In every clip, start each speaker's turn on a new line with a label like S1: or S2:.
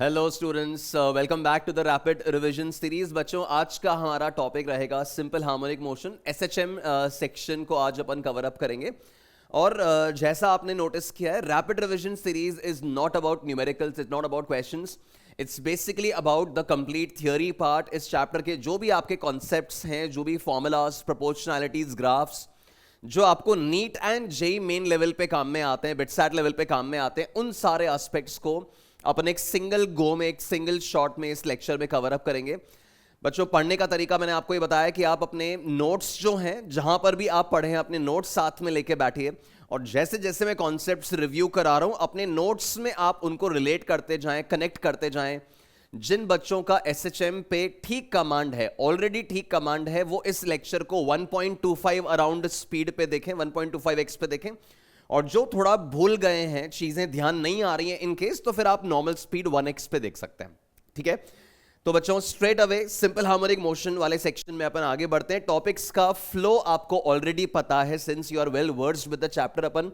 S1: Hello students, welcome back to the rapid revision series. बच्चों, आज का हमारा टॉपिक रहेगा simple harmonic motion. SHM section को आज अपन कवर अप करेंगे। और जैसा आपने नोटिस किया है, rapid revision series is not about numericals, it's not about questions, it's basically about the complete theory part. इस चैप्टर के जो भी आपके कॉन्सेप्ट्स हैं, जो भी फॉर्मूलाज, प्रोपोर्शनैलिटीज, ग्राफ्स जो आपको NEET and JEE Main level पे काम में आते हैं, बिटसैट लेवल पे काम में आते हैं, उन सारे एस्पेक्ट्स को अपन एक सिंगल गो में, एक सिंगल शॉट में इस लेक्चर में कवर अप करेंगे। बच्चों, पढ़ने का तरीका मैंने आपको ये बताया कि आप अपने नोट्स जो हैं, जहां पर भी आप पढ़ें, अपने नोट्स साथ में लेके बैठिए और जैसे जैसे मैं कॉन्सेप्ट्स रिव्यू करा रहा हूं, अपने नोट्स में आप उनको रिलेट करते जाएं, कनेक्ट करते जाएं। जिन बच्चों का एसएचएम पे ठीक कमांड है, ऑलरेडी ठीक कमांड है, वो इस लेक्चर को 1.25 अराउंड स्पीड पे देखें, 1.25x पे देखें। और जो थोड़ा भूल गए हैं, चीजें ध्यान नहीं आ रही हैं इन केस, तो फिर आप नॉर्मल स्पीड 1x पे देख सकते हैं। ठीक है, तो बच्चों straight away simple harmonic motion वाले सेक्शन में अपन आगे बढ़ते हैं। टॉपिक्स का फ्लो आपको ऑलरेडी पता है, since you are well versed with the chapter. अपन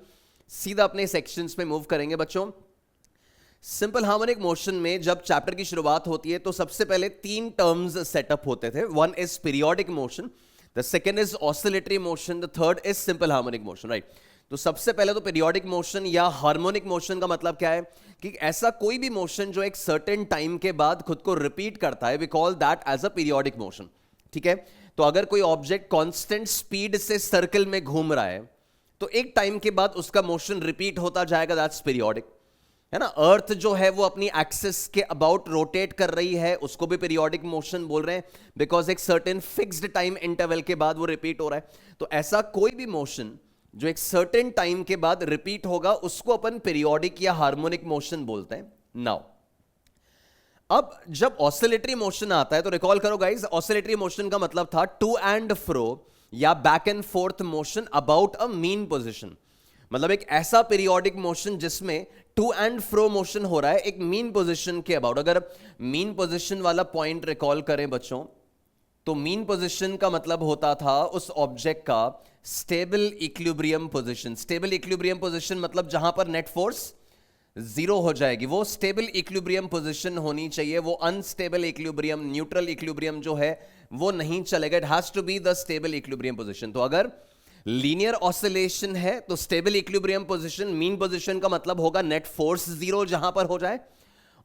S1: सीधा अपने सेक्शंस में मूव करेंगे। बच्चों, सिंपल हार्मोनिक मोशन में जब चैप्टर की शुरुआत होती है तो सबसे पहले तीन टर्म्स सेटअप होते थे। One is periodic motion, the second is oscillatory motion, the third is simple harmonic motion. Right, तो सबसे पहले तो पीरियोडिक मोशन या हार्मोनिक मोशन का मतलब क्या है कि ऐसा कोई भी मोशन जो एक सर्टेन टाइम के बाद खुद को रिपीट करता है, we call that as a periodic motion. ठीक है, तो अगर कोई ऑब्जेक्ट कांस्टेंट स्पीड से सर्कल में घूम रहा है तो एक टाइम के बाद उसका मोशन रिपीट होता जाएगा, दैट्स पीरियोडिक। है ना, अर्थ जो है वो अपनी एक्सिस के अबाउट रोटेट कर रही है, उसको भी पीरियोडिक मोशन बोल रहे हैं, बिकॉज एक सर्टेन फिक्स्ड टाइम इंटरवल के बाद वो रिपीट हो रहा है। तो ऐसा कोई भी मोशन जो एक सर्टेन टाइम के बाद रिपीट होगा, उसको अपन पीरियोडिक या हार्मोनिक मोशन बोलते हैं। नाउ अब जब ऑसिलेटरी मोशन आता है तो रिकॉल करो गाइस, ऑसिलेटरी मोशन का मतलब था टू एंड फ्रो या back and forth motion about a mean position. मतलब एक ऐसा पीरियोडिक मोशन जिसमें टू एंड फ्रो मोशन हो रहा है एक मीन पोजीशन के अबाउट। अगर मीन पोजीशन वाला पॉइंट रिकॉल करें बच्चों, तो मीन पोजीशन का मतलब होता था उस ऑब्जेक्ट का stable equilibrium position. Stable equilibrium position मतलब जहां पर नेट फोर्स जीरो हो जाएगी, वो स्टेबल इक्विलिब्रियम पोजीशन होनी चाहिए। वो अनस्टेबल इक्विलिब्रियम, न्यूट्रल इक्विलिब्रियम जो है वो नहीं चलेगा। It has to be the stable equilibrium position. तो अगर लीनियर ऑसिलेशन है तो stable equilibrium position, mean position का मतलब होगा नेट फोर्स जीरो जहां पर हो जाए।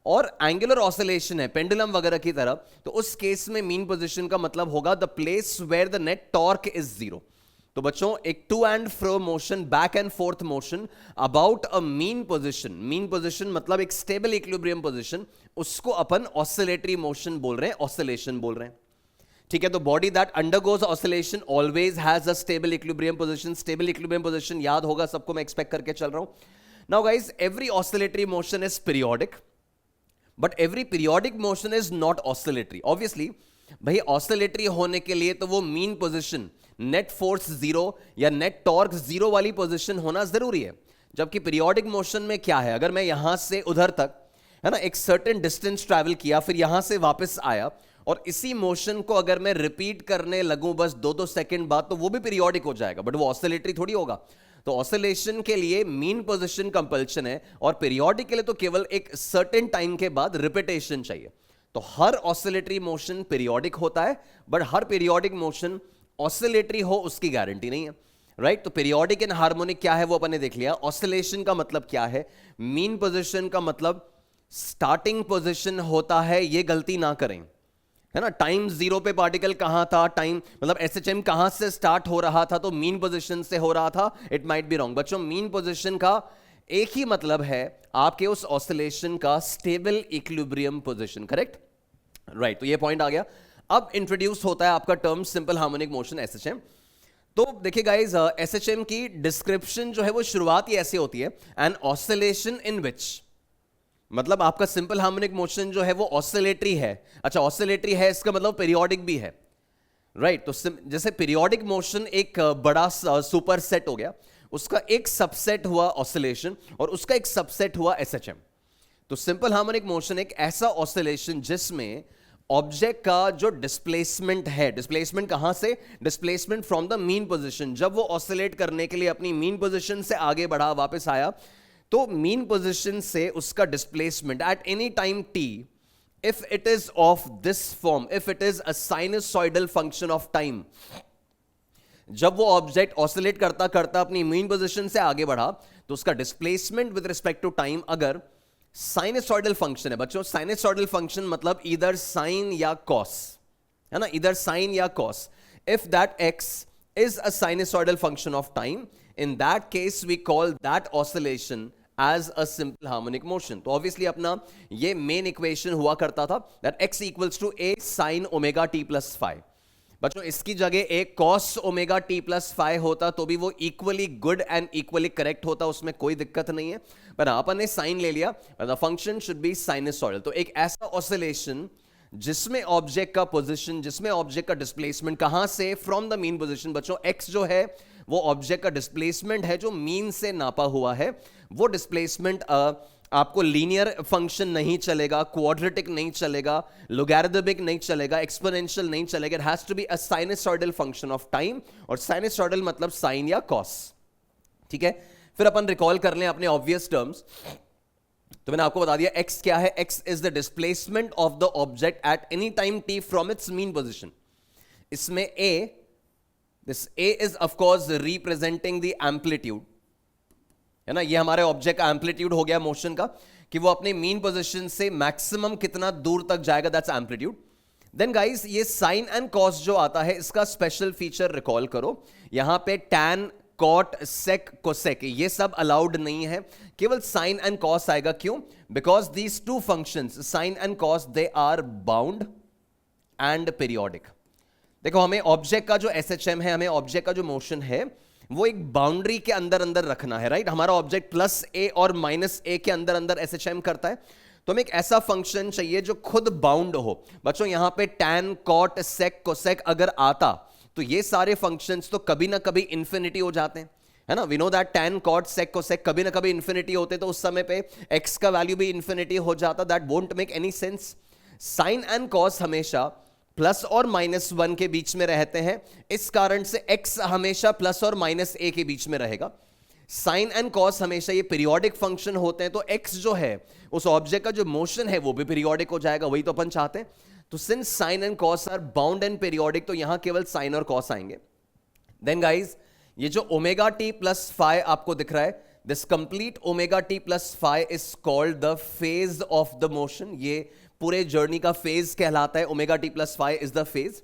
S1: और एंगुलर ऑसिलेशन है पेंडुलम वगैरह की तरह, तो उस केस में मीन पोजीशन का मतलब होगा the place where the net torque is zero. तो बच्चों, एक to and fro motion, back and forth motion about a mean position, mean position मतलब एक स्टेबल इक्विलिब्रियम पोजीशन, उसको अपन ऑसिलेटरी मोशन बोल रहे हैं, ऑसिलेशन बोल रहे हैं। ठीक है, तो body that undergoes oscillation always has a stable equilibrium position. Stable equilibrium position याद होगा सबको, मैं एक्सपेक्ट करके चल रहा हूं। Now guys, every oscillatory motion is periodic, but every periodic motion is not oscillatory. Obviously भाई, ऑसिलेटरी होने के लिए तो वो mean position, net force zero या नेट टॉर्क जीरो वाली पोजीशन होना जरूरी है। जबकि पीरियोडिक मोशन में क्या है, अगर मैं यहां से उधर तक, है ना, एक सर्टेन डिस्टेंस ट्रैवल किया, फिर यहां से वापस आया और इसी मोशन को अगर मैं रिपीट करने लगूं बस 2-2 सेकंड बाद, तो वो भी पीरियोडिक हो जाएगा, बट वो ऑसिलेटरी थोड़ी होगा। तो ऑसिलेशन के लिए मीन पोजीशन कंपल्शन है और पीरियोडिक के लिए तो केवल एक सर्टेन टाइम के बाद रिपीटेशन चाहिए। तो हर ऑसिलेटरी मोशन पीरियोडिक होता है, but her periodic motion oscillatory हो उसकी गारंटी नहीं है। राइट, तो पीरियोडिक एंड हार्मोनिक क्या है वो अपन ने देख लिया। ऑसिलेशन का मतलब क्या है, मीन पोजीशन का मतलब स्टार्टिंग पोजीशन होता है, ये गलती ना करें, है ना। टाइम जीरो पे पार्टिकल कहां था, टाइम मतलब एसएचएम कहां से स्टार्ट हो रहा था, तो मीन पोजीशन से हो रहा था, इट माइट बी रॉन्ग। बच्चों, मीन पोजीशन का एक ही मतलब है आपके उस ऑसिलेशन का stable equilibrium position, correct. Right, तो ये पॉइंट आ गया। अब इंट्रोड्यूस होता है आपका term simple harmonic motion, SHM. तो देखिए गाइस, एसएचएम की डिस्क्रिप्शन जो है वो शुरुआत ही ऐसी होती है, एन ऑसिलेशन इन विच, मतलब आपका सिंपल हार्मोनिक मोशन जो है वो ऑसिलेटरी है। अच्छा, ऑसिलेटरी है इसका मतलब पीरियोडिक भी है। राइट, तो जैसे पीरियोडिक मोशन एक बड़ा सुपर सेट हो गया, उसका एक सबसेट हुआ ऑसिलेशन और उसका एक सबसेट हुआ एसएचएम। तो सिंपल हार्मोनिक मोशन एक ऐसा ऑसिलेशन जिसमें ऑब्जेक्ट का जो डिस्प्लेसमेंट है, डिस्प्लेसमेंट कहां से, displacement from the mean position, जब वो ऑसिलेट करने के लिए अपनी मीन पोजीशन से आगे बढ़ा, वापस आया, तो मीन पोजीशन से उसका displacement at any time T, if it is of this form, if it is a sinusoidal function of time, जब वो ऑब्जेक्ट ऑसिलेट करता करता अपनी मीन पोजीशन से आगे बढ़ा तो उसका displacement with respect to time अगर साइनसॉइडल फंक्शन है, बच्चों साइनसॉइडल फंक्शन मतलब इधर साइन या कॉस, है ना, इधर साइन या cos, if that x is a sinusoidal function of time, in that case we call that oscillation as a simple harmonic motion. तो ऑब्वियसली अपना ये मेन इक्वेशन हुआ करता था that x equals to A sine omega T plus five. बच्चों इसकी जगह एक cos omega T plus five होता तो भी वो equally good and equally correct होता, उसमें कोई दिक्कत नहीं है, पर अपन ने साइन ले लिया, the function should be sinusoidal. तो एक ऐसा ऑसिलेशन जिसमें ऑब्जेक्ट का पोजीशन, जिसमें ऑब्जेक्ट का डिस्प्लेसमेंट कहां से, फ्रॉम द मीन पोजीशन। बच्चों एक्स जो है वो ऑब्जेक्ट का डिस्प्लेसमेंट है जो मीन से नापा हुआ है, वो डिस्प्लेसमेंट आपको लीनियर फंक्शन नहीं चलेगा, क्वाड्रेटिक नहीं चलेगा, लोगैरिथमिक नहीं चलेगा, एक्सपोनेंशियल नहीं चलेगा, it has to be a sinusoidal function of time, और साइनसॉइडल मतलब साइन या कॉस। ठीक है, फिर अपन रिकॉल कर लें अपने ऑब्वियस टर्म्स। तो मैंने आपको बता दिया x क्या है, x is the displacement of the object at any time t from its mean position. इसमें a, this a is of course representing the amplitude, है ना, ये हमारे ऑब्जेक्ट का एम्पलीट्यूड हो गया मोशन का, कि वो अपने मीन पोजीशन से मैक्सिमम कितना दूर तक जाएगा, दैट्स एम्पलीट्यूड। देन गाइस ये साइन एंड कॉस जो आता है इसका स्पेशल फीचर रिकॉल करो, यहां पे टैन, कॉट, सेक, कोसेक ये सब अलाउड नहीं है, केवल साइन एंड कॉस आएगा। क्यों? Because these two functions sine and cos they are bound and periodic. देखो हमें ऑब्जेक्ट का जो एसएचएम है, हमें ऑब्जेक्ट का जो मोशन है वो एक बाउंड्री के अंदर अंदर रखना है, राइट। हमारा ऑब्जेक्ट प्लस ए और माइनस ए के अंदर अंदर एसएचएम करता है, तो हमें एक ऐसा फंक्शन चाहिए जो खुद बाउंड हो। बच्चों यहां पे टैन, कॉट, सेक, कोसेक अगर आता तो ये सारे फंक्शंस तो कभी ना कभी इंफिनिटी हो जाते हैं, है ना। We know that tan, cot, sec, cosec कभी ना कभी इंफिनिटी होते, तो उस समय पे एक्स का वैल्यू भी इंफिनिटी हो जाता, that won't make any sense. Sine and cos हमेशा प्लस और माइनस वन के बीच में रहते हैं, इस कारण से एक्स हमेशा प्लस और माइनस ए के बीच में रहेगा। साइन एंड कॉस हमेशा ये पीरियोडिक फंक्शन होते हैं, तो एक्स जो है उस ऑब्जेक्ट का जो मोशन है वो भी पीरियोडिक हो जाएगा, वही तो अपन चाहते हैं। तो since sine and cos are bound and periodic, तो यहां केवल साइन और कॉस आएंगे। देन गाइज ये जो ओमेगा टी प्लस फाइव आपको दिख रहा है, this complete omega T plus five is called the phase of the motion. ये पूरे जर्नी का फेज कहलाता है, omega T plus five is the phase.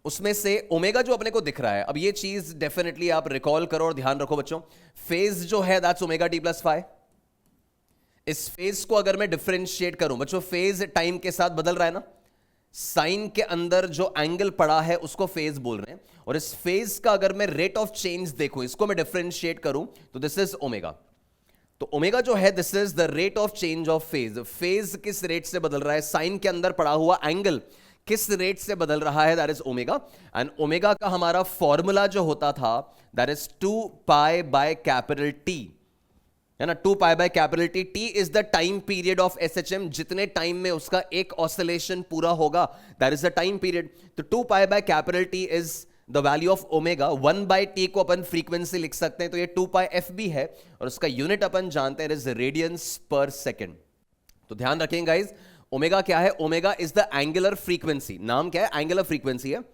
S1: उसमें से ओमेगा जो अपने को दिख रहा है, अब ये चीज डेफिनेटली आप रिकॉल करो और ध्यान रखो बच्चों, फेज जो है that's omega T plus five. इस फेज को अगर मैं डिफरेंशिएट करूं, बच्चों फेज टाइम के साथ बदल रहा है ना, साइन के अंदर जो एंगल पड़ा है उसको फेज बोल रहे हैं, और इस फेज का अगर मैं रेट ऑफ चेंज देखूं, इसको मैं डिफरेंशिएट करूं, तो दिस इज ओमेगा। तो ओमेगा जो है this is the rate of change of phase. Phase किस रेट से बदल रहा है, साइन के अंदर पड़ा हुआ एंगल किस रेट से बदल रहा है, that is omega. And omega का हमारा फॉर्मूला जो होता था that is 2 pi by capital T, है ना, 2 pi by capital T. T is the time period of SHM, जितने टाइम में उसका एक ऑसिलेशन पूरा होगा that is the time period. तो 2 pi by capital T is the value of omega. 1 by T को अपन फ्रीक्वेंसी लिख सकते हैं, तो ये 2 पाई एफ बी है, और उसका यूनिट अपन जानते हैं इज रेडियंस पर सेकेंड। तो ध्यान रखें गाइज, ओमेगा क्या है, omega is the angular frequency. नाम क्या है, एंगुलर फ्रीक्वेंसी है।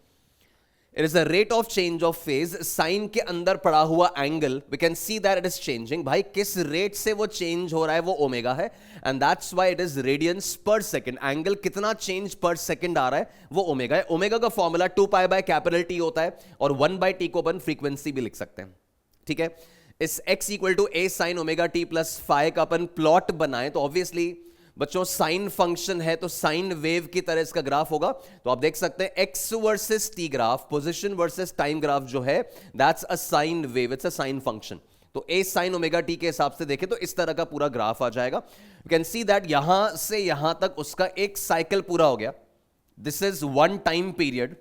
S1: It is the rate of change of phase, sine के अंदर पड़ा हुआ angle, we can see that it is changing. भाई किस रेट से वो चेंज हो रहा है वो ओमेगा है, and that's why it is radiance पर सेकंड। एंगल कितना चेंज पर सेकंड आ रहा है वो ओमेगा है। ओमेगा का formula 2 pi by capital T होता है, और 1 बाय टी को अपन फ्रीक्वेंसी भी लिख सकते हैं, ठीक है। इस x equal to A sine omega T plus five का अपन प्लॉट बनाए, तो ऑब्वियसली बच्चों साइन फंक्शन है तो साइन वेव की तरह इसका ग्राफ होगा। तो आप देख सकते हैं x versus T graph, position versus time graph जो है that's a sine wave, it's a sine function. तो ए साइन ओमेगा टी के हिसाब से देखें तो इस तरह का पूरा ग्राफ आ जाएगा। यू कैन सी दैट यहां से यहां तक उसका एक साइकिल पूरा हो गया, दिस इज 1 टाइम पीरियड,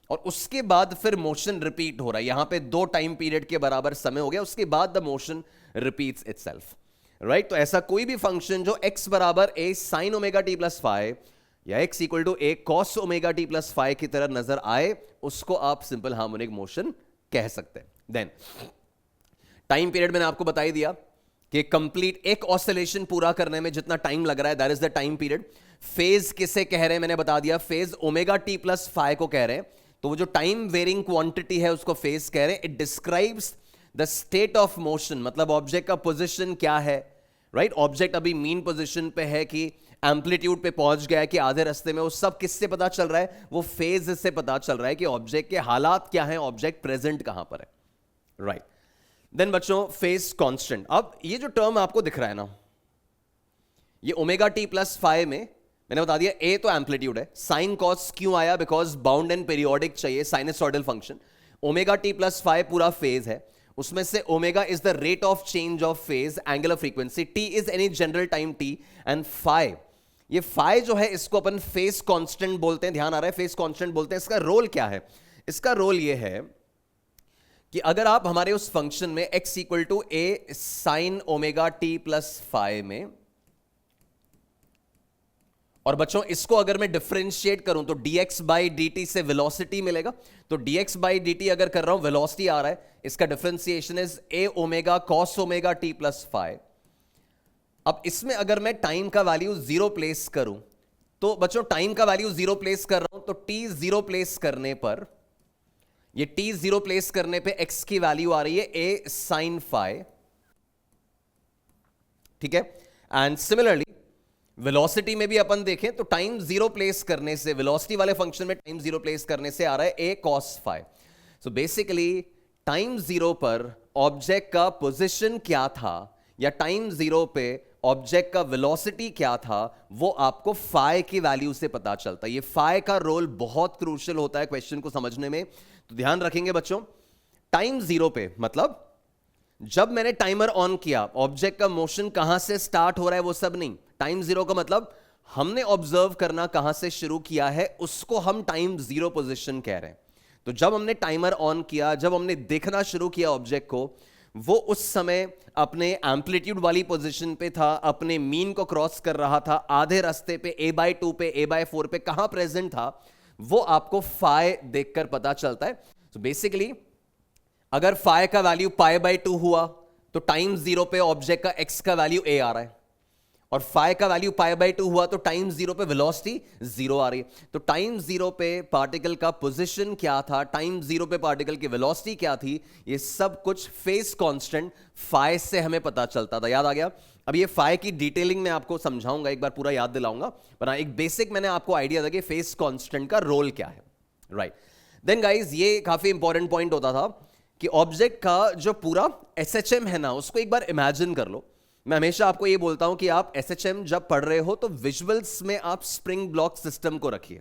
S1: और उसके बाद फिर मोशन रिपीट हो रहा है। यहां पे 2 टाइम पीरियड के बराबर समय हो गया, उसके बाद the motion repeats itself, right. तो ऐसा कोई भी फंक्शन जो x बराबर a sine omega T plus five या x equal to a cos omega T plus five की तरह नजर आए, उसको आप सिंपल हार्मोनिक मोशन कह सकते हैं। देन टाइम पीरियड मैंने आपको बता ही दिया, कि कंप्लीट एक ऑसिलेशन पूरा करने में जितना टाइम लग रहा है that is the time period. Phase किसे कह रहे हैं मैंने बता दिया, phase omega T plus five को कह रहे हैं। तो वो जो टाइम वेरिंग क्वांटिटी है उसको फेज कह रहे हैं। It describes the state of motion, मतलब ऑब्जेक्ट का पोजिशन क्या है, राइट। ऑब्जेक्ट अभी मीन पोजिशन पे है कि एम्पलीट्यूड पे पहुंच गया है कि आधे रास्ते में, वो सब किससे पता चल रहा है, वो फेज से पता चल रहा है कि ऑब्जेक्ट के हालात क्या हैं, ऑब्जेक्ट प्रेजेंट कहां पर है, राइट। देन बच्चों फेज कांस्टेंट। अब ये जो टर्म आपको दिख रहा है ना, ये ओमेगा टी प्लस फाइव में मैंने बता दिया ए तो एम्पलीट्यूड है, साइन कॉस क्यों आया, बिकॉज बाउंड एंड पीरियोडिक चाहिए, sinusoidal function. Omega T plus five पूरा फेज है, उसमें से omega is the rate of change of phase, angular frequency, T is any general time T, and five, ये five जो है इसको अपन फेज कांस्टेंट बोलते हैं। ध्यान आ रहा है, फेज कांस्टेंट बोलते हैं। इसका रोल क्या है, इसका रोल ये है कि अगर आप हमारे उस फंक्शन में x equal to A sine omega T plus five में, और बच्चों इसको अगर मैं डिफरेंशिएट करूं तो dx बाई dt से वेलोसिटी मिलेगा। तो dx बाई dt अगर कर रहा हूं, वेलोसिटी आ रहा है, इसका differentiation is a omega cos omega T plus five. अब इसमें अगर मैं टाइम का वैल्यू जीरो प्लेस करूं, तो बच्चों टाइम का वैल्यू जीरो प्लेस कर रहा हूं, तो t जीरो प्लेस करने पर, ये t जीरो प्लेस करने पे x की वैल्यू आ रही है a साइन फाइव, ठीक है। एंड सिमिलरली वेलोसिटी में भी अपन देखें तो टाइम जीरो प्लेस करने से, वेलोसिटी वाले फंक्शन में टाइम जीरो प्लेस करने से आ रहा है a cos five. So basically time zero पर ऑब्जेक्ट का पोजीशन क्या था, या टाइम जीरो पे ऑब्जेक्ट का वेलोसिटी क्या था, वो आपको फाई की वैल्यू से पता चलता है। ये फाई का रोल बहुत क्रूशियल होता है क्वेश्चन को समझने में, तो ध्यान रखेंगे बच्चों। टाइम जीरो पे मतलब जब मैंने टाइमर ऑन किया, ऑब्जेक्ट का मोशन कहां से स्टार्ट हो रहा है वो सब नहीं। टाइम जीरो का मतलब हमने ऑब्जर्व करना कहां से शुरू किया है, उसको हम टाइम जीरो पोजीशन कह रहे हैं। तो जब हमने टाइमर ऑन किया, जब हमने देखना शुरू किया ऑब्जेक्ट को, वो उस समय अपने एम्पलीट्यूड वाली पोजीशन पे था, अपने मीन को क्रॉस कर रहा था, आधे रास्ते पे a/2 पे a/4 पे कहां प्रेजेंट था, वो आपको फाई देखकर पता चलता है। तो बेसिकली अगर फाई का वैल्यू π/2 हुआ तो टाइम जीरो पे ऑब्जेक्ट का x का वैल्यू a आ रहा है, और फाई का वैल्यू π/2 हुआ तो टाइम जीरो पे वेलोसिटी जीरो आ रही है। तो टाइम जीरो पे पार्टिकल का पोजीशन क्या था, टाइम जीरो पे पार्टिकल की वेलोसिटी क्या थी, ये सब कुछ फेज कांस्टेंट फाई से हमें पता चलता था। याद आ गया। अब ये फाई की डिटेलिंग में आपको समझाऊंगा, एक बार पूरा याद दिलाऊंगा, पर एक बेसिक मैंने आपको आइडिया था कि फेज कांस्टेंट का रोल क्या है, राइट। देन गाइज ये काफी इंपॉर्टेंट पॉइंट होता था कि ऑब्जेक्ट का जो पूरा SHM है ना, उसको एक बार इमेजिन कर लो। मैं हमेशा आपको ये बोलता हूं कि आप SHM जब पढ़ रहे हो तो विजुअल्स में आप स्प्रिंग ब्लॉक सिस्टम को रखिए,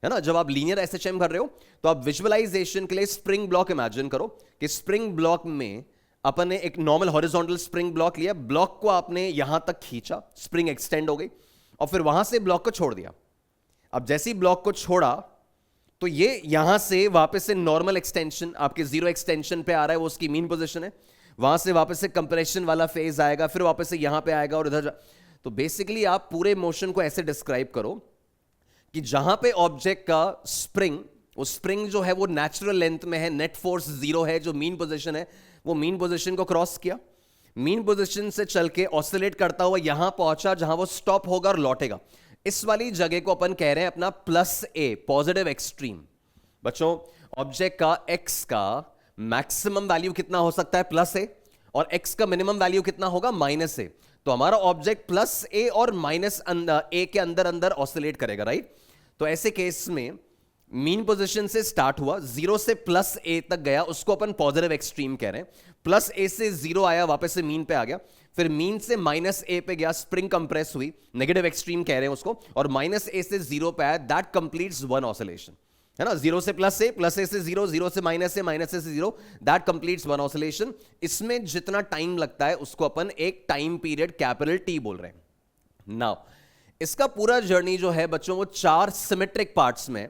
S1: है ना। जब आप लीनियर SHM कर रहे हो तो आप विजुअलाइजेशन के लिए स्प्रिंग ब्लॉक इमेजिन करो कि स्प्रिंग ब्लॉक में अपन ने एक नॉर्मल हॉरिजॉन्टल स्प्रिंग ब्लॉक लिया, ब्लॉक को आपने यहां तक खींचा, स्प्रिंग एक्सटेंड हो गई, और फिर वहां से ब्लॉक को छोड़ दिया। अब जैसे ही ब्लॉक को छोड़ा तो ये यहां से वापस से नॉर्मल एक्सटेंशन आपके जीरो एक्सटेंशन पे आ रहा है, वो उसकी मीन पोजीशन है। वहां से वापस से कंप्रेशन वाला फेज आएगा, फिर वापस से यहां पे आएगा और इधर। तो बेसिकली आप पूरे मोशन को ऐसे डिस्क्राइब करो कि जहां पे ऑब्जेक्ट का स्प्रिंग, वो स्प्रिंग जो है वो नेचुरल लेंथ में है, नेट फोर्स जीरो है, जो मीन पोजीशन है, वो मीन पोजीशन को क्रॉस किया, मीन पोजीशन से चल के ऑसिलेट करता हुआ यहां पहुंचा जहां वो स्टॉप होगा और लौटेगा। इस वाली जगह को अपन कह रहे हैं अपना +a, पॉजिटिव एक्सट्रीम। बच्चों ऑब्जेक्ट का x का मैक्सिमम वैल्यू कितना हो सकता है, +a, और x का मिनिमम वैल्यू कितना होगा, -a। तो हमारा ऑब्जेक्ट +a और -a के अंदर अंदर ऑसिलेट करेगा, राइट। तो ऐसे केस में मीन पोजीशन से स्टार्ट हुआ, जीरो से +a तक गया, उसको अपन पॉजिटिव एक्सट्रीम कह रहे हैं। +a से जीरो आया, वापस से मीन पे आ गया, फिर मीन से -a पे गया, स्प्रिंग कंप्रेस हुई, नेगेटिव एक्सट्रीम कह रहे हैं उसको, और -a से जीरो पे आया, दैट कंप्लीट्स वन ऑसिलेशन, है ना। जीरो से +a से जीरो, जीरो से -a से zero, that completes one oscillation. इसमें जितना टाइम लगता है उसको अपन एक टाइम पीरियड कैपिटल T बोल रहे हैं। नाउ इसका पूरा जर्नी जो है बच्चों वो 4 सिमेट्रिक पार्ट्स में,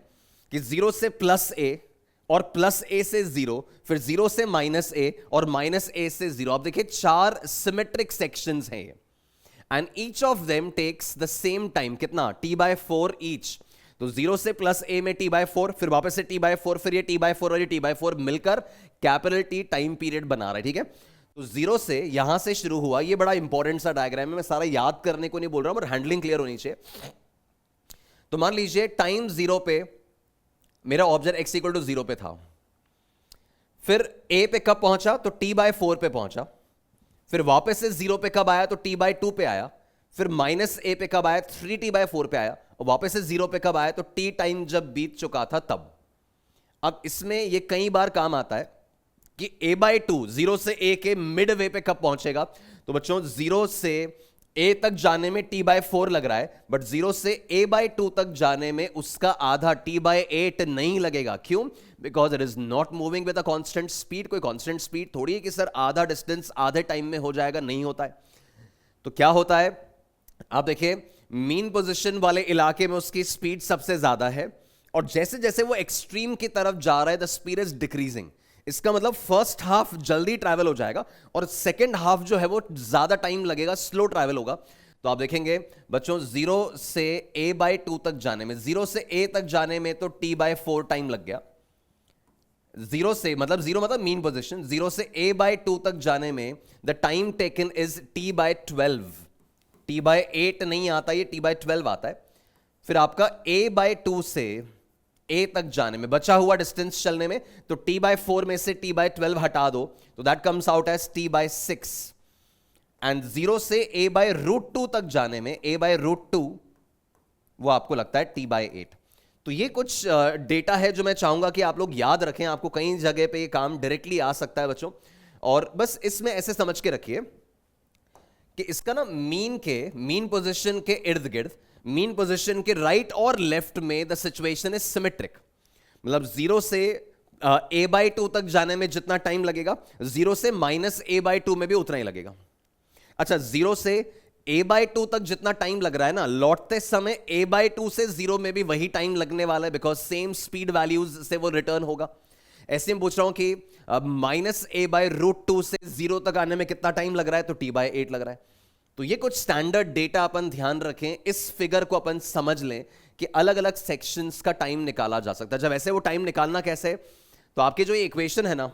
S1: कि जीरो से +a और +a से जीरो, फिर जीरो से -a और -a से जीरो। आप देखिए 4 सिमेट्रिक सेक्शंस हैं ये, and each of them takes the same time, कितना, T/4 ईच। तो जीरो से +a में T/4, फिर वापस से T/4, फिर ये T/4 और ये T/4 मिलकर कैपिटल T टाइम पीरियड बना रहा है, ठीक है। तो जीरो से यहां से शुरू हुआ, ये बड़ा इंपॉर्टेंट सा डायग्राम है, मैं सारा याद करने को नहीं बोल रहा हूं, पर हैंडलिंग क्लियर होनी चाहिए। तो मान लीजिए टाइम जीरो पे मेरा object x equal to zero पे था, फिर ए पे कब पहुंचा तो टी बाय 4 पे पहुंचा, फिर वापस से जीरो पे कब आया तो टी बाय 2 पे आया, फिर माइनस ए पे कब आया 3t बाय 4 पे आया, और वापस से जीरो पे कब आया तो टी टाइम जब बीत चुका था तब। अब इसमें ये कई बार काम आता है कि a बाई 2 जीरो से a के मिड वे पे कब पहुंचेगा, तो बच्चों जीरो से a तक जाने में t बाय 4 लग रहा है, बट जीरो से a बाई 2 तक जाने में उसका आधा t बाय 8 नहीं लगेगा। क्यों? Because it is not moving with a constant speed. कोई कांस्टेंट स्पीड थोड़ी है कि सर आधा डिस्टेंस आधे टाइम में हो जाएगा, नहीं होता है। तो क्या होता है, आप देखिए मीन पोजीशन वाले इलाके में उसकी स्पीड सबसे ज्यादा है, और जैसे जैसे वो एक्सट्रीम की तरफ जा रहा है द स्पीड इज डिक्रीजिंग। इसका मतलब फर्स्ट हाफ जल्दी ट्रैवल हो जाएगा और सेकंड हाफ जो है वो ज्यादा टाइम लगेगा, स्लो ट्रैवल होगा। तो आप देखेंगे बच्चों जीरो से a बाई 2 तक जाने में, जीरो से a तक जाने में तो t बाय 4 टाइम लग गया। जीरो से मतलब जीरो मतलब मीन पोजीशन, जीरो से a बाय 2 तक जाने में the time taken is t by 12। t by 8 नहीं आता, ये t बाय 12 आता है। फिर आपका a बाय 2 से a तक जाने में बचा हुआ डिस्टेंस चलने में, तो t बाय 4 में से t बाय 12 हटा दो तो that comes out as t by 6। And zero से a बाय रूट 2 तक जाने में a बाय रूट 2 वो आपको लगता है t बाय 8। तो ये कुछ डेटा है जो मैं चाहूंगा कि आप लोग याद रखें। आपको कई जगह पे ये काम डायरेक्टली आ सकता है बच्चों, और बस इसमें ऐसे समझ के रखिए कि इसका ना मीन पोजीशन के इर्द गिर्द, मीन पोजीशन के राइट और लेफ्ट में द सिचुएशन इज सिमेट्रिक। मतलब जीरो से a बाई 2 तक जाने में जितना टाइम लगेगा, जीरो से माइनस a बाई 2 में भी उतना ही लगेगा। अच्छा, जीरो से a बाई 2 तक जितना टाइम लग रहा है ना, लौटते समय a बाई 2 से जीरो में भी वही टाइम लगने वाला है, बिकॉज सेम स्पीड वैल्यूज से वो रिटर्न होगा। ऐसे में पूछ रहा हूं कि माइनस a बाई रूट 2 से जीरो तक आने में कितना टाइम लग रहा है, तो t बाय 8 लग रहा है। तो ये कुछ स्टैंडर्ड डेटा अपन ध्यान रखें, इस फिगर को अपन समझ लें कि अलग अलग सेक्शंस का टाइम निकाला जा सकता है। जब ऐसे वो टाइम निकालना कैसे, तो आपके जो ये इक्वेशन है ना,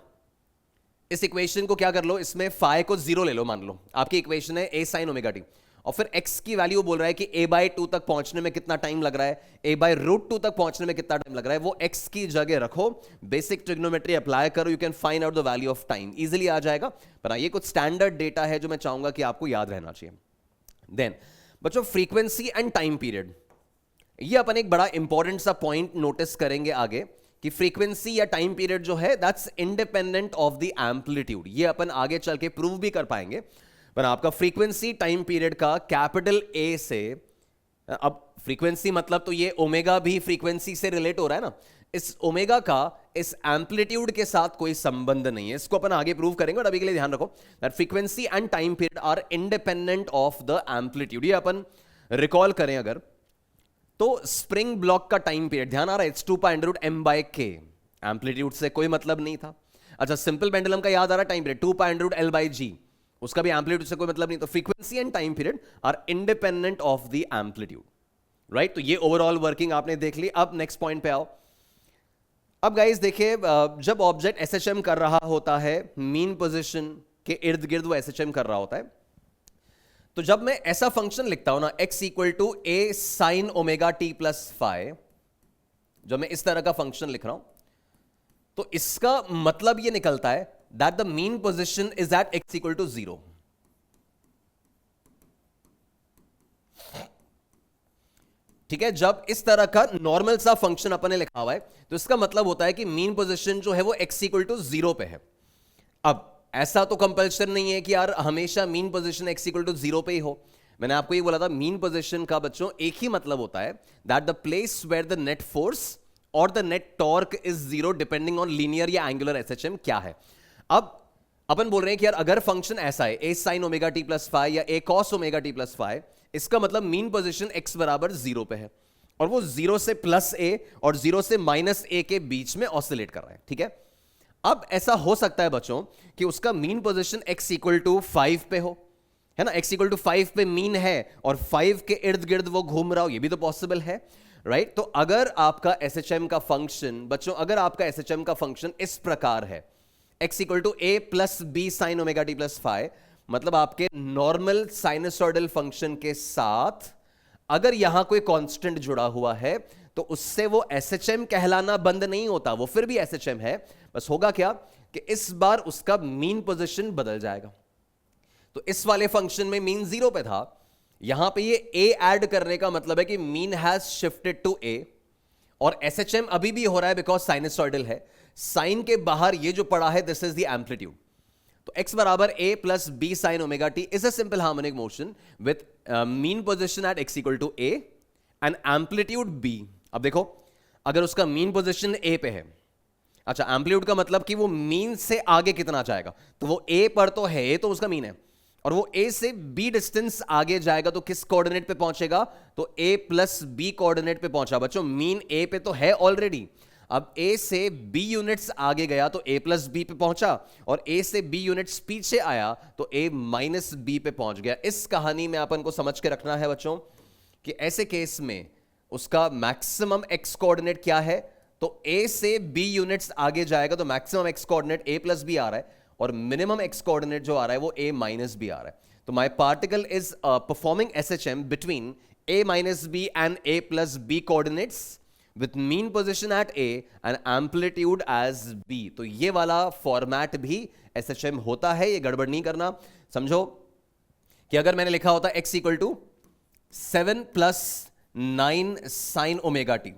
S1: इस इक्वेशन को क्या कर लो, इसमें फाई को जीरो ले लो, मान लो आपकी इक्वेशन है a sin ओमेगा टी, और फिर x की वैल्यू बोल रहा है कि a बाई 2 तक पहुंचने में कितना टाइम लग रहा है, a बाई रूट 2 तक पहुंचने में कितना टाइम लग रहा है, वो x की जगह रखो, बेसिक ट्रिग्नोमेट्री अप्लाई करो, you can find out the value of time, easily आ जाएगा। पर ये कुछ स्टैंडर्ड डेटा है जो मैं चाहूंगा कि आपको याद रहना चाहिए। देन बच्चों फ्रीक्वेंसी एंड टाइम पीरियड, ये अपन एक बड़ा इंपॉर्टेंट सा पॉइंट नोटिस करेंगे आगे कि फ्रीक्वेंसी या टाइम पीरियड जो है that's independent of the amplitude. ये अपन आगे चल के प्रूव भी कर पाएंगे। पर आपका फ्रीक्वेंसी टाइम पीरियड का कैपिटल ए से, अब फ्रीक्वेंसी मतलब तो ये ओमेगा भी फ्रीक्वेंसी से रिलेट हो रहा है ना, इस ओमेगा का इस एम्पलीट्यूड के साथ कोई संबंध नहीं है। इसको अपन आगे प्रूव करेंगे, और अभी के लिए ध्यान रखो that frequency and time period are independent of the amplitude. ये अपन रिकॉल करें अगर, तो स्प्रिंग ब्लॉक का टाइम पीरियड ध्यान आ रहा है, it's 2 pi under root m by k, amplitude से कोई मतलब नहीं था। अच्छा, सिंपल पेंडुलम का याद आ रहा है time period 2 pi under root l by g, उसका भी एम्पलीट्यूड से कोई मतलब नहीं। तो frequency and time period are independent of the amplitude, right. तो ये ओवरऑल वर्किंग आपने देख ली। अब नेक्स्ट पॉइंट पे आओ। अब गाइस देखिए, जब ऑब्जेक्ट एसएचएम कर रहा होता है, मीन पोजीशन के इर्द गिर्द वो एसएचएम कर रहा होता है, तो जब मैं ऐसा फंक्शन लिखता हूं ना x equal to a sin omega t plus five, जब मैं इस तरह का फंक्शन लिख रहा हूं, तो इसका मतलब ये निकलता है that the mean position is at x equal to 0। ठीक है, जब इस तरह का नॉर्मल सा फंक्शन अपन ने लिखा हुआ है, तो इसका मतलब होता है कि मीन पोजीशन जो है वो x इक्वल टू 0 पे है। अब ऐसा तो कंपल्शन नहीं है कि यार हमेशा mean position x equal to 0 पे ही हो। मैंने आपको ये बोला था मीन पोजीशन का बच्चों एक ही मतलब होता है that the place where the net force और the net torque is 0 depending on linear या एंगुलर एसएचएम क्या है। अब अपन बोल रहे हैं कि यार अगर फंक्शन ऐसा है a sin omega t plus five या a cos omega t plus five, इसका मतलब मीन पोजीशन x बराबर 0 पे है, और वो 0 से प्लस a और 0 से माइनस a के बीच में ऑसिलेट कर रहा है। ठीक है, अब ऐसा हो सकता है बच्चों कि उसका mean position x equal to 5 पे हो, है ना, x इक्वल टू 5 पे मीन है और 5 के इर्द गिर्द वो घूम रहा हो, ये भी तो पॉसिबल है, राइट। तो अगर आपका एसएचएम का फंक्शन बच्चों, अगर आपका एसएचएम का फंक्शन इस प्रकार है x equal to a plus B sine omega T plus five, मतलब आपके नॉर्मल साइनसॉइडल फंक्शन के साथ अगर यहां कोई कांस्टेंट जुड़ा हुआ है तो उससे वो SHM कहलाना बंद नहीं होता, वो फिर भी SHM है। बस होगा क्या कि इस बार उसका मीन पोजीशन बदल जाएगा। तो इस वाले फंक्शन में मीन 0 पे था, यहां पे ये a ऐड करने का मतलब है कि mean has shifted to a, और SHM अभी भी हो रहा है बिकॉज साइनसॉइडल है। साइन के बाहर ये जो पड़ा है दिस इज द एम्पलीट्यूड। तो x बराबर a plus B sine omega T is a simple harmonic motion with mean position at x equal to a and amplitude b। अब देखो अगर उसका मीन पोजिशन a पे है, अच्छा एम्पलीट्यूड का मतलब कि वो मीन से आगे कितना जाएगा, तो वो a पर तो है, तो उसका मीन है, और वो a से b डिस्टेंस आगे जाएगा तो किस कोऑर्डिनेट पे पहुंचेगा, तो a प्लस b कोऑर्डिनेट पे पहुंचा। बच्चों मीन a पे तो है ऑलरेडी, अब a से b यूनिट्स आगे गया तो a प्लस b पे पहुंचा, और a से b यूनिट्स पीछे आया तो a माइनस b पे पहुंच गया। इस कहानी में अपन को समझ के रखना है बच्चों कि ऐसे केस में उसका मैक्सिमम x कोऑर्डिनेट क्या है, तो a से b यूनिट्स आगे जाएगा तो maximum x coordinate a plus b आ रहा है, और मिनिमम x कोऑर्डिनेट जो आ रहा है वो a माइनस b आ रहा है। तो my particle is performing SHM between a minus b and a plus b coordinates with mean position at A and amplitude as B। तो ये वाला फॉर्मेट भी SHM होता है, ये गड़बड़ नहीं करना। समझो कि अगर मैंने लिखा होता x equal to 7 plus 9 sine omega T,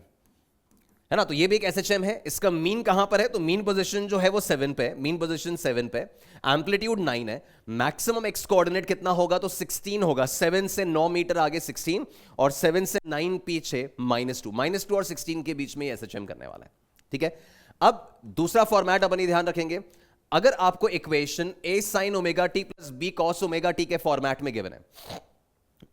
S1: है ना, तो ये भी एक SHM है। इसका मीन कहां पर है, तो मीन पोजीशन जो है वो 7 पे, मीन पोजीशन 7 पे, एम्पलीट्यूड 9 है, मैक्सिमम x कोऑर्डिनेट कितना होगा, तो 16 होगा। 7 से 9 मीटर आगे 16 और 7 से 9 पीछे -2 और 16 के बीच में SHM करने वाला है। ठीक है, अब दूसरा फॉर्मेट अपन ही ध्यान रखेंगे। अगर आपको equation a sin omega T plus b cos omega T के फॉर्मेट में गिवन है,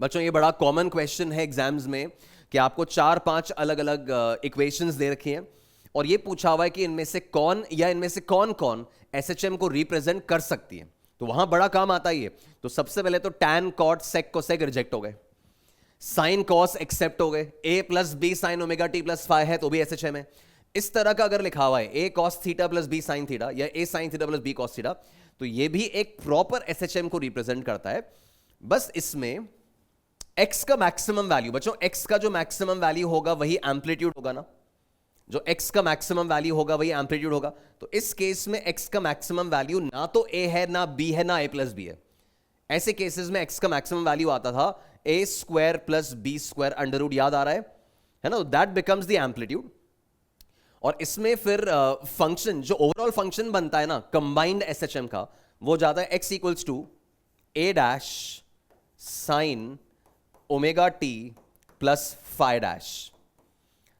S1: बच्चों ये बड़ा कॉमन क्वेश्चन है एग्जाम्स में कि आपको 4-5 अलग अलग इक्वेशंस दे रखी हैं और ये पूछा हुआ है कि इनमें से कौन या इनमें से कौन कौन SHM को रिप्रेजेंट कर सकती है, तो वहां बड़ा काम आता ही है। तो सबसे पहले तो tan cot sec cosec reject हो गए, sin cos एक्सेप्ट हो गए, a plus B sine omega T plus five है तो भी SHM है। इस तरह का अगर लिखा हुआ है a cos theta plus b sin theta या a sin theta plus b cos theta, तो ये भी एक प्रॉपर SHM को रिप्रेजेंट करता है। बस इसमें x का मैक्सिमम वैल्यू, बच्चों x का जो मैक्सिमम वैल्यू होगा वही एम्पलीट्यूड होगा ना, जो x का मैक्सिमम वैल्यू होगा वही एम्पलीट्यूड होगा। तो इस केस में x का मैक्सिमम वैल्यू ना तो a है ना b है ना a प्लस b है। ऐसे केसेस में x का मैक्सिमम वैल्यू आता था a square plus b square under root, याद आ रहा है ना, दैट बिकम्स द एम्पलीट्यूड। और इसमें फिर फंक्शन जो ओवरऑल फंक्शन बनता है ना कंबाइंड SHM का, वो जाता है x equals to a dash sine omega T plus five dash.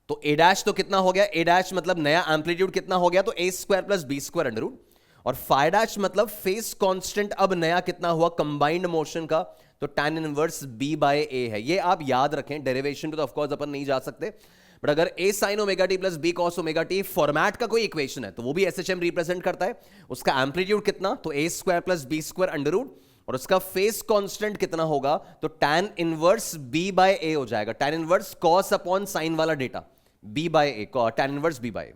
S1: तो a डैश तो कितना हो गया, a डैश मतलब नया एम्पलीट्यूड कितना हो गया, तो a square plus b square under root, और फाइव डैश मतलब फेस कांस्टेंट अब नया कितना हुआ कंबाइंड मोशन का, तो tan inverse b by a है। ये आप याद रखें, डेरिवेशन पे तो ऑफ कोर्स अपन नहीं जा सकते, बट अगर a sine omega T plus b cos omega T format का कोई इक्वेशन है तो वो भी SHM रिप्रेजेंट करता है। उसका एम्पलीट्यूड कितना, तो a square plus b square under root, और उसका फेस कांस्टेंट कितना होगा, तो tan inverse b by a हो जाएगा, tan inverse cos upon sine वाला data b by a, tan inverse b by a।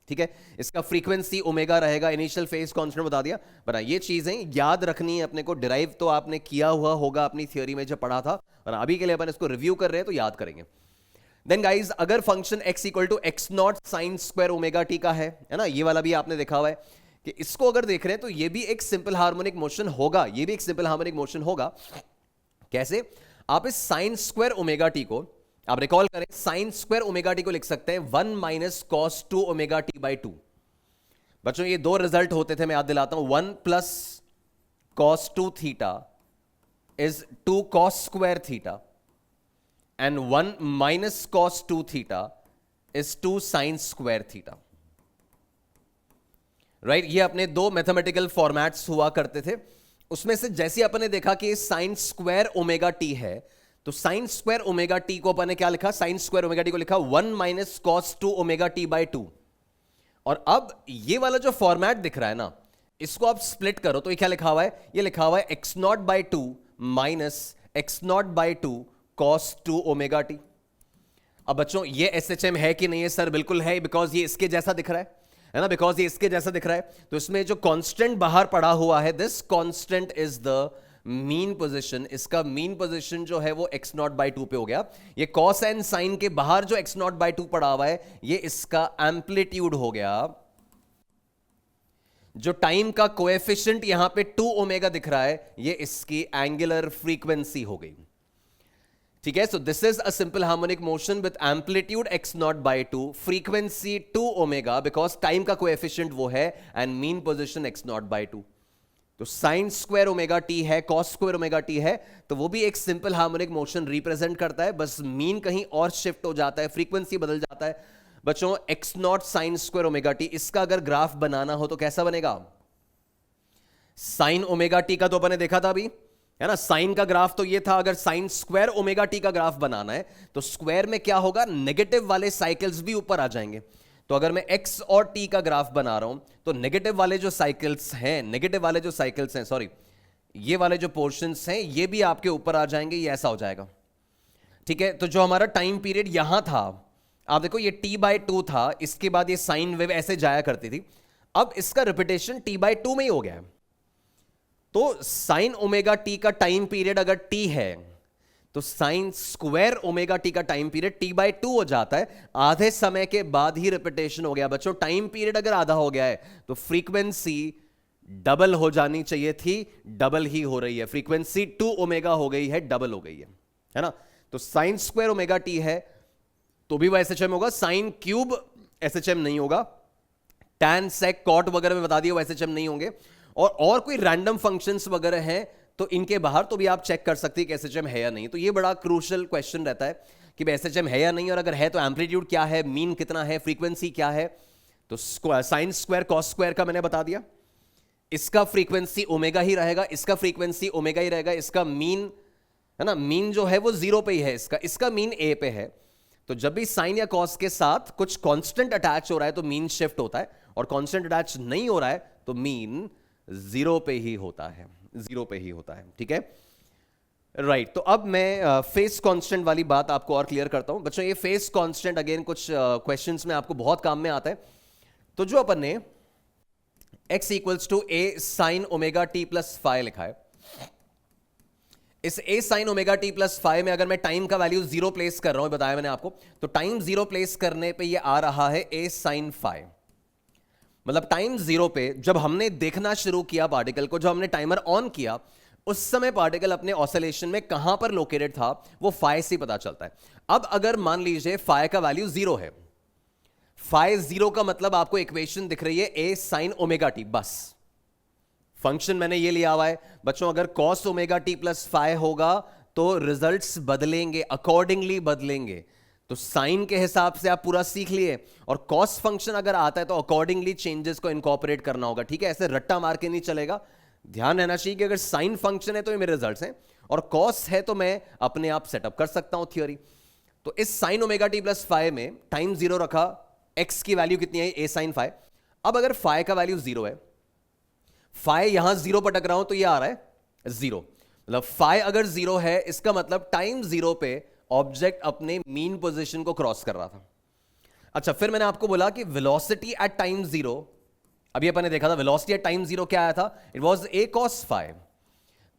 S1: ठीक है, इसका फ्रीक्वेंसी ओमेगा रहेगा, इनिशियल फेस कांस्टेंट बता दिया। पर ये चीजें याद रखनी है अपने को, डिराइव तो आपने किया हुआ होगा अपनी थ्योरी में जब पढ़ा था, और अभी के लिए अपन इसको रिव्यू कर रहे हैं तो याद करेंगे। देन गाइज अगर function x equal to x not sine square omega T का है ना, ये वाला भी आपने देखा हुआ है कि इसको अगर देख रहे हैं तो ये भी एक सिंपल हार्मोनिक मोशन होगा, ये भी एक सिंपल हार्मोनिक मोशन होगा। कैसे, आप इस साइन स्क्वायर ओमेगा टी को आप रिकॉल करें, साइन स्क्वायर ओमेगा टी को लिख सकते हैं 1 minus cos 2 omega T by 2। बच्चों ये दो रिजल्ट होते थे, मैं याद दिलाता हूं, 1 plus cos 2 theta is 2 cos square theta and 1 minus cos 2 theta is 2 sine square theta. Right, ये अपने दो मैथमेटिकल फॉर्मेट्स हुआ करते थे। उसमें से जैसे अपन ने देखा कि साइन स्क्वायर ओमेगा टी है, तो साइन स्क्वायर ओमेगा टी को अपन ने क्या लिखा, साइन स्क्वायर ओमेगा टी को लिखा 1 minus cos 2 omega T by 2। और अब ये वाला जो फॉर्मेट दिख रहा है ना, इसको आप स्प्लिट करो तो ये क्या लिखा हुआ है, ये लिखा हुआ है x not by 2 minus x not by 2 cos 2 omega T. अब बच्चों ये SHM है कि नहीं है, सर बिल्कुल है, बिकॉज ये इसके जैसा दिख रहा है। है ना, बिकॉज ये इसके जैसा दिख रहा है। तो इसमें जो कांस्टेंट बाहर पड़ा हुआ है, this constant is the mean position. इसका मीन पोजीशन जो है वो x नॉट बाई 2 पे हो गया। ये कॉस एंड साइन के बाहर जो x नॉट बाई 2 पड़ा हुआ है, ये इसका एम्पलीट्यूड हो गया। जो टाइम का कोएफिशिएंट यहां पे 2 ओमेगा दिख रहा है, ये इसकी एंगुलर फ्रीक्वेंसी हो गई। ठीक है, so this is a simple harmonic motion with amplitude x not by 2, frequency 2 omega, because time का कोएफिशिएंट वो है, and mean position x not by 2। तो साइन स्क्वायर ओमेगा टी है, कॉस स्क्वायर ओमेगा टी है, तो वो भी एक सिंपल हार्मोनिक मोशन रिप्रेजेंट करता है, बस मीन कहीं और शिफ्ट हो जाता है, फ्रीक्वेंसी बदल जाता है। बच्चों x not sine square omega T, इसका अगर ग्राफ बनाना हो तो कैसा बनेगा? साइन ओमेगा टी का तो अपन ने देखा था अभी, है ना, साइन का ग्राफ तो ये था। अगर साइन स्क्वायर ओमेगा टी का ग्राफ बनाना है तो स्क्वायर में क्या होगा, नेगेटिव वाले साइकिल्स भी ऊपर आ जाएंगे। तो अगर मैं x और t का ग्राफ बना रहा हूं तो नेगेटिव वाले जो साइकिल्स हैं, सॉरी, ये वाले जो पोर्शंस हैं, ये भी आपके ऊपर आ जाएंगे, ये ऐसा हो जाएगा। ठीक है, तो जो हमारा टाइम पीरियड यहां था, आप देखो ये t/2 था, इसके बाद ये साइन वेव ऐसे जाया करती थी, अब इसका रिपीटेशन t/2 में ही हो गया है। तो साइन ओमेगा टी का टाइम पीरियड अगर t है, तो साइन स्क्वायर ओमेगा टी का टाइम पीरियड t/2 हो जाता है। आधे समय के बाद ही रिपीटेशन हो गया। बच्चों टाइम पीरियड अगर आधा हो गया है तो फ्रीक्वेंसी डबल हो जानी चाहिए थी, डबल ही हो रही है, फ्रीक्वेंसी 2 ओमेगा हो गई है, डबल हो गई है ना। तो साइन स्क्वायर ओमेगा टी है तो भी वो एसएचएम होगा, साइन क्यूब एसएचएम नहीं होगा, टैन सेक कॉट वगैरह में बता दिया वो एसएचएम नहीं होंगे। और कोई रैंडम फंक्शंस वगैरह हैं तो इनके बाहर तो भी आप चेक कर सकते हैं कि एसएचएम है या नहीं। तो ये बड़ा क्रूशियल क्वेश्चन रहता है कि एसएचएम है या नहीं, और अगर है तो एम्पलीट्यूड क्या है, मीन कितना है, फ्रीक्वेंसी क्या है। तो साइन स्क्वायर कॉस स्क्वायर का मैंने बता दिया, इसका फ्रीक्वेंसी ओमेगा ही रहेगा, इसका फ्रीक्वेंसी ओमेगा ही रहेगा, इसका मीन है ना, मीन जो है वो 0 पे ही है, इसका मीन a पे है। तो जब भी साइन या कॉस के साथ कुछ कांस्टेंट अटैच हो रहा है तो मीन शिफ्ट होता है, और कांस्टेंट अटैच नहीं हो रहा है तो मीन 0 पे ही होता है, 0 पे ही होता है। ठीक है, राइट। तो अब मैं फेस कांस्टेंट वाली बात आपको और क्लियर करता हूं। बच्चों ये फेस कांस्टेंट अगेन कुछ क्वेश्चंस में आपको बहुत काम में आता है। तो जो अपन ने x equals to a sine omega T plus five लिखा है, इस a sine omega T plus five में अगर मैं टाइम का वैल्यू 0 प्लेस कर रहा हूं, बताया मैंने आपको, तो टाइम 0 प्लेस करने पे ये आ रहा है a साइन फाइव। मतलब टाइम 0 पे जब हमने देखना शुरू किया पार्टिकल को, जब हमने टाइमर ऑन किया, उस समय पार्टिकल अपने ऑसिलेशन में कहां पर लोकेटेड था वो फाइ से पता चलता है। अब अगर मान लीजिए फाइ का वैल्यू 0 है, फाइ 0 का मतलब आपको इक्वेशन दिख रही है a साइन ओमेगा टी, बस फंक्शन मैंने ये लिया हुआ है। बच्चों अगर cos omega T plus phi होगा तो रिजल्ट्स बदलेंगे, अकॉर्डिंगली बदलेंगे। तो साइन के हिसाब से आप पूरा सीख लिए, और कॉस फंक्शन अगर आता है तो अकॉर्डिंगली चेंजेस को इनकॉर्पोरेट करना होगा। ठीक है, ऐसे रट्टा मार के नहीं चलेगा, ध्यान रहना चाहिए कि अगर साइन फंक्शन है तो ये मेरे रिजल्ट्स हैं, और कॉस है तो मैं अपने आप सेटअप कर सकता हूं थियोरी। तो इस sign omega T plus five में टाइम 0 रखा, एक्स की वैल्यू कितनी है, a साइन फाइव। अब अगर फाइव का वैल्यू 0 है, फाइव यहां 0 पर टक रहा हूं तो ये आ रहा है 0। मतलब फाइव अगर 0 है, इसका मतलब टाइम 0 पे ऑब्जेक्ट अपने मीन पोजीशन को क्रॉस कर रहा था। अच्छा, फिर मैंने आपको बोला कि वेलोसिटी एट टाइम 0, अभी अपन ने देखा था वेलोसिटी एट टाइम 0 क्या आया था, it was a cos five.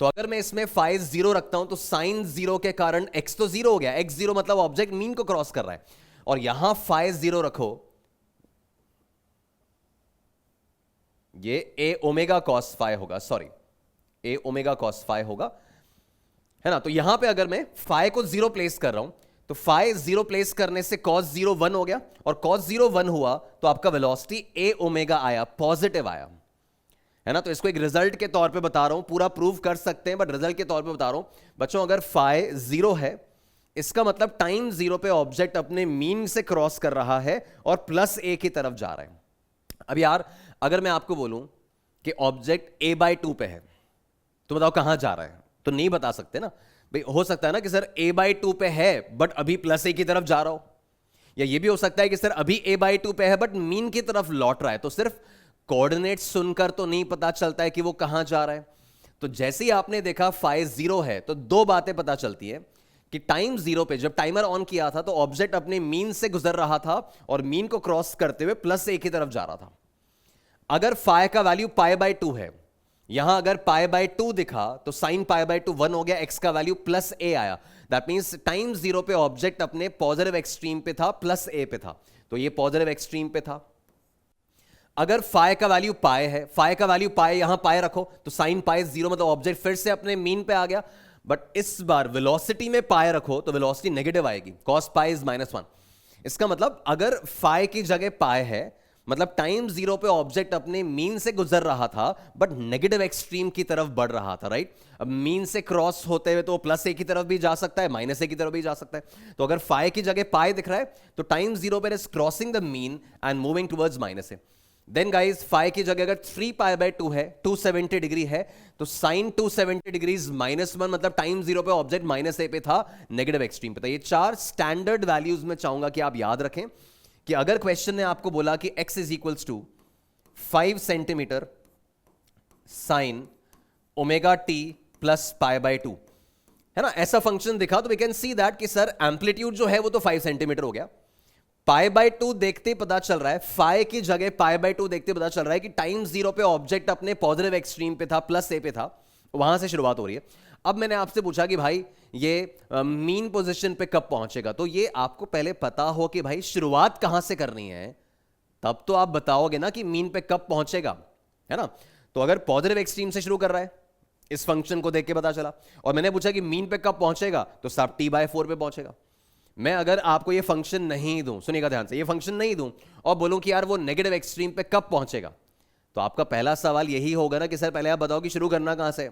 S1: तो अगर मैं इसमें फाइव 0 रखता हूं तो साइन 0 के कारण x तो 0 हो गया, x 0 मतलब ऑब्जेक्ट मीन को क्रॉस कर रहा है, और यहां फाइव 0 रखो, ये a ओमेगा cos फाइव होगा, sorry a omega cos five होगा, है ना। तो यहां पे अगर मैं फाइ को 0 प्लेस कर रहा हूं तो फाइ 0 प्लेस करने से cos 0 1 हो गया, और cos 0 1 हुआ तो आपका वेलोसिटी a ओमेगा आया, पॉजिटिव आया, है ना। तो इसको एक रिजल्ट के तौर पे बता रहा हूं, पूरा प्रूव कर सकते हैं बट रिजल्ट के तौर पे बता रहा हूं। बच्चों अगर फाइ 0 है, इसका मतलब टाइम 0 पे ऑब्जेक्ट अपने मीन से क्रॉस कर रहा है और प्लस a की तरफ जा रहा है। अब यार अगर मैं आपको बोलूं कि ऑब्जेक्ट a/2 पे है तो बताओ कहां जा रहा है, तो नहीं बता सकते ना भाई। हो सकता है ना कि सर a/2 पे है बट अभी प्लस a की तरफ जा रहा हो, या ये भी हो सकता है कि सर अभी a/2 पे है बट मीन की तरफ लौट रहा है। तो सिर्फ कोऑर्डिनेट सुनकर तो नहीं पता चलता है कि वो कहां जा रहा है। तो जैसे ही आपने देखा फाइ 0 है तो दो बातें पता चलती है कि टाइम जीरो पे जब टाइमर ऑन किया था तो ऑब्जेक्ट अपने मीन से गुजर रहा था और मीन को क्रॉस करते हुए प्लस ए की तरफ जा रहा था। अगर फाई का वैल्यू पाई बाय 2 है, यहां अगर पाई बाय 2 दिखा तो साइन पाई बाय 2 1 हो गया, एक्स का वैल्यू प्लस ए आया। दैट मींस टाइम जीरो पे ऑब्जेक्ट अपने पॉजिटिव एक्सट्रीम पे था, प्लस ए पे था, तो ये पॉजिटिव एक्सट्रीम पे था। अगर फाई का वैल्यू पाई है, फाई का वैल्यू पाई, यहां पाई रखो तो साइन पाई 0, मतलब ऑब्जेक्ट फिर से अपने मीन पे आ गया। बट इस बार वेलोसिटी में पाई रखो तो वेलोसिटी नेगेटिव आएगी, कॉस पाई इज -1। इसका मतलब अगर फाई की जगह पाई है, मतलब टाइम जीरो पे ऑब्जेक्ट अपने मीन से गुजर रहा था बट नेगेटिव एक्सट्रीम की तरफ बढ़ रहा था, राइट। अब मीन से क्रॉस होते हुए तो प्लस ए की तरफ भी जा सकता है, माइनस ए की तरफ भी जा सकता है। तो अगर फाई की जगह पाई दिख रहा है तो टाइम जीरो पे is crossing the mean and moving towards minus A. Then guys phi की जगह अगर 3 पाई बाय 2 है, 270 डिग्री है, तो साइन 270 डिग्रीज -1, मतलब टाइम जीरो पे ऑब्जेक्ट माइनस ए पे था, नेगेटिव एक्सट्रीम पे था। ये 4 स्टैंडर्ड वैल्यूज में चाहूंगा कि आप याद रखें कि अगर क्वेश्चन ने आपको बोला कि x is equals to 5 centimetre sine omega T plus pi by 2, है ना, ऐसा फंक्शन दिखा तो वी कैन सी दैट कि सर एम्पलीट्यूड जो है वो तो 5 सेंटीमीटर हो गया। पाई बाय 2 देखते पता चल रहा है, फाई की जगह पाई बाय 2 देखते पता चल रहा है कि टाइम जीरो पे ऑब्जेक्ट अपने पॉजिटिव एक्सट्रीम पे था, प्लस ए पे था, वहां से शुरुआत हो रही है। अब मैंने आपसे पूछा कि भाई ये मीन पोजीशन पे कब पहुंचेगा, तो ये आपको पहले पता हो कि भाई शुरुआत कहां से करनी है, तब तो आप बताओगे ना कि मीन पे कब पहुंचेगा, है ना। तो अगर पॉजिटिव एक्सट्रीम से शुरू कर रहा है, इस फंक्शन को देख के पता चला, और मैंने पूछा कि मीन पे कब पहुंचेगा, तो सब t/4 पे पहुंचेगा। मैं अगर आपको ये फंक्शन नहीं दूं, सुनिएगा ध्यान से, ये फंक्शन नहीं दूं और बोलूं कि यार वो नेगेटिव एक्सट्रीम पे कब पहुंचेगा, तो आपका पहला सवाल यही होगा ना कि सर पहले आप बताओ कि शुरू करना कहां से,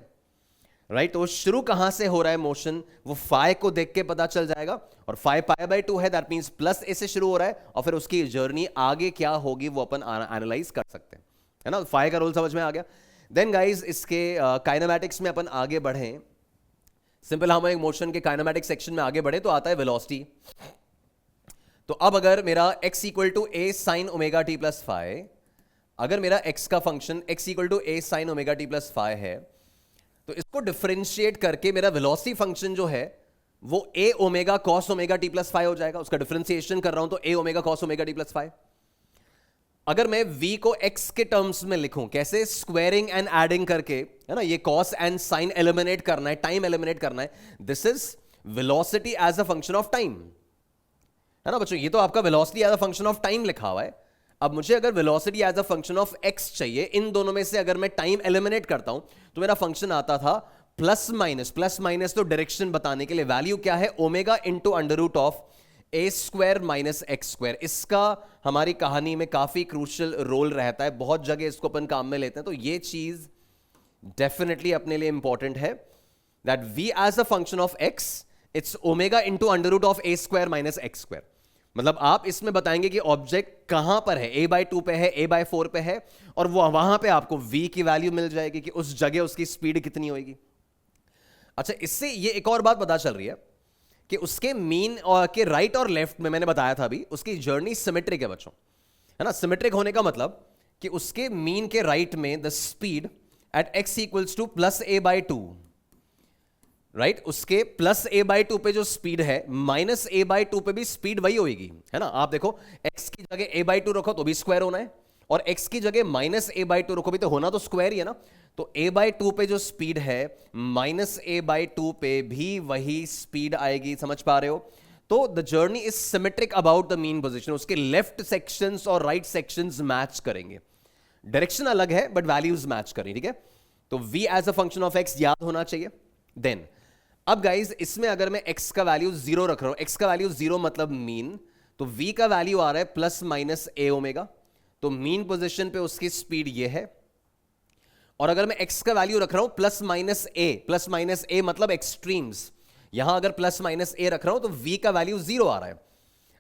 S1: राइट। तो शुरू कहां से हो रहा है मोशन, वो फाई को देख के पता चल जाएगा, और फाई पाई बाय 2 है, दैट मींस प्लस ए से शुरू हो रहा है, और फिर उसकी जर्नी आगे क्या होगी वो अपन एनालाइज कर सकते हैं, है ना। फाई का रोल समझ में आ गया। देन गाइज इसके काइनेमैटिक्स में अपन आगे बढ़े, सिंपल हार्मोनिक मोशन के काइनेमैटिक सेक्शन में आगे बढ़े तो आता है वेलोसिटी। तो अब अगर मेरा x equal to A sine omega T plus phi, अगर मेरा x का function x equal to A sine omega T plus phi है, तो इसको डिफरेंशिएट करके मेरा वेलोसिटी फंक्शन जो है वो a omega cos omega T plus phi हो जाएगा। उसका डिफरेंशिएशन कर रहा हूं तो a omega cos omega T plus phi. अगर मैं v को x के टर्म्स में लिखूं, कैसे, स्क्वायरिंग एंड एडिंग करके, है ना, ये cos एंड sin एलिमिनेट करना है, टाइम एलिमिनेट करना है। This is velocity as a function of time, है ना बच्चों, ये तो आपका velocity as a function of time लिखा हुआ है। अब मुझे अगर velocity as a function of x चाहिए, इन दोनों में से अगर मैं टाइम एलिमिनेट करता हूं तो मेरा फंक्शन आता था प्लस माइनस तो डायरेक्शन बताने के लिए, वैल्यू क्या है, omega into under root of A square minus x square. इसका हमारी कहानी में काफी क्रूशियल रोल रहता है, बहुत जगह इसको अपन काम में लेते हैं, तो ये चीज डेफिनेटली अपने लिए इंपॉर्टेंट है, that v as a function of x it's omega into under root of A square minus x square. मतलब आप इसमें बताएंगे कि ऑब्जेक्ट कहां पर है, a/2 पे है, a/4 पे है, और वो वहां पे आपको v की वैल्यू मिल जाएगी कि उस जगह उसकी स्पीड कितनी होगी। अच्छा, इससे ये एक और बात पता चल रही है कि उसके मीन और के राइट और लेफ्ट में, मैंने बताया था अभी, उसकी जर्नी सिमेट्रिक है बच्चों, है ना। सिमेट्रिक होने का मतलब कि उसके मीन के राइट में the speed at x equals two plus a/2, right, उसके प्लस a/2 पे जो स्पीड है, माइनस a/2 पे भी स्पीड वही होगी, है ना। आप देखो x की जगह a/2 रखो तो भी स्क्वायर होना है, और x की जगह माइनस a/2 रखो भी तो होना तो स्क्वायर ही है ना। तो a/2 पे जो स्पीड है, माइनस a/2 पे भी वही स्पीड आएगी, समझ पा रहे हो। तो the journey is symmetric about the mean position, उसके लेफ्ट सेक्शंस और राइट सेक्शंस मैच करेंगे, डायरेक्शन अलग है बट वैल्यूज मैच करें, ठीक है। तो v as a function of x याद होना चाहिए। देन अब गाइज इसमें अगर मैं x का वैल्यू 0 रख रहा हूं, x का वैल्यू 0 मतलब मीन, तो v का वैल्यू आ रहा है प्लस माइनस a ओमेगा, तो मीन पोजीशन पे उसकी स्पीड ये है। और अगर मैं x का वैल्यू रख रहा हूं प्लस माइनस a मतलब एक्सट्रीम्स, यहां अगर प्लस माइनस a रख रहा हूं तो v का वैल्यू 0 आ रहा है।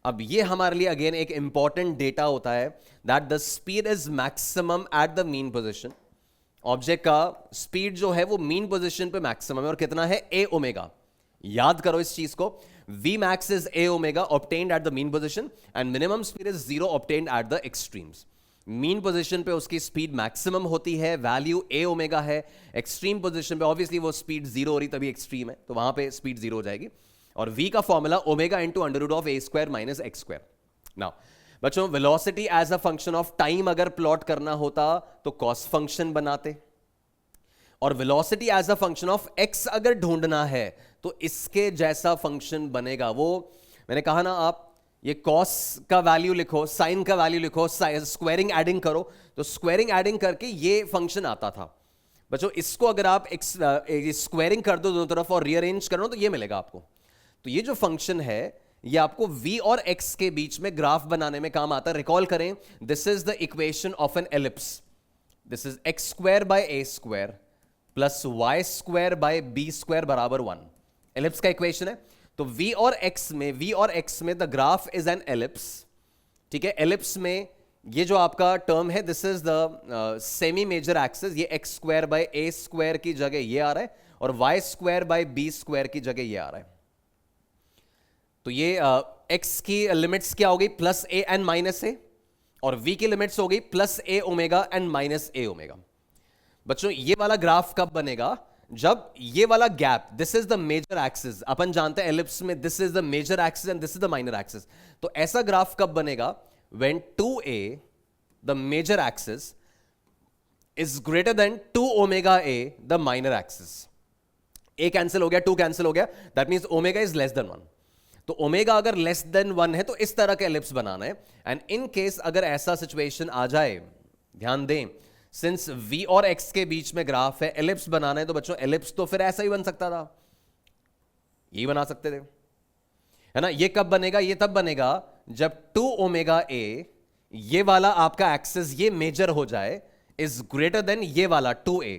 S1: अब ये हमारे लिए अगेन एक इंपॉर्टेंट डेटा होता है, that the speed is maximum at the mean position. Object का स्पीड जो है वो मीन पोजीशन पे मैक्सिमम है, और कितना है, a ओमेगा। याद करो इस चीज को, v max is a omega obtained at the mean position and minimum speed is 0 obtained at the extremes। Mean position पे उसकी स्पीड मैक्सिमम होती है, वैल्यू a ओमेगा है। एक्सट्रीम पोजीशन पे ऑब्वियसली वो स्पीड 0 हो रही तभी एक्सट्रीम है, तो वहां पे स्पीड 0 हो जाएगी। और v का formula omega into under root of A square minus x square. Now बच्चों velocity as a function of time अगर प्लॉट करना होता तो कॉस फंक्शन बनाते, और velocity as a function of X अगर ढूंढना है तो इसके जैसा फंक्शन बनेगा। वो मैंने कहा ना, आप ये कॉस का वैल्यू लिखो, साइन का वैल्यू लिखो, स्क्वायरिंग एडिंग करो, तो स्क्वायरिंग एडिंग करके ये फंक्शन आता था बच्चों। इसको अगर आप स्क्वायरिंग कर दो दोनों तरफ और रीअरेंज करो तो ये मिलेगा आपको। तो ये जो फंक्शन है ये आपको v और x के बीच में ग्राफ बनाने में काम आता है। रिकॉल करें, this is the equation of an ellipse, this is x square by A square plus Y square by B square बराबर 1। एलिप्स का इक्वेशन है। तो v और x में the graph is an ellipse, ठीक है। एलिप्स में ये जो आपका टर्म है this is the semi major axis, ये X square by A square की जगह ये आ रहा है और Y square by B square की जगह ये आ रहा है। तो ये x की लिमिट्स क्या हो गई, plus A and minus A, और v की लिमिट्स हो गई plus A omega and minus A omega. बच्चों ये वाला ग्राफ कब बनेगा, जब ये वाला gap, this is the major axis, अपन जानते हैं एलिप्स में this is the major axis and this is the minor axis. तो ऐसा ग्राफ कब बनेगा, when 2a the major axis is greater than 2 omega a the minor axis. a cancel हो गया, 2 कैंसिल हो गया, that means omega is less than 1। तो omega अगर लेस देन 1 है तो इस तरह का एलिप्स बनाना है। एंड इन केस अगर ऐसा सिचुएशन आ जाए, ध्यान दें, सिंस v और x के बीच में ग्राफ है, एलिप्स बनाना है, तो बच्चों एलिप्स तो फिर ऐसा ही बन सकता था, यही बना सकते थे, है ना। ये कब बनेगा, ये तब बनेगा जब 2 ओमेगा a, ये वाला आपका एक्सिस ये मेजर हो जाए, इज ग्रेटर देन ये वाला 2a,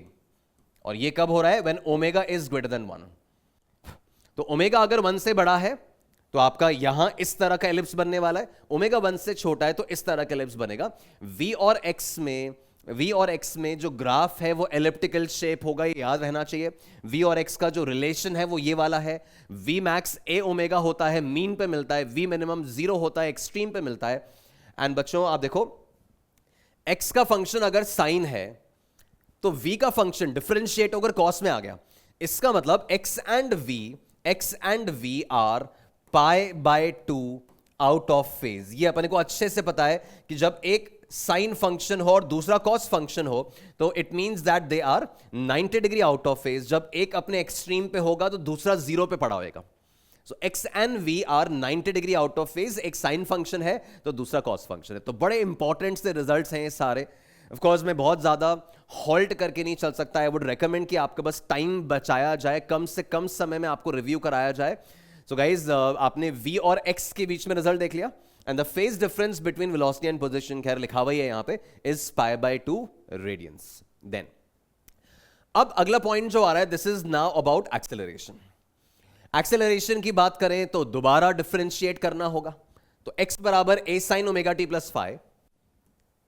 S1: और ये कब हो रहा है, when omega is greater then 1। तो ओमेगा अगर 1 से बड़ा है तो आपका यहां इस तरह का एलिप्स बनने वाला है, ओमेगा 1 से छोटा है तो इस तरह का एलिप्स बनेगा। v और x में जो ग्राफ है वो एलिप्टिकल शेप होगा, ये याद रहना चाहिए। v और x का जो रिलेशन है वो ये वाला है, v मैक्स a ओमेगा होता है, मीन पे मिलता है, v मिनिमम 0 होता है, एक्सट्रीम पे मिलता है। एंड बच्चों आप देखो, x का फंक्शन अगर साइन है तो v का फंक्शन डिफरेंशिएट होकर कॉस में आ गया। इसका मतलब x and v are pi by 2 out of phase. ये अपने को अच्छे से पता है कि जब एक साइन फंक्शन हो और दूसरा कॉस फंक्शन हो तो it means that they are 90 degree out of phase. जब एक अपने एक्सट्रीम पे होगा तो दूसरा 0 पे पड़ा होगा। So x and v are 90 degree out of phase. एक साइन फंक्शन है तो दूसरा कॉस फंक्शन है। तो बड़े इंपॉर्टेंट से रिजल्ट्स हैं ये सारे। ऑफ कोर्स मैं बहुत ज्यादा हॉल्ट करके नहीं चल सकता। आई वुड रेकमेंड कि आपके बस टाइम बचाया जाए, कम से कम समय में आपको रिव्यू कराया जाए। सो गाइज आपने v और x के बीच में रिजल्ट देख लिया, and the phase difference between velocity and position, खैर लिखा हुआ ही है यहां पे, is pi by 2 radians. Then अब अगला पॉइंट जो आ रहा है, this is now about acceleration. Acceleration की बात करें तो दोबारा डिफरेंशिएट करना होगा। तो x बराबर a sin omega t plus five,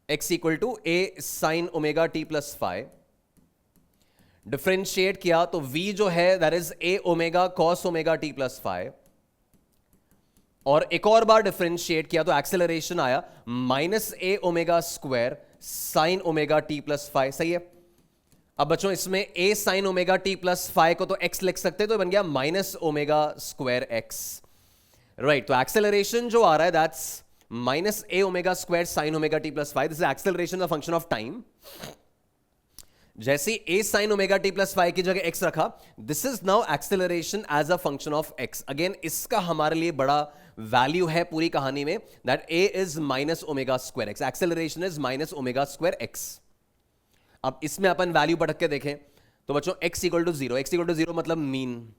S1: x equal to a sin omega t plus five. Differentiate किया तो v जो है that is a omega cos omega t plus five, और एक और बार डिफरेंशिएट किया तो एक्सेलरेशन आया minus a omega square sine omega t plus five. सही है। अब बच्चों इसमें a sine omega t plus five को तो x लिख सकते, तो बन गया minus omega square x, right. तो एक्सेलरेशन जो आ रहा है that's minus a omega square sine omega t plus five. This is acceleration of function of time. जैसे a sin omega t plus five की जगह x रखा, this is now acceleration as a function of x। Again इसका हमारे लिए बड़ा value है पूरी कहानी में, that a is minus omega square x, acceleration is minus omega square x। अब इसमें अपन वैल्यू पढ़ के देखें तो बच्चों x equal to 0, x equal to 0 मतलब मीन।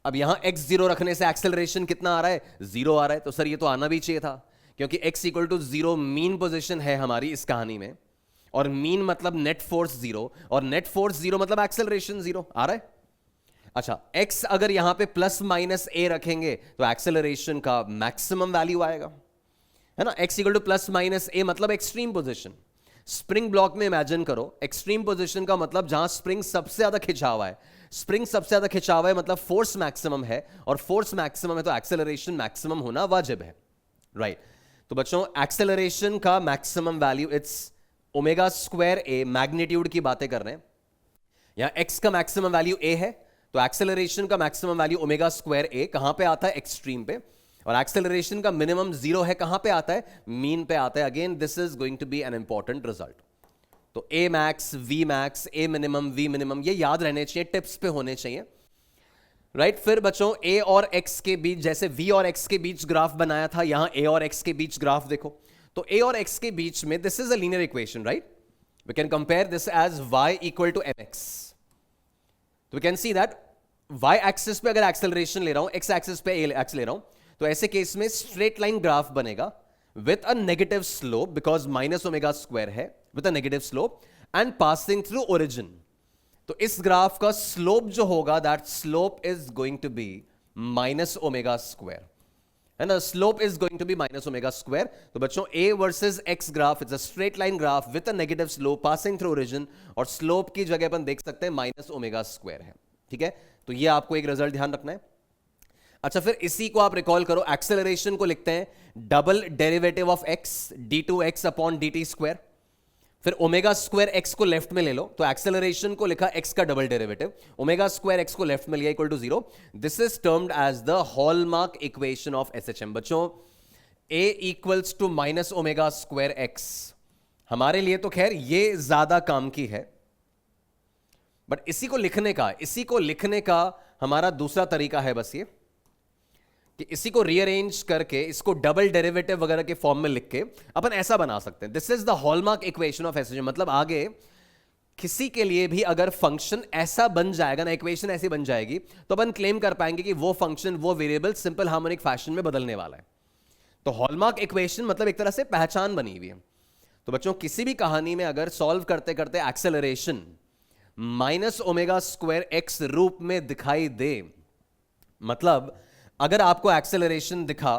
S1: अब यहां x 0 रखने से एक्सेलरेशन कितना आ रहा है, 0 आ रहा है। तो सर ये तो आना भी चाहिए था, क्योंकि x equal to 0 mean position है हमारी इस कहानी में, और मीन मतलब नेट फोर्स 0, और नेट फोर्स 0 मतलब एक्सेलरेशन 0 आ रहा है। अच्छा, x अगर यहां पे प्लस माइनस a रखेंगे तो एक्सेलरेशन का मैक्सिमम वैल्यू आएगा, है ना। x equal two plus minus a मतलब एक्सट्रीम पोजीशन। स्प्रिंग ब्लॉक में इमेजिन करो, एक्सट्रीम पोजीशन का मतलब जहां स्प्रिंग सबसे ज्यादा खिंचा हुआ है। स्प्रिंग सबसे ज्यादा खिंचा हुआ है मतलब फोर्स मैक्सिमम है, और फोर्स मैक्सिमम है तो एक्सेलरेशन मैक्सिमम होना वाजिब है, राइट। तो बच्चों एक्सेलरेशन का maximum value it's omega square a, magnitude की बातें कर रहे हैं। यहां x का मैक्सिमम वैल्यू a है, तो एक्सेलरेशन का मैक्सिमम वैल्यू ओमेगा स्क्वायर ए कहां पे आता है, एक्सट्रीम पे, और एक्सेलरेशन का मिनिमम जीरो है कहां पे आता है, मीन पे आता है. Again this is going to be an important result. तो A max, V max, A minimum, V minimum, ये याद रहने चाहिए, टिप्स पे होने चाहिए, राइट. फिर बच्चों ए और एक्स के बीच, जैसे वी और एक्स के बीच ग्राफ बनाया था, यहां ए और एक्स के बीच ग्राफ देखो. तो ए और एक्स के बीच में this is a linear equation, right. We can compare this as Y equal to M X. तो we can see that Y axis पे अगर एक्सेलरेशन ले रहा हूं, एक्स एक्सिस पे ए एक्स ले रहा हूं, तो ऐसे केस में स्ट्रेट लाइन ग्राफ बनेगा with a negative slope, because minus omega square है, with a negative slope and passing through origin. तो इस ग्राफ का स्लोप जो होगा, that slope is going to be minus omega square, है ना. Slope is going to be minus omega square. तो बच्चों A versus X graph is a straight line graph with a negative slope passing through origin, और slope की जगह अपन देख सकते हैं माइनस ओमेगा स्क्वायर है. ठीक है, तो ये आपको एक रिजल्ट ध्यान रखना है. अच्छा, फिर इसी को आप रिकॉल करो, एक्सेलरेशन को लिखते हैं double derivative of X, D two X upon D T square. फिर ओमेगा स्क्वायर एक्स को लेफ्ट में ले लो, तो एक्सेलरेशन को लिखा एक्स का double derivative, omega square X को लेफ्ट में लिया equal to zero. This is termed as the hallmark equation of S H M. बच्चों A equals to minus omega square X हमारे लिए तो खैर ये ज्यादा काम की है, बट इसी को लिखने का हमारा दूसरा तरीका है बस ये कि इसी को रीअरेंज करके इसको डबल डेरिवेटिव वगैरह के फॉर्म में लिख के अपन ऐसा बना सकते हैं. This is the hallmark equation of SHM. मतलब आगे किसी के लिए भी अगर फंक्शन ऐसा बन जाएगा ना, इक्वेशन ऐसी बन जाएगी, तो अपन क्लेम कर पाएंगे कि वो फंक्शन, वो वेरिएबल सिंपल हार्मोनिक फैशन में बदलने वाला है. तो हॉलमार्क इक्वेशन मतलब एक तरह से पहचान बनी हुई है. तो बच्चों किसी भी कहानी में अगर सॉल्व करते करते acceleration minus omega square x रूप में दिखाई दे, मतलब अगर आपको एक्सेलरेशन दिखा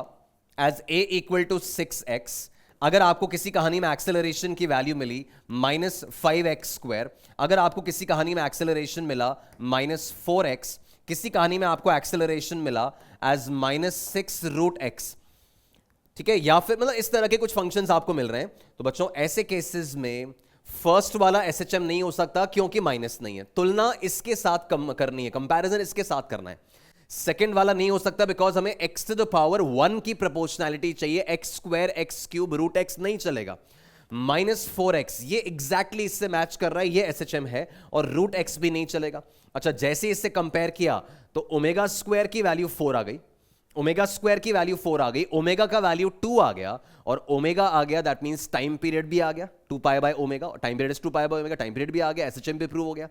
S1: as a equal to 6x, अगर आपको किसी कहानी में एक्सेलरेशन की वैल्यू मिली माइनस 5x स्क्वायर, अगर आपको किसी कहानी में एक्सेलरेशन मिला माइनस 4x, किसी कहानी में आपको एक्सेलरेशन मिला एज माइनस 6 रूट एक्स, ठीक है, या फिर मतलब इस तरह के कुछ फंक्शंस आपको मिल रहे हैं, तो बच्चों ऐसे केसेस में फर्स्ट वाला एसएचएम नहीं हो सकता क्योंकि माइनस नहीं है. तुलना इसके साथ कम करनी है, कंपैरिजन इसके साथ करना है. सेकेंड वाला नहीं हो सकता बिकॉज हमें x टू द पावर 1 की प्रोपोर्शनैलिटी चाहिए, x square x cube root x नहीं चलेगा. माइनस 4x ये एग्जैक्टली इससे मैच कर रहा है, ये एसएचएम है, और रूट एक्स भी नहीं चलेगा. अच्छा, जैसे इससे कंपेयर किया तो ओमेगा स्क्वायर की वैल्यू 4 आ गई, ओमेगा स्क्वायर की वैल्यू 4 आ गई, ओमेगा का वैल्यू 2 आ गया, और ओमेगा आ गया, दैट मींस टाइम पीरियड भी आ गया 2 pi by omega, time period is 2 pi by omega, time period भी आ गया, एसएचएम भी प्रूव हो गया.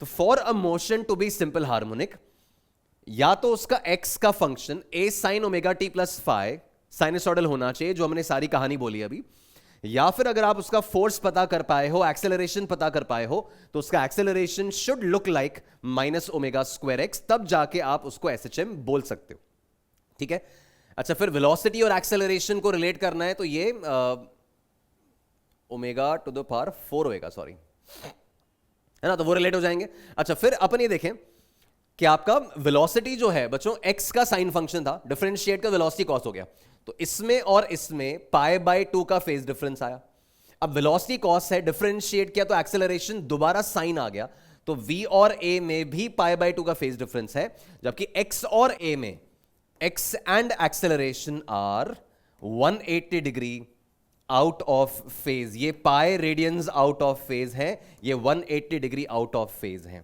S1: तो for a motion to be simple harmonic, या तो उसका x का function a sin omega T plus phi sinusoidal होना चाहिए, जो हमने सारी कहानी बोली अभी, या फिर अगर आप उसका फोर्स पता कर पाए हो, एक्सेलरेशन पता कर पाए हो, तो उसका acceleration should look like minus omega square x, तब जाके आप उसको एसएचएम बोल सकते हो. ठीक है. अच्छा, फिर वेलोसिटी और एक्सेलरेशन को रिलेट करना है, तो ये ओमेगा टू द पावर 4 होएगा, सॉरी, है ना, तो वो रिलेट हो जाएंगे. अच्छा, फिर अपन ये देखें कि आपका वेलोसिटी जो है बच्चों x का साइन फंक्शन था, डिफरेंशिएट का वेलोसिटी कॉस हो गया, तो इसमें और इसमें पाई बाय 2 का फेज डिफरेंस आया. अब वेलोसिटी कॉस है, डिफरेंशिएट किया तो एक्सेलरेशन दोबारा साइन आ गया, तो v और a में भी पाई बाय 2 का फेज डिफरेंस है, जबकि x और a में x and acceleration are 180 degree out of phase. ये pi radians out of phase है, ये 180 डिग्री आउट ऑफ फेज है.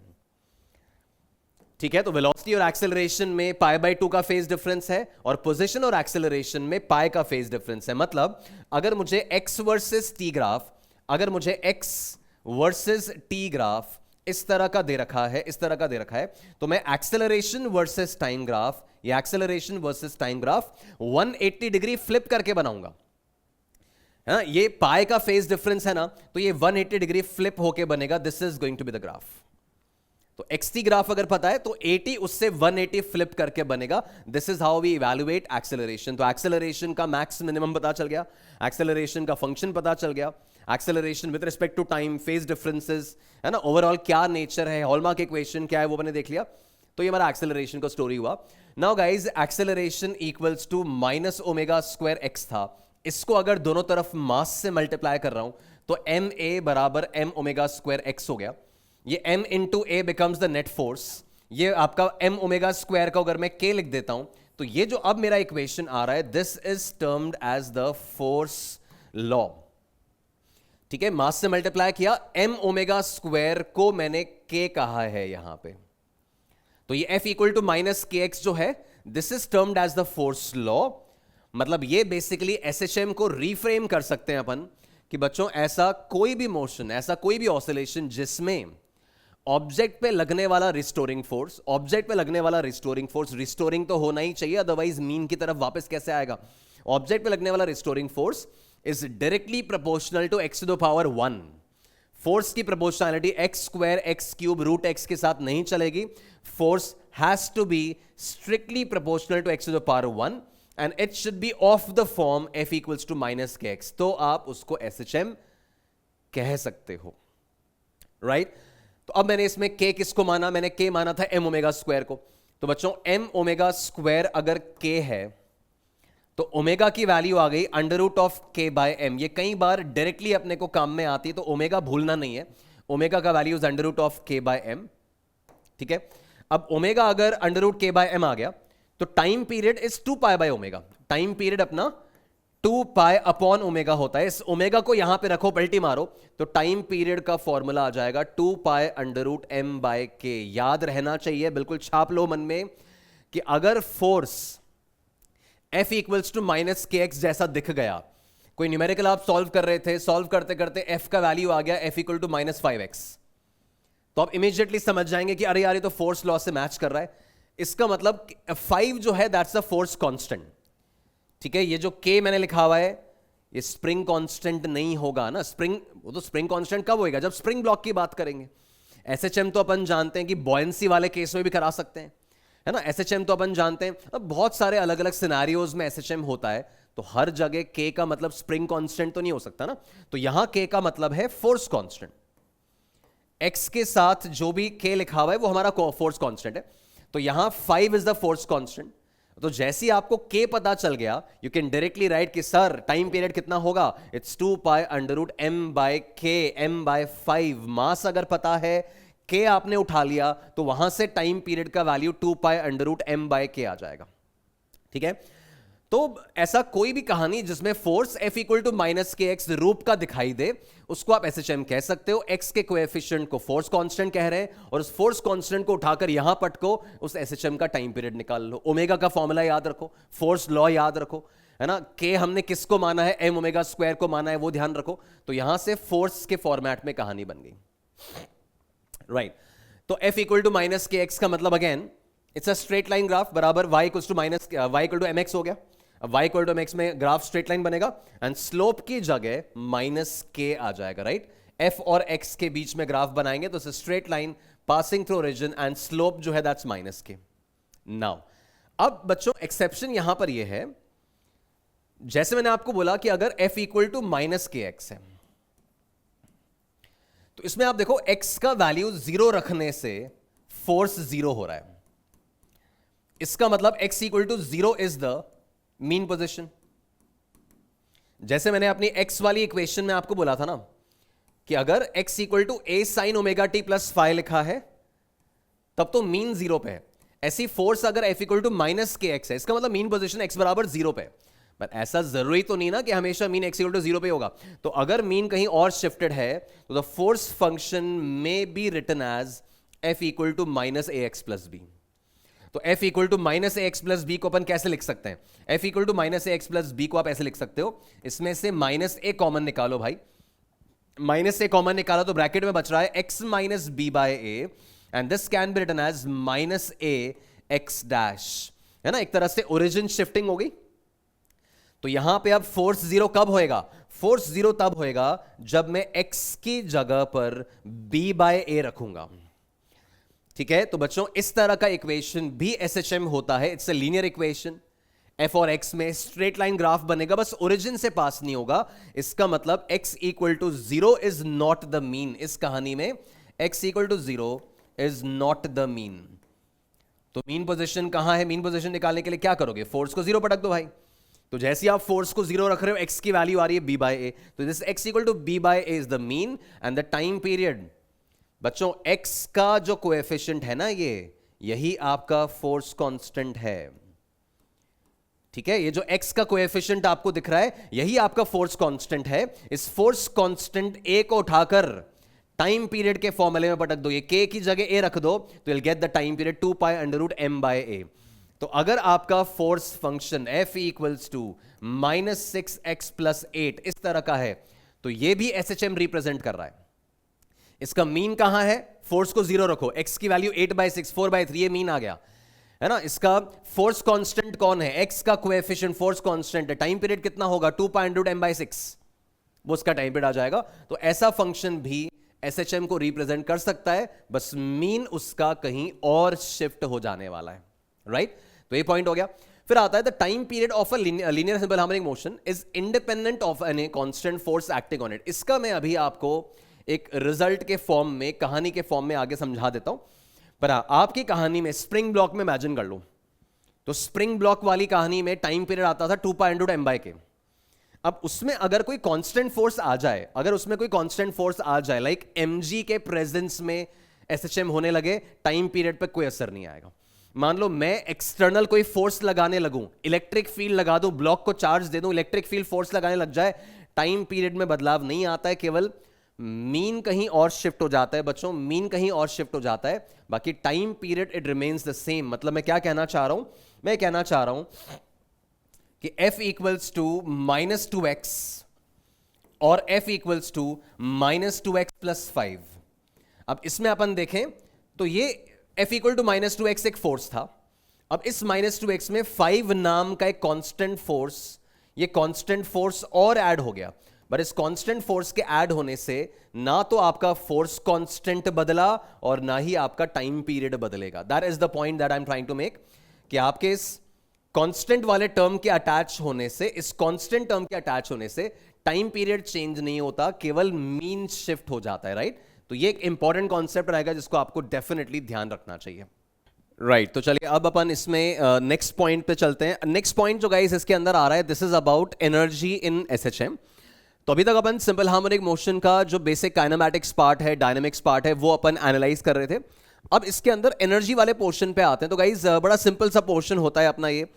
S1: ठीक है, तो वेलोसिटी और एक्सेलरेशन में पाई बाय 2 का फेज डिफरेंस है, और पोजीशन और एक्सेलरेशन में पाई का फेज डिफरेंस है. मतलब अगर मुझे x वर्सेस t ग्राफ, अगर मुझे x वर्सेस t ग्राफ इस तरह का दे रखा है, इस तरह का दे रखा है, तो मैं एक्सेलरेशन वर्सेस टाइम ग्राफ या acceleration versus time graph 180 degree flip करके बनाऊंगा. है, ये पाई का फेज डिफरेंस है ना, तो ये 180 डिग्री फ्लिप होके बनेगा. This is going to be the graph. तो xt ग्राफ अगर पता है तो 80 उससे 180 फ्लिप करके बनेगा. This is how we evaluate acceleration. तो एक्सेलरेशन का मैक्स मिनिमम पता चल गया, एक्सेलरेशन का फंक्शन पता चल गया, acceleration with respect to time, phase differences, है ना, ओवरऑल क्या नेचर है, हॉलमार्क इक्वेशन क्या है, वो मैंने देख लिया. तो ये हमारा एक्सेलरेशन का स्टोरी हुआ. Now guys, acceleration equals to minus omega square x था. इसको अगर दोनों तरफ मास से मल्टीप्लाई कर रहा हूं तो ma बराबर m ओमेगा स्क्वायर एक्स हो गया. ये m into A becomes the net force, ये आपका एम ओमेगा स्क्वायर का अगर मैं के लिख देता हूं, तो ये जो अब मेरा इक्वेशन आ रहा है, this is termed as the force law. ठीक है, मास से मल्टीप्लाई किया, एम ओमेगा स्क्वायर को मैंने के कहा है यहां पे, तो ये F इक्वल टू माइनस के एक्स जो है, this is termed as the force law. मतलब ये बेसिकली SHM को रिफ्रेम कर सकते हैं अपन कि बच्चों ऐसा कोई भी मोशन, ऐसा कोई भी ऑसिलेशन जिसमें ऑब्जेक्ट पे लगने वाला रिस्टोरिंग फोर्स, ऑब्जेक्ट पे लगने वाला रिस्टोरिंग फोर्स, रिस्टोरिंग तो होना ही चाहिए, अदरवाइज मीन की तरफ वापस कैसे आएगा। ऑब्जेक्ट पे लगने वाला restoring force is directly proportional to x to the power 1। Force की proportionality X square x cube root X के साथ नहीं चलेगी, force has to be strictly proportional to x to the power 1 and it should be of the form F equals to minus के x, तो आप उसको SHM कह सकते हो, राइट। तो अब मैंने इसमें k किसको माना, मैंने k माना था m ओमेगा स्क्वायर को। तो बच्चों m ओमेगा स्क्वायर अगर k है तो ओमेगा की वैल्यू आ गई under root of k by m। ये कई बार डायरेक्टली अपने को काम में आती है, तो ओमेगा भूलना नहीं है, ओमेगा का value is under root of k by m। ठीक है, अब ओमेगा अगर under root k by m आ गया तो time period is 2 pi by omega, time period अपना 2 पाई अपॉन ओमेगा होता है। इस ओमेगा को यहां पे रखो, पलटी मारो, तो टाइम पीरियड का फॉर्मूला आ जाएगा 2 pi under root m by k। याद रहना चाहिए, बिल्कुल छाप लो मन में कि अगर force F equals to minus के एक्स जैसा दिख गया, कोई न्यूमेरिकल आप सॉल्व कर रहे थे, सॉल्व करते करते F का वैल्यू आ गया F equal to minus 5x, तो आप इमीडिएटली समझ जाएंगे कि अरे यार ये तो फोर्स लॉ से मैच कर रहा है। इसका मतलब 5 जो है दैट्स अ फोर्स कांस्टेंट। ठीक है, ये जो k मैंने लिखा हुआ है ये स्प्रिंग कांस्टेंट नहीं होगा ना, स्प्रिंग, वो तो स्प्रिंग कांस्टेंट कब होएगा, जब स्प्रिंग ब्लॉक की बात करेंगे। SHM तो अपन जानते हैं कि बॉयंसी वाले केस में भी करा सकते हैं, है ना। SHM तो अपन जानते हैं, अब बहुत सारे अलग अलग सिनेरियोज में SHM होता है, तो हर जगह k का मतलब स्प्रिंग कांस्टेंट तो नहीं हो सकता ना। तो यहां k का मतलब है फोर्स कांस्टेंट, x के साथ जो भी k लिखा हुआ है वो हमारा फोर्स कांस्टेंट है। तो यहां 5 इज द फोर्स कांस्टेंट। तो जैसे ही आपको k पता चल गया, यू कैन डायरेक्टली राइट कि सर टाइम पीरियड कितना होगा, it's 2 pi under root m by k, m by 5। Mass अगर पता है, k आपने उठा लिया, तो वहां से टाइम पीरियड का value 2 pi under root m by k आ जाएगा। ठीक है, तो ऐसा कोई भी कहानी जिसमें force F equal to minus के एक्स रूप का दिखाई दे, उसको आप SHM कह सकते हो। x के कोएफिशिएंट को फोर्स कांस्टेंट कह रहे हैं, और उस फोर्स कांस्टेंट को उठाकर यहां पटको, उस SHM का टाइम पीरियड निकाल लो। ओमेगा का फॉर्मूला याद रखो, फोर्स लॉ याद रखो, है ना। k हमने किसको माना है, m ओमेगा स्क्वायर को माना है, वो ध्यान रखो। तो यहां से फोर्स के फॉर्मेट में कहानी बन गई, राइट। तो F इक्वल टू माइनस के एक्स का मतलब again it's a straight line graph, बराबर y equal to minus y equal to mx हो गया। अब y इक्वल टू mx में ग्राफ स्ट्रेट लाइन बनेगा एंड स्लोप की जगह माइनस k आ जाएगा, राइट। f और x के बीच में ग्राफ बनाएंगे तो straight line passing through origin and slope जो है दैट्स माइनस k। नाउ अब बच्चों एक्सेप्शन यहां पर यह है, जैसे मैंने आपको बोला कि अगर f इक्वल टू माइनस के एक्स है, तो इसमें आप देखो x का वैल्यू 0 रखने से फोर्स 0 हो रहा है। इसका मतलब x equal to 0 is the mean position. जैसे मैंने अपनी x वाली इक्वेशन में आपको बोला था ना कि अगर x equal to a sine omega T plus five लिखा है, तब तो मीन 0 पे है। ऐसी फोर्स अगर f इक्वल टू माइनस के एक्स है, इसका मतलब मीन पोजीशन x बराबर 0 पे है। बट ऐसा जरूरी तो नहीं ना कि हमेशा मीन x इक्वल टू 0 पे होगा। तो अगर मीन कहीं और शिफ्टेड है, तो द फोर्स फंक्शन में be written as f equal to minus a x plus b. तो f equal to minus a x plus b को अपन कैसे लिख सकते हैं, f equal to minus a x plus b को आप ऐसे लिख सकते हो, इसमें से माइनस ए कॉमन निकालो भाई, माइनस ए कॉमन निकालो तो ब्रैकेट में बच रहा है x minus b by a, and this can be written as minus a x dash, है ना। एक तरह से ओरिजिन शिफ्टिंग हो गई। तो यहां पे अब फोर्स 0 कब होएगा, फोर्स 0 तब होएगा जब मैं x की जगह पर b बाय ए रखूंगा। ठीक है, तो बच्चों इस तरह का इक्वेशन भी SHM होता है, it's a linear equation. f और x में स्ट्रेट लाइन ग्राफ बनेगा, बस ओरिजिन से पास नहीं होगा। इसका मतलब x equal to 0 is not the mean. इस कहानी में x equal to 0 is not the mean. तो मीन पोजीशन कहां है, मीन पोजीशन निकालने के लिए क्या करोगे, फोर्स को 0 पटक दो भाई। तो जैसे ही आप फोर्स को 0 रख रहे हो, x की वैल्यू आ रही है b बाय ए, तो this x equal to b by a is the mean and the time period. बच्चों x का जो कोएफिशिएंट है ना, यही आपका फोर्स कांस्टेंट है। ठीक है, ये जो x का कोएफिशिएंट आपको दिख रहा है यही आपका फोर्स कांस्टेंट है। इस फोर्स कांस्टेंट a को उठाकर टाइम पीरियड के फॉर्मूले में पटक दो, ये k की जगह a रख दो तो you'll get the time period 2 pi under root m by a। तो अगर आपका force function f equals to -6x + 8 इस तरह का है तो ये भी SHM रिप्रेजेंट कर रहा है। इसका मीन कहां है? फोर्स को 0 रखो, x की वैल्यू 8/6 4/3 ये मीन आ गया है ना। इसका फोर्स कांस्टेंट कौन है? x का कोएफिशिएंट फोर्स कांस्टेंट है। टाइम पीरियड कितना होगा? 2 पाई अंडर रूट m/6, वो उसका टाइम पीरियड आ जाएगा। तो ऐसा फंक्शन भी SHM को रिप्रेजेंट कर सकता है, बस मीन उसका कहीं और शिफ्ट हो जाने वाला है, राइट? तो ये पॉइंट हो गया। फिर आता है the time period of a linear simple harmonic motion is independent of any constant force acting on it. इसका मैं अभी आपको एक रिजल्ट के फॉर्म में, कहानी के फॉर्म में आगे समझा देता हूं। पर आपकी कहानी में स्प्रिंग ब्लॉक में इमेजिन कर लो, तो स्प्रिंग ब्लॉक वाली कहानी में टाइम पीरियड आता था 2 पाई अंडर रूट m/k। अब उसमें अगर कोई कांस्टेंट फोर्स आ जाए, अगर उसमें कोई कांस्टेंट फोर्स आ जाए लाइक mg के प्रेजेंस में SHM होने लगे, टाइम पीरियड पे कोई असर नहीं आएगा। मान लो मैं एक्सटर्नल कोई फोर्स लगाने लगूं, इलेक्ट्रिक फील्ड लगा दूं, ब्लॉक को चार्ज दे दूं, इलेक्ट्रिक फील्ड फोर्स लगाने लग जाए, टाइम पीरियड में बदलाव नहीं आता है, केवल मीन कहीं और शिफ्ट हो जाता है बच्चों, मीन कहीं और शिफ्ट हो जाता है, बाकी time period it remains the same. मतलब मैं क्या कहना चाह रहा हूं? मैं कहना चाह रहा हूं कि f इक्वल्स टू -2x और f इक्वल्स टू -2x + 5। अब इसमें अपन देखें तो ये f इक्वल टू -2x एक फोर्स था। अब इस -2x में 5 नाम का एक कांस्टेंट फोर्स, ये कांस्टेंट फोर्स और ऐड हो गया। बट इस कांस्टेंट फोर्स के ऐड होने से ना तो आपका फोर्स कांस्टेंट बदला और ना ही आपका टाइम पीरियड बदलेगा। That is the point that I am trying to make, कि आपके इस कांस्टेंट वाले टर्म के अटैच होने से, इस कांस्टेंट टर्म के अटैच होने से टाइम पीरियड चेंज नहीं होता, केवल मीन शिफ्ट हो जाता है, राइट? तो ये एक इंपॉर्टेंट कॉन्सेप्ट रहेगा जिसको आपको डेफिनेटली ध्यान रखना चाहिए, राइट? तो चलिए अब अपन इसमें नेक्स्ट पॉइंट पे चलते हैं। नेक्स्ट पॉइंट जो गाइस इसके अंदर आ रहा है, this is about energy in SHM। तो अभी तक अपन सिंपल हार्मोनिक मोशन का जो बेसिक काइनेमैटिक्स पार्ट है, डायनामिक्स पार्ट है, वो अपन एनालाइज कर रहे थे। अब इसके अंदर एनर्जी वाले पोर्शन पे आते हैं। तो गाइज बड़ा सिंपल सा पोर्शन होता है अपना ये।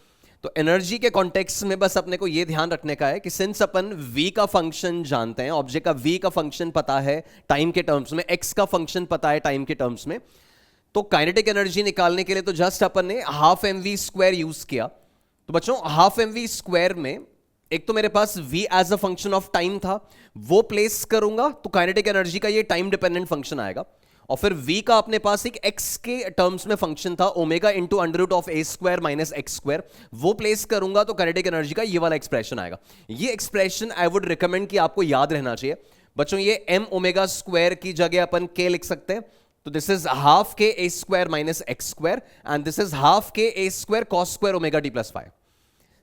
S1: तो एनर्जी के कॉन्टेक्स्ट में बस अपने को ये ध्यान रखने का है कि सिंस अपन v का फंक्शन जानते हैं, ऑब्जेक्ट का v का फंक्शन पता है टाइम के टर्म्स में, x का फंक्शन पता है टाइम के टर्म्स में, तो काइनेटिक एनर्जी निकालने के लिए तो जस्ट अपन ने हाफ mv² यूज किया। तो बच्चों हाफ mv² में एक तो मेरे पास v as a function of time था, वो प्लेस करूंगा तो काइनेटिक एनर्जी का ये टाइम डिपेंडेंट फंक्शन आएगा। और फिर v का अपने पास एक x के टर्म्स में फंक्शन था, omega into under root of a² - x², वो प्लेस करूंगा तो काइनेटिक एनर्जी का ये वाला एक्सप्रेशन आएगा। ये एक्सप्रेशन आई वुड रिकमेंड कि आपको याद रहना चाहिए बच्चों। ये m⍵² की जगह अपन k लिख सकते हैं। तो this is half k a² - x² and this is half k a² cos² ω t + phi।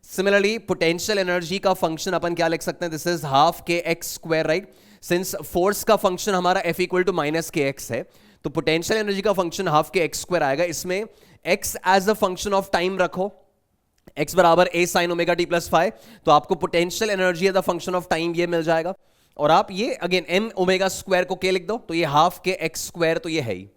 S1: Similarly potential energy का फंक्शन अपन क्या लिख सकते हैं? This is half k x², right? Since force का फंक्शन हमारा F इक्वल टू -kx है, तो पोटेंशियल एनर्जी का फंक्शन हाफ k x² आएगा। इसमें x as a function of time रखो, x बराबर a sin ω t + phi, तो आपको potential energy as a function of time ये मिल जाएगा। और आप ये अगेन m⍵² को k लिख दो, तो ये हाफ k x², तो ये है ही।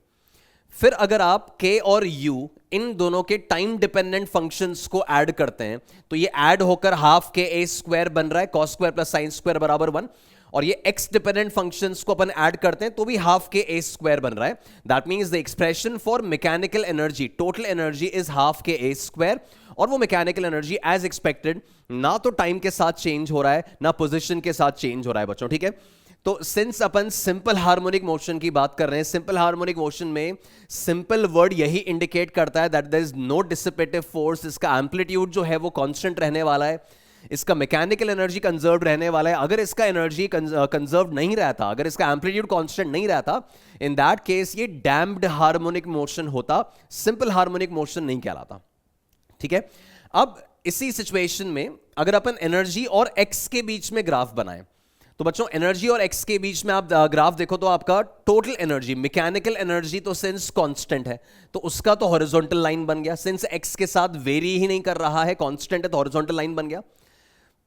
S1: फिर अगर आप k और u इन दोनों के टाइम डिपेंडेंट फंक्शंस को ऐड करते हैं तो ये ऐड होकर हाफ k a² बन रहा है, cos² + sin² बराबर 1। और ये x डिपेंडेंट फंक्शंस को अपन ऐड करते हैं तो भी हाफ k a² बन रहा है। That means the expression for mechanical energy, total energy is half k a²। और वो मैकेनिकल एनर्जी एज एक्सपेक्टेड ना तो टाइम के साथ चेंज हो रहा है ना पोजीशन के साथ चेंज हो रहा है बच्चों, ठीक है? तो सिंस अपन सिंपल हार्मोनिक मोशन की बात कर रहे हैं, सिंपल हार्मोनिक मोशन में सिंपल वर्ड यही इंडिकेट करता है that there is no dissipative force. इसका एम्पलीट्यूड जो है वो कांस्टेंट रहने वाला है, इसका मैकेनिकल एनर्जी कंजर्व रहने वाला है। अगर इसका एनर्जी कंजर्व नहीं रहता, अगर इसका एम्पलीट्यूड कांस्टेंट नहीं रहता, इन दैट केस ये डैम्प्ड हार्मोनिक मोशन होता, सिंपल हार्मोनिक मोशन नहीं कहलाता, ठीक है? अब इसी सिचुएशन में अगर अपन एनर्जी और एक्स के बीच में ग्राफ बनाएं, तो बच्चों एनर्जी और एक्स के बीच में आप ग्राफ देखो तो आपका टोटल एनर्जी, मैकेनिकल एनर्जी तो सिंस कांस्टेंट है तो उसका तो हॉरिजॉन्टल लाइन बन गया। सिंस एक्स के साथ वेरी ही नहीं कर रहा है, कांस्टेंट है तो हॉरिजॉन्टल लाइन बन गया।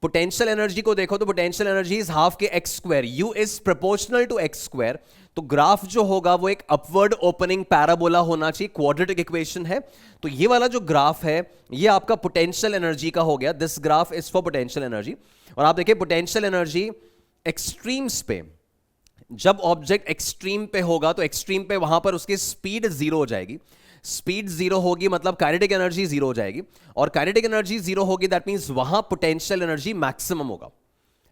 S1: पोटेंशियल एनर्जी को देखो तो potential energy is half k x square, U is proportional to x square. तो ग्राफ जो होगा वो एक अपवर्ड ओपनिंग पैराबोला होना चाहिए, क्वाड्रेटिक इक्वेशन है। तो ये वाला जो ग्राफ है ये आपका पोटेंशियल एनर्जी का हो गया, this graph is for potential energy. और आप देखिए पोटेंशियल एनर्जी एक्सट्रीम्स पे, जब ऑब्जेक्ट एक्सट्रीम पे होगा तो एक्सट्रीम पे वहां पर उसकी स्पीड जीरो हो जाएगी, स्पीड जीरो होगी मतलब काइनेटिक एनर्जी जीरो हो जाएगी, और काइनेटिक एनर्जी जीरो होगी दैट मींस वहां पोटेंशियल एनर्जी मैक्सिमम होगा,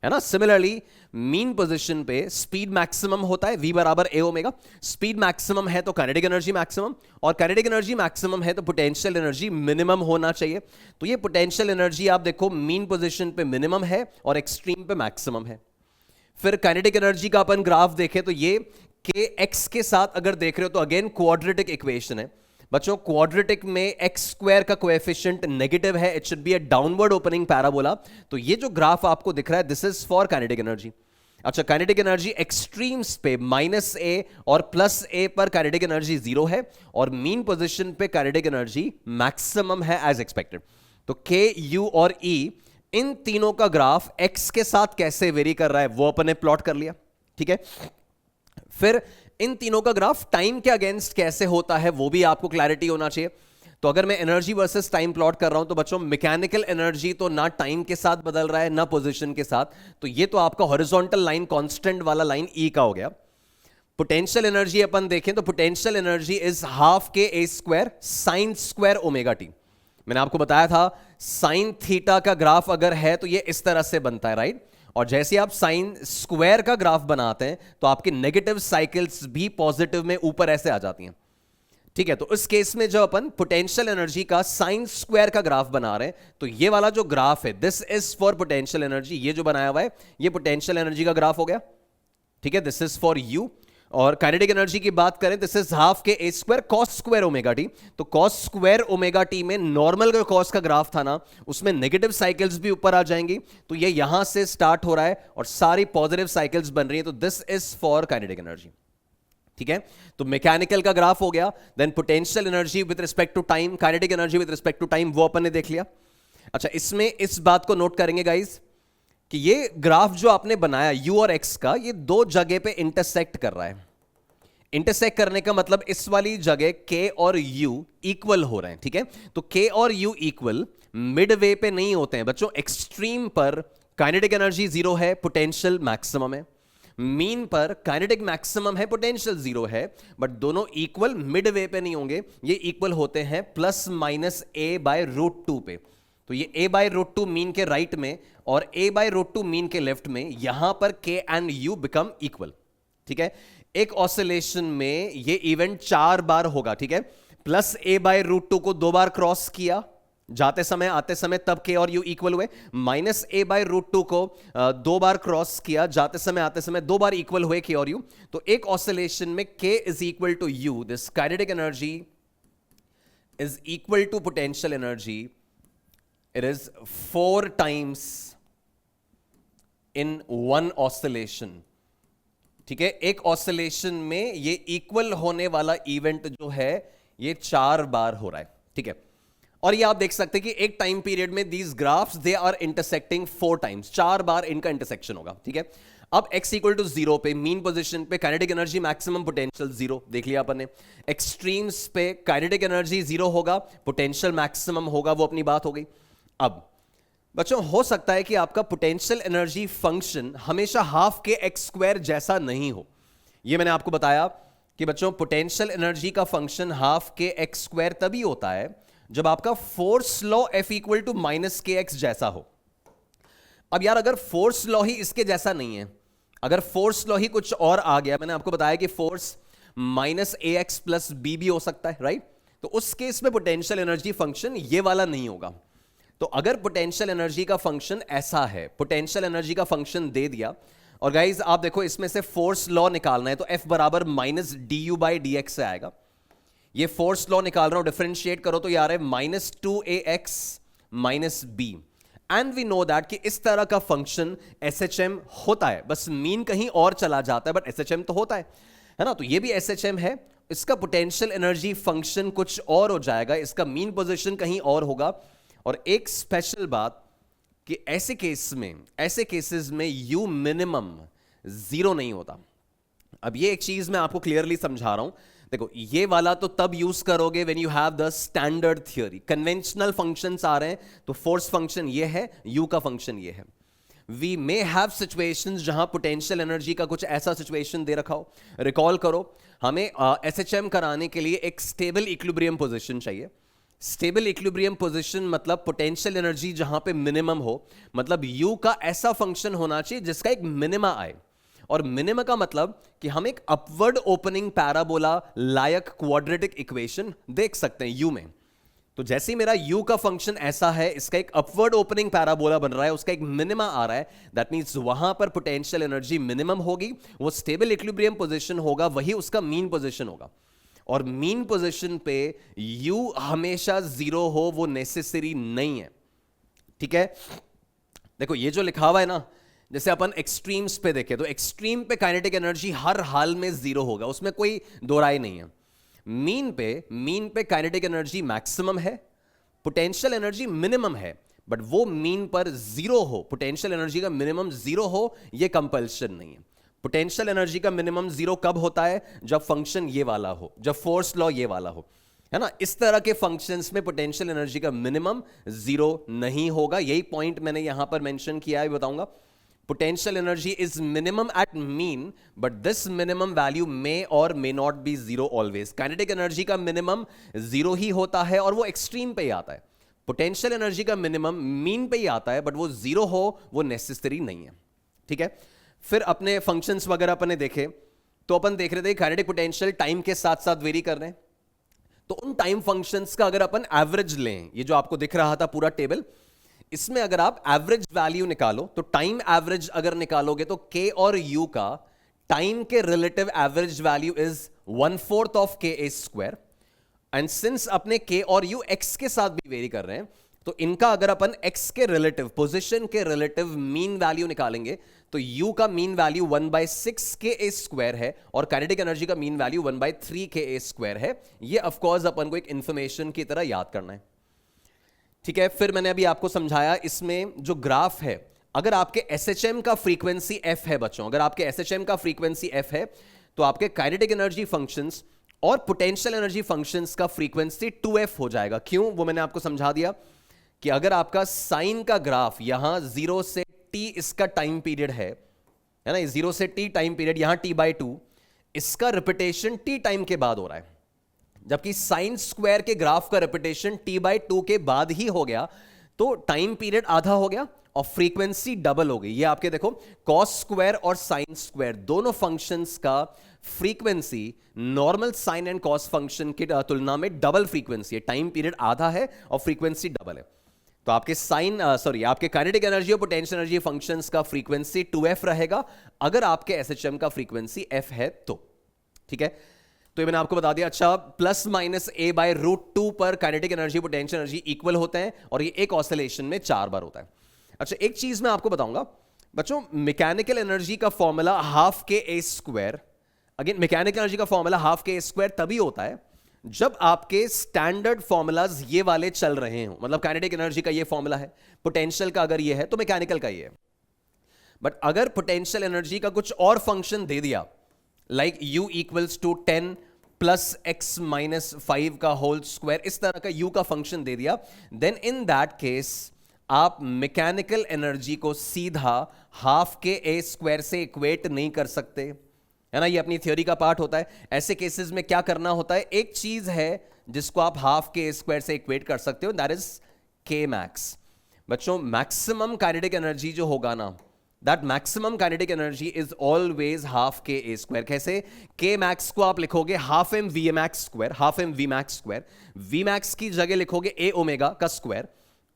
S1: है ना। सिमिलरली मीन पोजीशन पे स्पीड मैक्सिमम होता है, v बराबर a ओमेगा। स्पीड मैक्सिमम है तो काइनेटिक एनर्जी मैक्सिमम, और काइनेटिक एनर्जी मैक्सिमम है तो पोटेंशियल एनर्जी मिनिमम होना चाहिए। तो ये पोटेंशियल एनर्जी आप देखो मीन पोजीशन पे मिनिमम है और एक्सट्रीम पे मैक्सिमम है। फिर काइनेटिक एनर्जी का अपन ग्राफ देखें तो ये के एक्स के साथ अगर देख रहे हो तो अगेन क्वाड्रेटिक इक्वेशन है बच्चों। क्वाड्रेटिक में एक्स स्क्वायर का कोएफिशिएंट नेगेटिव है, it should be a downward opening parabola. तो ये जो ग्राफ आपको दिख रहा है this is for kinetic energy. अच्छा, काइनेटिक एनर्जी एक्सट्रीम्स पे -a और +a पर काइनेटिक एनर्जी जीरो है, और मीन पोजीशन पे काइनेटिक एनर्जी मैक्सिमम है एज एक्सपेक्टेड। तो k, u और e इन तीनों का ग्राफ x के साथ कैसे वेरी कर रहा है वो अपन ने प्लॉट कर लिया, ठीक है। फिर इन तीनों का ग्राफ टाइम के अगेंस्ट कैसे होता है वो भी आपको क्लैरिटी होना चाहिए। तो अगर मैं एनर्जी वर्सेस टाइम प्लॉट कर रहा हूं तो बच्चों मैकेनिकल एनर्जी तो ना टाइम के साथ बदल रहा है ना पोजीशन के साथ, तो ये तो आपका हॉरिजॉन्टल लाइन कांस्टेंट वाला लाइन E का हो गया। पोटेंशियल एनर्जी अपन देखें तो पोटेंशियल एनर्जी इज हाफ के a square sine square omega T. मैंने आपको बताया था साइन थीटा का ग्राफ अगर है तो ये इस तरह से बनता है, राइट। और जैसे आप साइन स्क्वायर का ग्राफ बनाते हैं तो आपकी नेगेटिव साइकिल्स भी पॉजिटिव में ऊपर ऐसे आ जाती हैं, ठीक है। तो इस केस में जो अपन पोटेंशियल एनर्जी का साइन स्क्वायर का ग्राफ बना रहे हैं तो ये वाला जो ग्राफ है this is for potential energy, ये जो बनाया हुआ है ये पोटेंशियल एनर्जी का ग्राफ हो गया, ठीक है। This is for you. और काइनेटिक एनर्जी की बात करें दिस इज हाफ के a square cos square omega T. तो कॉस स्क्वायर ओमेगा टी में नॉर्मल का कॉस का ग्राफ था ना उसमें नेगेटिव साइकिल्स भी ऊपर आ जाएंगी, तो ये यहां से स्टार्ट हो रहा है और सारी पॉजिटिव साइकिल्स बन रही है, तो this is for kinetic energy, ठीक है। तो मैकेनिकल का ग्राफ हो गया, then potential energy with respect to time, kinetic energy with respect to time वो अपन ने देख लिया। अच्छा, इसमें इस बात को नोट करेंगे गाइज कि ये ग्राफ जो आपने बनाया u और x का ये दो जगह पे इंटरसेक्ट कर रहा है। इंटरसेक्ट करने का मतलब इस वाली जगह k और u इक्वल हो रहे हैं, ठीक है। तो k और u इक्वल मिड वे पे नहीं होते हैं बच्चों। एक्सट्रीम पर काइनेटिक एनर्जी जीरो है, पोटेंशियल मैक्सिमम है। मीन पर काइनेटिक मैक्सिमम है, पोटेंशियल जीरो है, बट दोनों इक्वल मिड वे पे नहीं होंगे, ये इक्वल होते हैं +-a/√2 पे। तो ये a/√2 मीन के राइट में और a/√2 मीन के लेफ्ट में, यहां पर k and u become equal, ठीक है। एक ऑसिलेशन में ये इवेंट 4 बार होगा, ठीक है। +a/√2 को 2 बार क्रॉस किया जाते समय आते समय, तब k और u इक्वल हुए। -a/√2 को 2 बार क्रॉस किया जाते समय आते समय, 2 बार इक्वल हुए k और u। तो एक ऑसिलेशन में k is equal to u, this kinetic energy is equal to potential energy, it is 4 times in 1 oscillation, ठीक है। एक ऑसिलेशन में ये इक्वल होने वाला इवेंट जो है ये 4 बार हो रहा है, ठीक है। और ये आप देख सकते हैं कि एक टाइम पीरियड में these graphs they are intersecting 4 times, 4 बार इनका इंटरसेक्शन होगा, ठीक है। अब x इक्वल टू 0 पे मीन पोजीशन पे kinetic energy maximum, potential zero, देख लिया अपन ने। एक्सट्रीम्स पे काइनेटिक एनर्जी जीरो होगा, पोटेंशियल मैक्सिमम होगा, वो अपनी बात हो गई। अब बच्चों हो सकता है कि आपका पोटेंशियल एनर्जी फंक्शन हमेशा हाफ के एक्स स्क्वायर जैसा नहीं हो। ये मैंने आपको बताया कि बच्चों पोटेंशियल एनर्जी का function half k x square तभी होता है जब आपका force law F equal to -kx जैसा हो। अब यार अगर फोर्स लॉ ही इसके जैसा नहीं है, अगर फोर्स लॉ ही कुछ और आ गया, मैंने आपको बताया कि फोर्स -ax + b भी हो सकता है, राइट। तो उस केस में पोटेंशियल एनर्जी फंक्शन ये वाला नहीं होगा। तो अगर पोटेंशियल एनर्जी का फंक्शन ऐसा है, पोटेंशियल एनर्जी का फंक्शन दे दिया, और गाइज आप देखो इसमें से फोर्स लॉ निकालना है तो F बराबर -du/dx से आएगा। ये फोर्स लॉ निकाल रहा हूं, डिफरेंशिएट करो तो यार है -2ax - b। And we know that कि इस तरह का फंक्शन SHM होता है, बस मीन कहीं और चला जाता है बट SHM तो होता है ना। तो ये भी SHM है, इसका पोटेंशियल एनर्जी फंक्शन कुछ और हो जाएगा, इसका मीन पोजीशन कहीं और होगा। और एक स्पेशल बात, कि ऐसे केसेस में यू मिनिमम जीरो नहीं होता। अब ये एक चीज मैं आपको क्लियरली समझा रहा हूं। देखो, ये वाला तो तब यूज करोगे when you have the standard theory. Conventional functions आ रहे हैं तो फोर्स फंक्शन ये है, यू का फंक्शन ये है। वी मे हैव सिचुएशंस जहां पोटेंशियल एनर्जी का कुछ ऐसा सिचुएशन दे रखा हो। रिकॉल करो, हमें एसएचएम कराने के लिए एक स्टेबल इक्विलिब्रियम पोजीशन चाहिए। स्टेबल इक्विलिब्रियम पोजीशन मतलब पोटेंशियल एनर्जी जहां पे मिनिमम हो, मतलब यू का ऐसा फंक्शन होना चाहिए जिसका एक मिनिमा आए। और मिनिमा का मतलब कि हम एक अपवर्ड ओपनिंग पैराबोला लायक क्वाड्रेटिक इक्वेशन देख सकते हैं यू में। तो जैसे ही मेरा u का फंक्शन ऐसा है, इसका एक अपवर्ड ओपनिंग पैराबोला बन रहा है, उसका एक मिनिमा आ रहा है, दैट मींस वहां पर पोटेंशियल एनर्जी मिनिमम होगी, वो स्टेबल इक्विलिब्रियम पोजीशन होगा, वही उसका मीन पोजीशन होगा। और मीन पोजीशन पे u हमेशा जीरो हो वो नेसेसरी नहीं है। ठीक है, देखो ये जो लिखा हुआ है ना, जैसे अपन एक्सट्रीम्स पे देखें तो एक्सट्रीम पे काइनेटिक एनर्जी हर हाल में जीरो होगा, उसमें कोई दो राय नहीं है। मीन पे काइनेटिक एनर्जी मैक्सिमम है, पोटेंशियल एनर्जी मिनिमम है, बट वो मीन पर जीरो हो, पोटेंशियल एनर्जी का मिनिमम जीरो हो, ये कंपल्शन नहीं है। पोटेंशियल एनर्जी का मिनिमम जीरो कब होता है? जब फंक्शन ये वाला हो, जब फोर्स लॉ ये वाला हो, है ना। इस तरह के फंक्शंस में पोटेंशियल एनर्जी का मिनिमम जीरो नहीं होगा। यही पॉइंट मैंने यहां पर मेंशन किया है, बताऊंगा। Potential energy is minimum at mean, but this minimum value may or may not be zero always. Kinetic energy का minimum zero ही होता है और वो extreme पे ही आता है। Potential energy का minimum mean पे ही आता है, but वो zero हो वो necessary नहीं है। ठीक है, फिर अपने functions वगैरह अपने देखे तो अपन देख रहे थे kinetic potential टाइम के साथ साथ वेरी कर रहे हैं। तो उन टाइम फंक्शंस का अगर अपन एवरेज लें, ये जो आपको दिख रहा था पूरा टेबल, इसमें अगर आप एवरेज वैल्यू निकालो तो टाइम एवरेज अगर निकालोगे तो k और u का टाइम के relative average value is 1/4 of k a square. And since अपने k और u x के साथ भी वेरी कर रहे हैं, तो इनका अगर अपन x के रिलेटिव, पोजीशन के रिलेटिव मीन वैल्यू निकालेंगे तो u का mean value 1/6 k a square है और काइनेटिक एनर्जी का mean value 1/3 k a square है। ये ऑफकोर्स अपन को एक इंफॉर्मेशन की तरह याद करना है। ठीक है, फिर मैंने अभी आपको समझाया इसमें जो ग्राफ है, अगर आपके एसएचएम का फ्रीक्वेंसी एफ है बच्चों, अगर आपके एसएचएम का फ्रीक्वेंसी एफ है तो आपके काइनेटिक एनर्जी फंक्शंस और पोटेंशियल एनर्जी फंक्शंस का फ्रीक्वेंसी 2f हो जाएगा। क्यों, वो मैंने आपको समझा दिया कि अगर आपका साइन का ग्राफ यहां 0 से t इसका टाइम पीरियड है ना, 0 से t टाइम पीरियड, यहां t/2, इसका रिपीटेशन t टाइम के बाद हो रहा है, जबकि साइन स्क्वायर के ग्राफ का रिपीटेशन t/2 के बाद ही हो गया, तो टाइम पीरियड आधा हो गया और फ्रीक्वेंसी डबल हो गई। ये आपके देखो कॉस स्क्वायर और साइन स्क्वायर दोनों फंक्शंस का frequency normal sine and cos function की तुलना में डबल फ्रीक्वेंसी है। टाइम पीरियड आधा है और फ्रीक्वेंसी डबल है। तो आपके आपके काइनेटिक एनर्जी और पोटेंशियल एनर्जी फंक्शंस का फ्रीक्वेंसी 2f रहेगा अगर आपके एसएचएम का फ्रीक्वेंसी f है तो। ठीक है, तो ये मैंने आपको बता दिया। अच्छा, +-a/√2 पर kinetic energy potential energy equal होते हैं और ये एक ऑसिलेशन में 4 बार होता है। अच्छा, एक चीज मैं आपको बताऊंगा बच्चों, मैकेनिकल एनर्जी का फॉर्मूला हाफ के a square, again mechanical energy का फॉर्मूला हाफ के a स्क्वायर तभी होता है जब आपके स्टैंडर्ड फॉर्मूलाज ये वाले चल रहे हो। मतलब काइनेटिक एनर्जी का ये फॉर्मूला है, पोटेंशियल का अगर ये है तो मैकेनिकल का ये है। बट अगर पोटेंशियल एनर्जी का कुछ और फंक्शन दे दिया, like u equals to 10 + x - 5 का होल स्क्वायर, इस तरह का u का फंक्शन दे दिया, देन इन दैट केस आप मैकेनिकल एनर्जी को सीधा हाफ के a स्क्वायर से इक्वेट नहीं कर सकते, है ना। ये अपनी थ्योरी का पार्ट होता है। ऐसे केसेस में क्या करना होता है, एक चीज है जिसको आप हाफ के a स्क्वायर से इक्वेट कर सकते हो, दैट इज k मैक्स। बच्चों, मैक्सिमम काइनेटिक एनर्जी जो होगा ना, that maximum kinetic energy is always half k a square। कैसे? k max को आप लिखोगे half m v max square, half m v max square, v max की जगह लिखोगे a ओमेगा का square,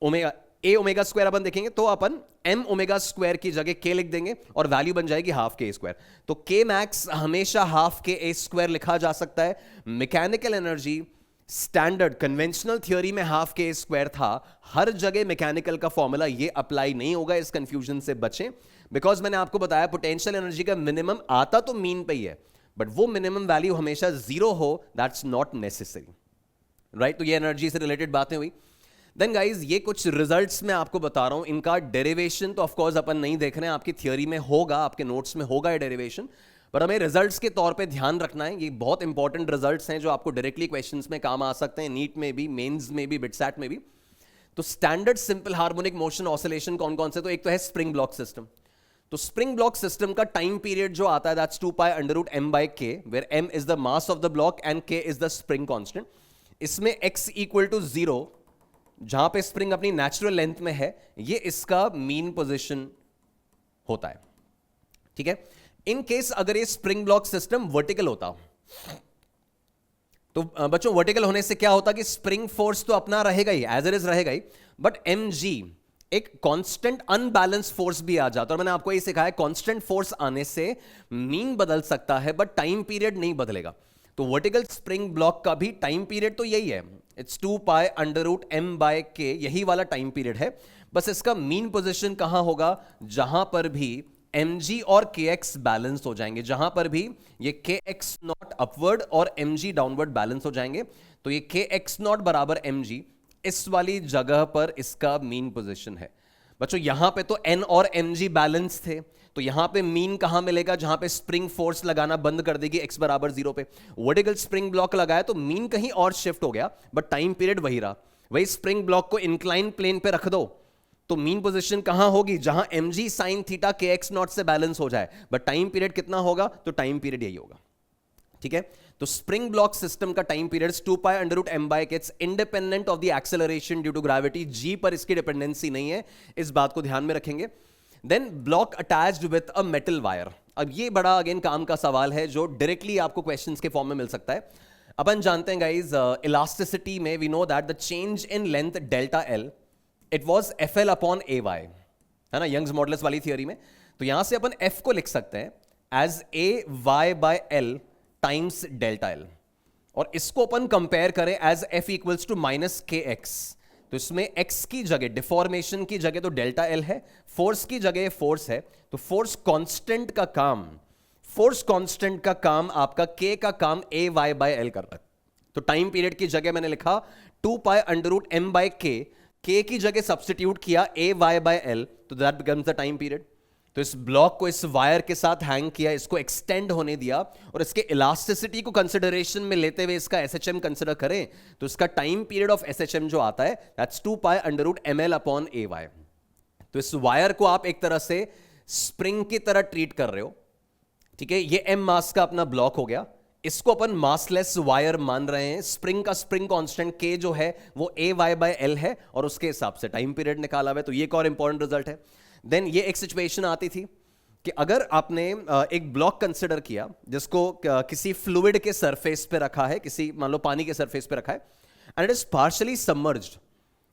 S1: omega a omega square upon देखेंगे तो अपन m ओमेगा स्क्वायर की जगह k लिख देंगे और वैल्यू बन जाएगी हाफ k स्क्वायर। तो k max हमेशा हाफ k a स्क्वायर लिखा जा सकता है। Mechanical energy standard conventional theory में हाफ के स्क्वायर था, हर जगह मैकेनिकल का फॉर्मूला ये अप्लाई नहीं होगा। इस कंफ्यूजन से बचें, बिकॉज मैंने आपको बताया पोटेंशियल एनर्जी का मिनिमम आता तो मीन पे ही है, बट वो मिनिमम वैल्यू हमेशा जीरो हो, दैट्स नॉट नेसेसरी, राइट। तो ये एनर्जी से रिलेटेड बातें हुई। देन गाइज ये कुछ रिजल्ट्स मैं आपको बता रहा हूं, इनका डेरिवेशन तो ऑफकोर्स अपन नहीं देख रहे हैं, आपकी थियोरी में होगा, आपके नोट्स में होगा ये डेरिवेशन, पर हमें रिजल्ट्स के तौर पे ध्यान रखना है। ये बहुत इंपॉर्टेंट रिजल्ट्स हैं जो आपको डायरेक्टली क्वेश्चंस में काम आ सकते हैं, नीट में भी, मेंस में भी, बिटसैट में भी। तो standard simple harmonic motion oscillation कौन कौन से, तो एक तो है स्प्रिंग ब्लॉक सिस्टम। तो स्प्रिंग ब्लॉक सिस्टम का टाइम पीरियड जो आता है that's 2 pi under root m by k, where m is the mass of the block and k is the spring constant. इसमें x इक्वल टू 0, जहां पे spring अपनी natural length में है, ये इसका मीन पोजीशन होता है। ठीक है, इन केस अगर ये स्प्रिंग ब्लॉक सिस्टम वर्टिकल होता, तो बच्चों वर्टिकल होने से क्या होता कि स्प्रिंग फोर्स तो अपना रहेगा ही, एज इट इज रहेगा ही, बट mg एक कांस्टेंट अनबैलेंस फोर्स भी आ जाता है। और मैंने आपको ये सिखाया कांस्टेंट फोर्स आने से मीन बदल सकता है बट टाइम पीरियड नहीं बदलेगा। तो वर्टिकल स्प्रिंग ब्लॉक का भी टाइम पीरियड तो यही है, it's 2 pi under root m by k, यही वाला टाइम पीरियड है। बस इसका मीन पोजीशन कहां होगा, जहां पर भी mg और kx बैलेंस हो जाएंगे, जहां पर भी ये kx नॉट अपवर्ड और mg डाउनवर्ड बैलेंस हो जाएंगे, तो ये kx नॉट बराबर mg, इस वाली जगह पर इसका मीन पोजीशन है। बच्चों यहां पे तो n और mg बैलेंस थे, तो यहां पे मीन कहां मिलेगा, जहां पे स्प्रिंग फोर्स लगाना बंद कर देगी x बराबर 0 पे। वर्टिकल स्प्रिंग ब्लॉक लगाया तो मीन कहीं और शिफ्ट हो गया बट टाइम पीरियड वही रहा। वही स्प्रिंग ब्लॉक को इंक्लाइन प्लेन पे रख दो तो मीन पोजीशन कहां होगी, जहां mg sine theta kx not से बैलेंस हो जाए, बट टाइम पीरियड कितना होगा, तो टाइम पीरियड यही होगा। ठीक है, तो स्प्रिंग ब्लॉक सिस्टम का time period 2 pi under root m by k, it's independent of the acceleration due to gravity, g पर इसकी डिपेंडेंसी नहीं है, इस बात को ध्यान में रखेंगे। Then block attached with a metal wire. अब ये बड़ा अगेन काम का सवाल है जो डायरेक्टली आपको क्वेश्चंस के फॉर्म में मिल सकता है। अपन जानते हैं गाइज इलास्टिसिटी में we know that the change in length delta L it was FL upon AY, है ना, यंग्स मॉडुलस वाली थियोरी में। तो यहां से अपन F को लिख सकते हैं as AY by L times delta L, और इसको अपन कंपेयर करें as F equals to minus KX, तो इसमें x की जगह, डिफॉर्मेशन की जगह तो डेल्टा एल है, फोर्स की जगह फोर्स है, तो फोर्स कांस्टेंट का काम आपका k का काम AY बाय L कर रहा है। तो टाइम पीरियड की जगह मैंने लिखा 2 pi under root m by k, k की जगह सब्स्टिट्यूट किया AY बाय L, तो that becomes the time period. तो इस ब्लॉक को इस वायर के साथ हैंग किया, इसको एक्सटेंड होने दिया, और इसके इलास्टिसिटी को कंसिडरेशन में लेते हुए इसका SHM कंसिडर करें, तो इसका टाइम पीरियड ऑफ SHM जो आता है that's 2 pi under root ML upon AY। तो इस वायर को आप एक तरह से स्प्रिंग की तरह ट्रीट कर रहे हो। ठीक है, ये m मास का अपना ब्लॉक हो गया, इसको अपन मासलेस वायर मान रहे हैं, स्प्रिंग का स्प्रिंग कांस्टेंट k जो है वो AY बाय L है, और उसके हिसाब से टाइम पीरियड निकाला हुआ है। तो ये एक और इंपॉर्टेंट रिजल्ट है। देन ये एक सिचुएशन आती थी कि अगर आपने एक ब्लॉक कंसिडर किया जिसको किसी फ्लूइड के सरफेस पे रखा है, किसी मान लो पानी के सरफेस पे रखा है, and it is partially submerged,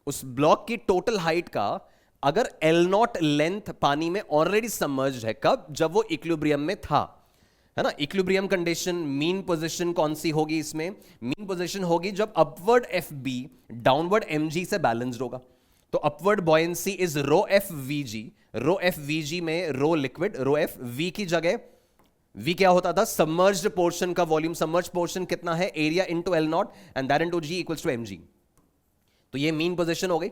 S1: उस ब्लॉक की टोटल हाइट का अगर L0 लेंथ पानी में ऑलरेडी सबमर्ज्ड है, कब, जब वो इक्विलिब्रियम में था, है ना। इक्विलिब्रियम कंडीशन, मीन पोजीशन कौन सी होगी इसमें, मीन पोजीशन होगी जब अपवर्ड FB डाउनवर्ड mg से बैलेंस्ड होगा। तो upward buoyancy is rho F V g में rho liquid, rho F V की जगह v क्या होता था, सबमर्ज्ड पोर्शन का वॉल्यूम, सबमर्ज्ड पोर्शन कितना है, area into L0 and that into g equals to mg। तो ये मीन पोजीशन हो गई।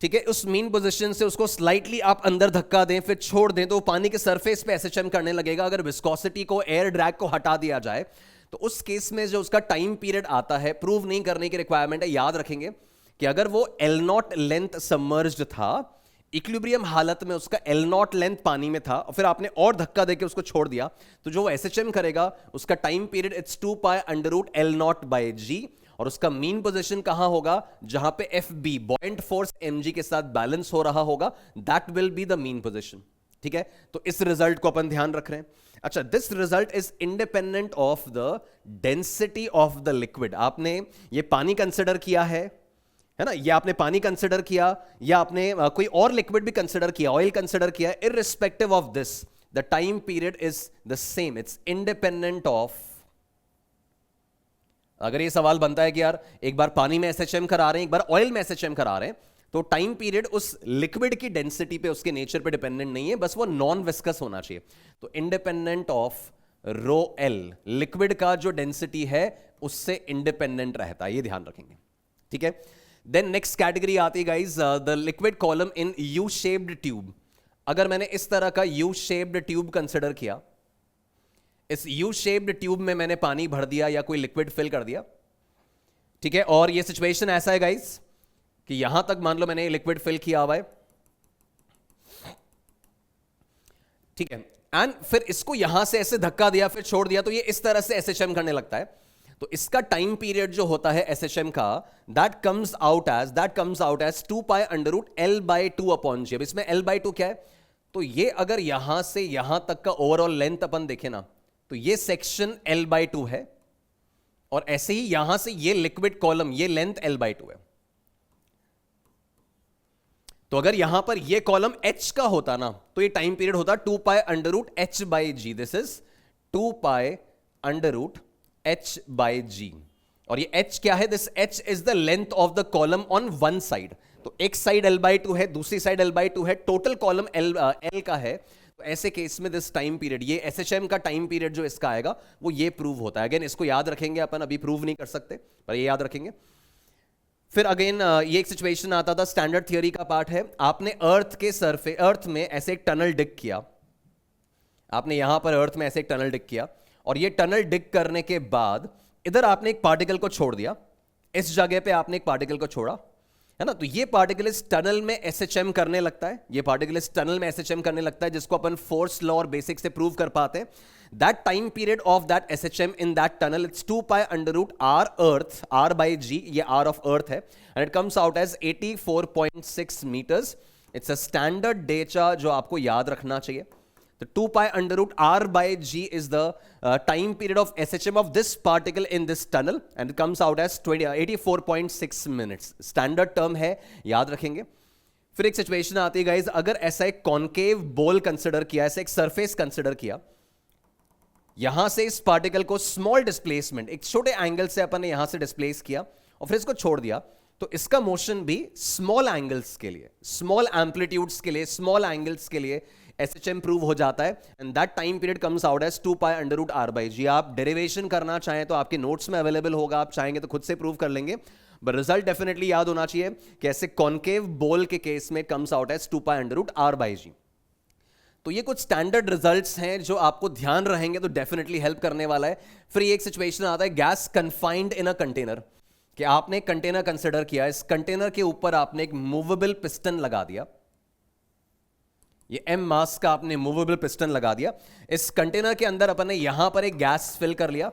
S1: ठीक है, उस मीन पोजीशन से उसको स्लाइटली आप अंदर धक्का दें फिर छोड़ दें तो पानी के सरफेस पे SHM करने लगेगा। अगर विस्कोसिटी को, एयर ड्रैग को हटा दिया जाए तो उस केस में जो उसका टाइम पीरियड आता है, प्रूव नहीं करने की रिक्वायरमेंट है, याद रखेंगे कि अगर वो L0 लेंथ सबमर्ज्ड था, इक्विलिब्रियम हालत में उसका L0 लेंथ पानी में था, और फिर आपने और धक्का देके उसको छोड़ दिया, तो जो वो SHM करेगा उसका time period it's 2 pi under root L0 by G, और उसका मीन पोजीशन कहां होगा, जहां पे FB बॉयंट फोर्स mg के साथ बैलेंस हो रहा होगा, that will be the mean position. ठीक है, तो इस रिजल्ट को अपन ध्यान रख रहे हैं। अच्छा, this result is independent of the density of the liquid. आपने ये पानी कंसिडर किया है ना, ये आपने पानी कंसिडर किया, या आपने कोई और लिक्विड भी कंसिडर किया, ऑयल कंसिडर किया, irrespective of this the time period is the same, it's independent of. अगर ये सवाल बनता है कि यार एक बार पानी में SHM करा रहे हैं, एक बार ऑयल में SHM करा रहे हैं, तो टाइम पीरियड उस लिक्विड की डेंसिटी पे, उसके नेचर पे डिपेंडेंट नहीं है, बस वो नॉन विस्कस होना चाहिए। तो independent of rho L, liquid का जो डेंसिटी है उससे इंडिपेंडेंट रहता है, ये ध्यान रखेंगे। ठीक है, देन नेक्स्ट कैटेगरी आती है guys the liquid column in U shaped tube. अगर मैंने इस तरह का यू शेप्ड ट्यूब कंसिडर किया, इस यू शेप्ड ट्यूब में मैंने पानी भर दिया या कोई लिक्विड फिल कर दिया, ठीक है, और ये सिचुएशन ऐसा है गाइज कि यहां तक मान लो मैंने लिक्विड फिल किया हुआ है, ठीक है, एंड फिर इसको यहां से ऐसे धक्का दिया फिर छोड़ दिया, तो ये इस तरह से एसएचएम करने लगता है। तो इसका टाइम पीरियड जो होता है एसएचएम का, that comes out as 2 pi under root L by 2 upon g. अब इसमें एल बाई 2 क्या है, तो ये अगर यहां से यहां तक का ओवरऑल लेंथ अपन देखे ना, तो ये सेक्शन एल बाई 2 है, और ऐसे ही यहां से ये लिक्विड कॉलम, ये लेंथ एल बाई 2 है। तो अगर यहां पर ये कॉलम एच का होता ना, तो ये टाइम पीरियड होता 2 pi under root H by g. This is 2 pi under root H by g, और ये एच क्या है, this H is the length of the column on one side. तो एक साइड एल बाई 2 है, दूसरी side L by 2 है, total column L का है। तो ऐसे केस में दिस टाइम पीरियड, ये एसएचएम का टाइम पीरियड जो इसका आएगा वो ये प्रूव होता है। अगेन इसको याद रखेंगे अपन, अभी प्रूव नहीं कर सकते पर ये याद रखेंगे। फिर अगेन ये एक सिचुएशन आता था, स्टैंडर्ड थियरी का पार्ट है। आपने अर्थ के सरफेस, अर्थ में ऐसे एक टनल डिग किया, आपने यहां पर अर्थ में ऐसे एक टनल डिग किया, और ये टनल डिग करने के बाद इधर आपने एक पार्टिकल को छोड़ दिया, इस जगह पे आपने एक पार्टिकल को छोड़ा, है ना। तो ये पार्टिकल इस टनल में एसएचएम करने लगता है, ये पार्टिकल इस टनल में एसएचएम करने लगता है, जिसको अपन फोर्स लॉ और बेसिक से प्रूव कर पाते हैं। That time period of that SHM in that tunnel, it's 2 pi under root r earth, r by g, ये r of earth है, and it comes out as 84.6 meters. It's a standard data जो आपको याद रखना चाहिए। तो 2 pi under root r by g is the time period of SHM of this particle in this tunnel, and it comes out as 84.6 minutes. Standard term है, याद रखेंगे। फिर एक सिचुएशन आती है गाइज, अगर ऐसा एक कॉन्केव बोल कंसिडर किया, ऐसा एक सरफेस कंसिडर किया, यहां से इस पार्टिकल को स्मॉल डिस्प्लेसमेंट, एक छोटे एंगल से अपन ने यहां से डिस्प्लेस किया और फिर इसको छोड़ दिया, तो इसका मोशन भी स्मॉल एंगल्स के लिए, स्मॉल एम्पलीट्यूड्स के लिए, स्मॉल एंगल्स के लिए एसएचएम प्रूव हो जाता है, and that time period comes out as 2 pi under root R by g. आप डेरिवेशन करना चाहें तो आपके नोट्स में अवेलेबल होगा, आप चाहेंगे तो खुद से प्रूव कर लेंगे, बट रिजल्ट डेफिनेटली याद होना चाहिए कि ऐसे कॉन्केव बोल के केस में comes out as 2 pi under root R by g. तो ये कुछ स्टैंडर्ड रिजल्ट्स हैं जो आपको ध्यान रहेंगे तो डेफिनेटली हेल्प करने वाला है। फिर एक सिचुएशन आता है, gas confined in a container, कि आपने एक कंटेनर कंसिडर किया, इस कंटेनर के ऊपर आपने एक मूवेबल पिस्टन लगा दिया, ये एम मास का आपने मूवेबल पिस्टन लगा दिया, इस कंटेनर के अंदर अपन ने यहां पर एक गैस फिल कर लिया,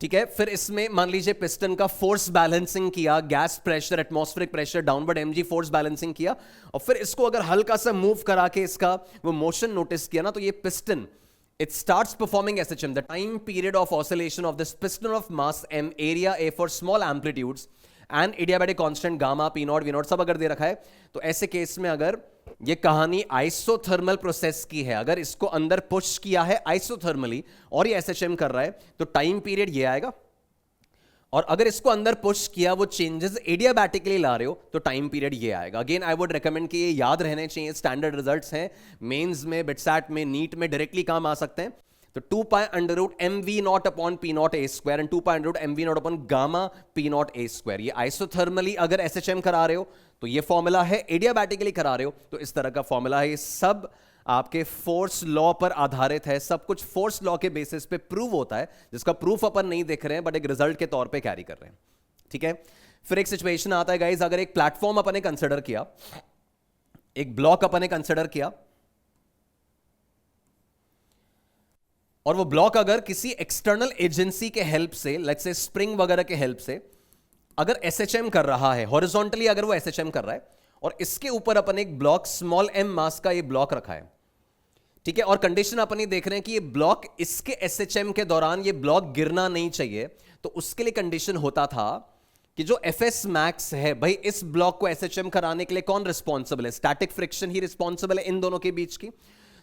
S1: ठीक है। फिर इसमें मान लीजिए पिस्टन का फोर्स बैलेंसिंग किया, gas pressure, atmospheric pressure, downward MG force balancing किया, और फिर इसको अगर हल्का सा मूव करा के इसका वो मोशन नोटिस किया ना, तो ये piston it starts performing SHM. The time period of oscillation of this piston of mass M, area A for small amplitudes and adiabatic constant gamma, P naught, V naught सब अगर दे रखा है, तो ऐसे केस में अगर ये कहानी आइसोथर्मल प्रोसेस की है, अगर इसको अंदर पुश किया है आइसोथर्मली और ये एसएचएम कर रहा है, तो टाइम पीरियड ये आएगा, और अगर इसको अंदर पुश किया, वो चेंजेस एडियाबैटिकली ला रहे हो, तो टाइम पीरियड ये आएगा। अगेन आई वुड रिकमेंड कि ये याद रहने चाहिए, स्टैंडर्ड रिजल्ट्स हैं, मेंस में, बिटसैट में, नीट में डायरेक्टली काम आ सकते हैं। तो 2 pi under root M V naught upon P naught A square and 2 pi under root M V naught upon gamma P naught A square, ये आइसोथर्मली अगर एसएचएम करा रहे हो तो ये फॉर्मूला है, एडियाबैटिकली करा रहे हो तो इस तरह का फॉर्मूला है। ये सब आपके फोर्स लॉ पर आधारित है, सब कुछ फोर्स लॉ के बेसिस पे प्रूव होता है, जिसका प्रूफ अपन नहीं देख रहे हैं बट एक रिजल्ट के तौर पे कैरी कर रहे हैं, ठीक है। फिर एक सिचुएशन आता है गाइज, अगर एक प्लेटफॉर्म अपन ने कंसिडर किया, एक ब्लॉक अपन ने कंसिडर किया, और वो ब्लॉक अगर किसी एक्सटर्नल एजेंसी के हेल्प से, लेट्स से स्प्रिंग वगैरह के हेल्प से अगर एसएचएम कर रहा है, हॉरिजॉन्टली अगर वो एसएचएम कर रहा है, और इसके ऊपर अपन एक ब्लॉक स्मॉल एम मास का ये ब्लॉक रखा है, ठीक है, और कंडीशन अपन ये देख रहे हैं कि ये ब्लॉक इसके एसएचएम के दौरान ये ब्लॉक गिरना नहीं चाहिए, तो उसके लिए कंडीशन होता था कि जो एफएस मैक्स है, भाई इस ब्लॉक को एसएचएम कराने के लिए कौन रिस्पॉन्सिबल है, स्टैटिक फ्रिक्शन ही रिस्पॉन्सिबल है इन दोनों के बीच की,